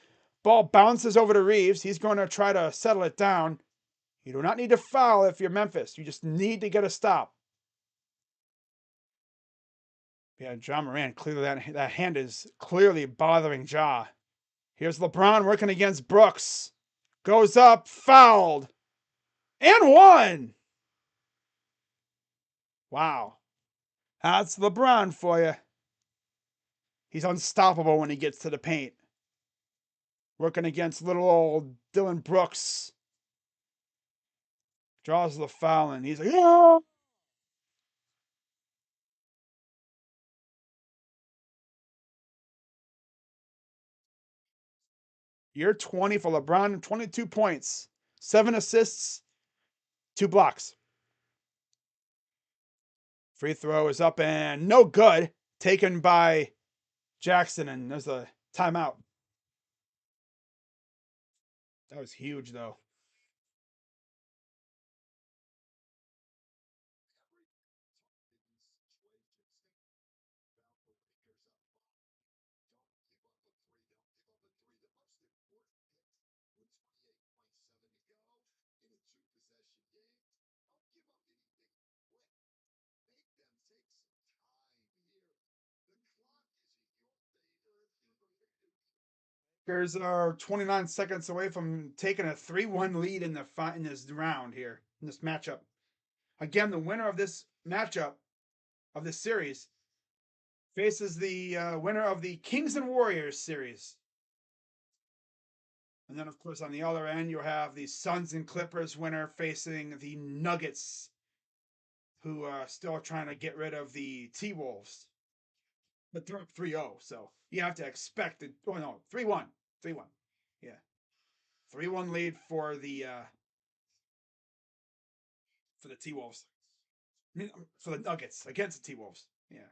Ball bounces over to Reeves. He's going to try to settle it down. You do not need to foul if you're Memphis. You just need to get a stop. Yeah, Ja Morant, clearly that hand is clearly bothering Ja. Here's LeBron working against Brooks. Goes up, fouled, and won. Wow. That's LeBron for you. He's unstoppable when he gets to the paint. Working against little old Dylan Brooks. Draws the foul, and he's like, oh! Year 20 for LeBron, 22 points, 7 assists, 2 blocks. Free throw is up and no good. Taken by Jackson, and there's a timeout. That was huge, though. Lakers are 29 seconds away from taking a 3-1 lead in this round here, in this matchup. Again, the winner of this matchup, of this series, faces the winner of the Kings and Warriors series. And then, of course, on the other end, you have the Suns and Clippers winner facing the Nuggets, who are still trying to get rid of the T Wolves. But they're up 3-0, so you have to expect it. Oh, no, 3-1. 3-1. Yeah. 3-1 lead for the T Wolves. I mean, for the Nuggets against the T Wolves. Yeah.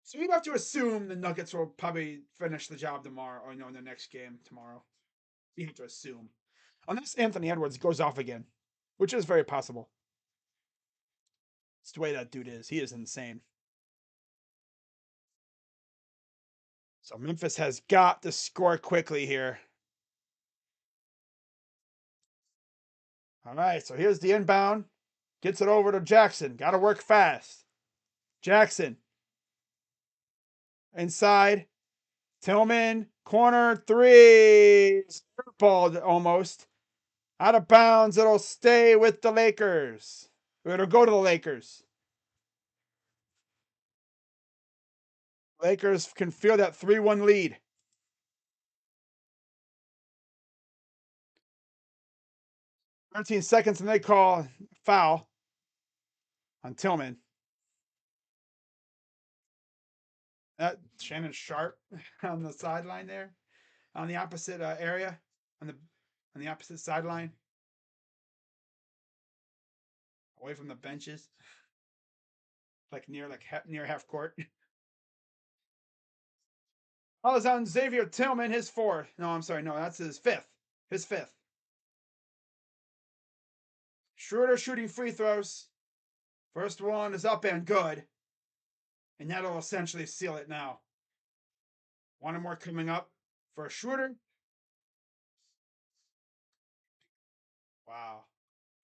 So you'd have to assume the Nuggets will probably finish the job tomorrow, or in the next game tomorrow. You have to assume, unless Anthony Edwards goes off again, which is very possible. It's the way that dude is. He is insane. So Memphis has got to score quickly here. All right, so here's the inbound. Gets it over to Jackson. Got to work fast. Jackson. Inside. Tillman. Corner. Three. Ball almost. Out of bounds. It'll stay with the Lakers. It'll go to the Lakers. Lakers can feel that 3-1 lead. 13 seconds and they call foul on Tillman. Shannon Sharp on the sideline there, on the opposite area, on the opposite sideline, away from the benches, near half court. Oh, it's on Xavier Tillman, his fourth. No, I'm sorry, no, that's his fifth. His fifth. Schroeder shooting free throws. First one is up and good, and that'll essentially seal it now. One more coming up for Schroeder. Wow.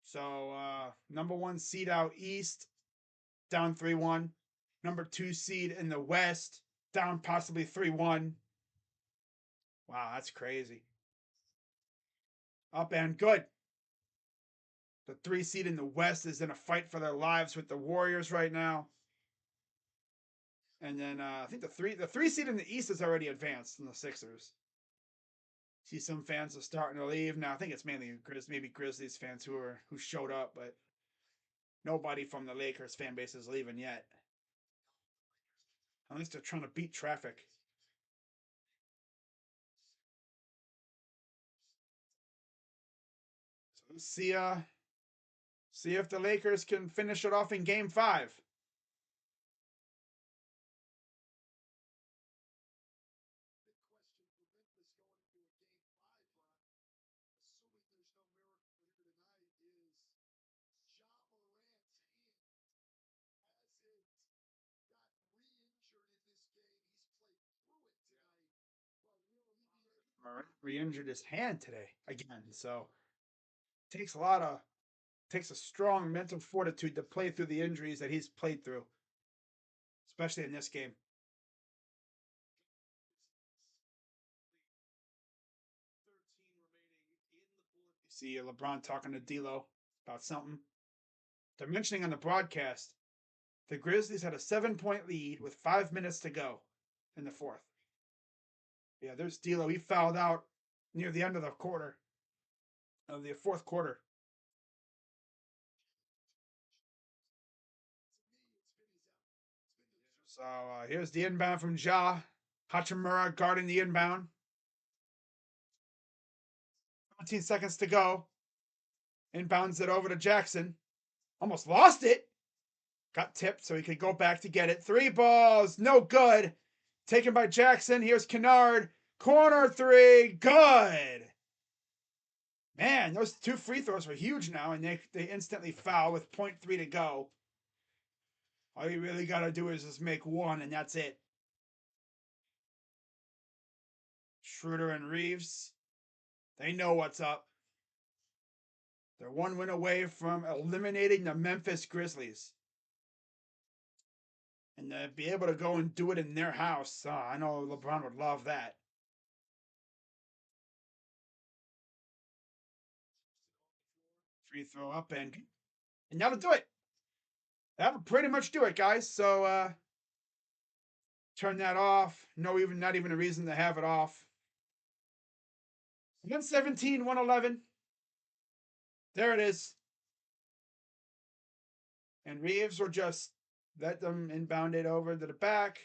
So number 1 seed out east, down 3-1. Number 2 seed in the west, down possibly 3-1. Wow, that's crazy. Up and good. The 3 seed in the West is in a fight for their lives with the Warriors right now. And then I think the three seed in the East is already advanced in the Sixers. See some fans are starting to leave now. I think it's mainly maybe Grizzlies fans who showed up, but nobody from the Lakers fan base is leaving yet. At least they're trying to beat traffic. So let's see if the Lakers can finish it off in Game 5. Re-injured his hand today again, so takes a strong mental fortitude to play through the injuries that he's played through, especially in this game. You see LeBron talking to D'Lo about something. They're mentioning on the broadcast the Grizzlies had a 7-point lead with 5 minutes to go in the fourth. Yeah, there's D'Lo. He fouled out near the end of the fourth quarter. So here's the inbound from Ja. Hachimura guarding the inbound. 15 seconds to go. Inbounds it over to Jackson. Almost lost it. Got tipped so he could go back to get it. 3 balls, no good. Taken by Jackson. Here's Kennard. Corner 3, good. Man, those 2 free throws were huge now, and they instantly foul with 0.3 to go. All you really got to do is just make 1, and that's it. Schroeder and Reeves, they know what's up. They're 1 win away from eliminating the Memphis Grizzlies. And to be able to go and do it in their house, I know LeBron would love that. Free throw up and that'll do it. That'll pretty much do it, guys. So turn that off. Not even a reason to have it off. 117, 111. There it is. And Reeves will just let them inbound it over to the back.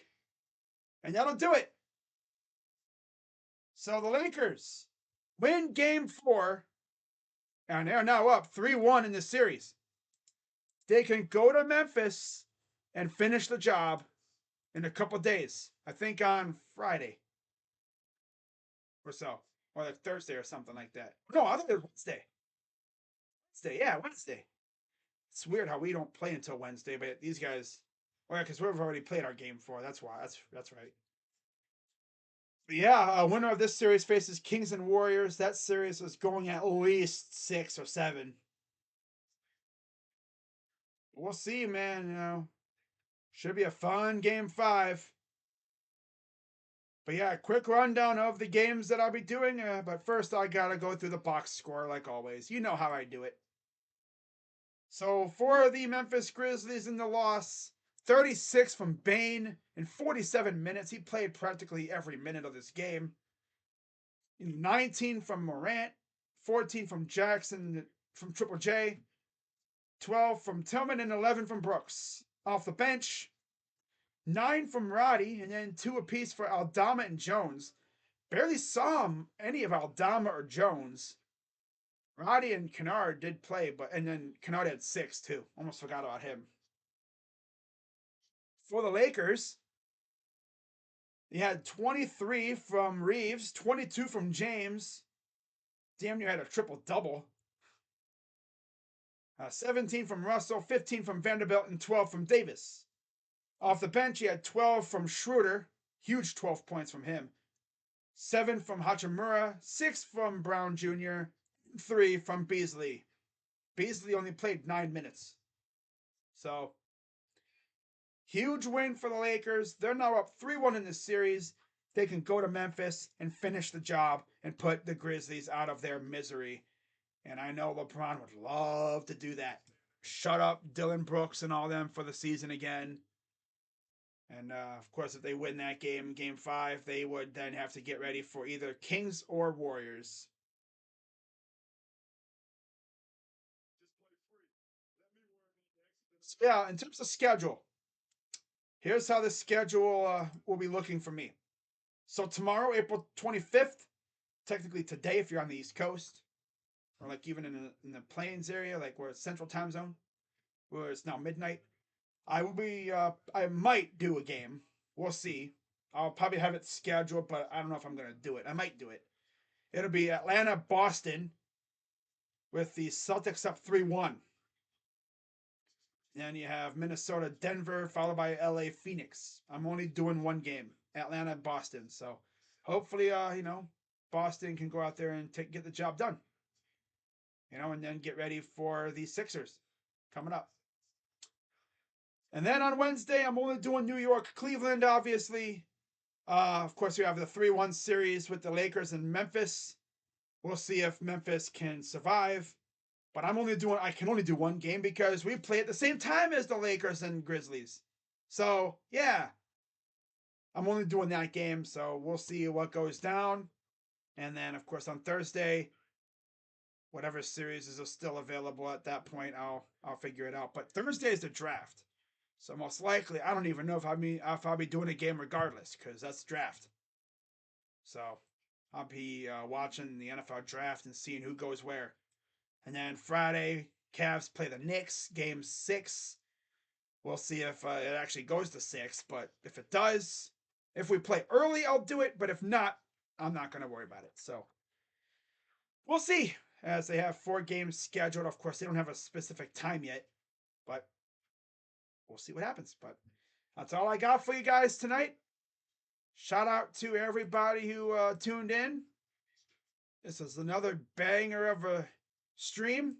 And that'll do it. So the Lakers win Game 4. And they're now up 3-1 in the series. They can go to Memphis and finish the job in a couple days. I think on Friday or so. Or like Thursday or something like that. No, I think it's Wednesday. Wednesday. It's weird how we don't play until Wednesday, but these guys, because we've already played our Game 4. That's why. That's right. But yeah, winner of this series faces Kings and Warriors. That series is going at least 6 or 7. We'll see, man. Should be a fun Game 5. But yeah, quick rundown of the games that I'll be doing. But first, I gotta go through the box score like always. You know how I do it. So for the Memphis Grizzlies in the loss, 36 from Bane in 47 minutes. He played practically every minute of this game. 19 from Morant, 14 from Jackson from Triple J, 12 from Tillman, and 11 from Brooks. Off the bench, 9 from Roddy, and then 2 apiece for Aldama and Jones. Barely saw any of Aldama or Jones. Roddy and Kennard did play, and then Kennard had 6 too. Almost forgot about him. For the Lakers, he had 23 from Reeves, 22 from James. Damn near had a triple-double. 17 from Russell, 15 from Vanderbilt, and 12 from Davis. Off the bench, he had 12 from Schroeder. Huge 12 points from him. 7 from Hachimura, 6 from Brown Jr., 3 from Beasley. Beasley only played 9 minutes. So, huge win for the Lakers. They're now up 3-1 in this series. They can go to Memphis and finish the job and put the Grizzlies out of their misery. And I know LeBron would love to do that. Shut up Dylan Brooks and all them for the season again. And of course, if they win that game, game 5, they would then have to get ready for either Kings or Warriors. So, yeah, in terms of schedule, here's how the schedule will be looking for me. So tomorrow, April 25th, technically today if you're on the East Coast, or like even in the Plains area, like where it's Central Time Zone, where it's now midnight, I will be. I might do a game. We'll see. I'll probably have it scheduled, but I don't know if I'm gonna do it. I might do it. It'll be Atlanta, Boston, with the Celtics up 3-1. Then you have Minnesota, Denver, followed by LA, Phoenix. I'm only doing one game, Atlanta, Boston. So hopefully, Boston can go out there and get the job done. And then get ready for the Sixers coming up. And then on Wednesday, I'm only doing New York, Cleveland, obviously. Of course, we have the 3-1 series with the Lakers and Memphis. We'll see if Memphis can survive. But I can only do one game because we play at the same time as the Lakers and Grizzlies. So, yeah, I'm only doing that game. So we'll see what goes down. And then, of course, on Thursday, whatever series is still available at that point, I'll figure it out. But Thursday is the draft. So most likely, I don't even know if I'll be doing a game regardless because that's draft. So I'll be watching the NFL draft and seeing who goes where. And then Friday, Cavs play the Knicks, game 6. We'll see if it actually goes to 6. But if it does, if we play early, I'll do it. But if not, I'm not going to worry about it. So we'll see. As they have 4 games scheduled. Of course, they don't have a specific time yet. But we'll see what happens. But that's all I got for you guys tonight. Shout out to everybody who tuned in. This is another banger of a stream.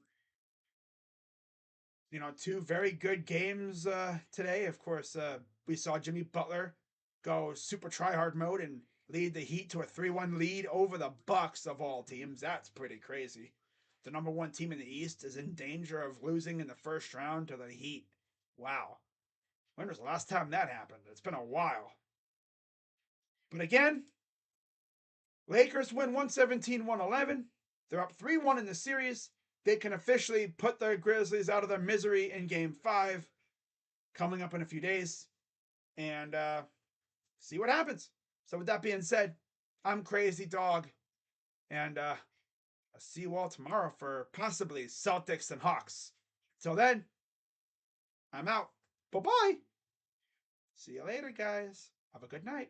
2 very good games today. Of course, we saw Jimmy Butler go super tryhard mode and lead the Heat to a 3-1 lead over the Bucks of all teams. That's pretty crazy. The number 1 team in the East is in danger of losing in the first round to the Heat. Wow. When was the last time that happened? It's been a while. But again, Lakers win 117-111. They're up 3-1 in the series. They can officially put the Grizzlies out of their misery in game 5 coming up in a few days and see what happens. So with that being said, I'm Crazy Dog, and I'll see you all tomorrow for possibly Celtics and Hawks. Till then, I'm out. Bye-bye. See you later, guys. Have a good night.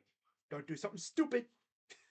Don't do something stupid.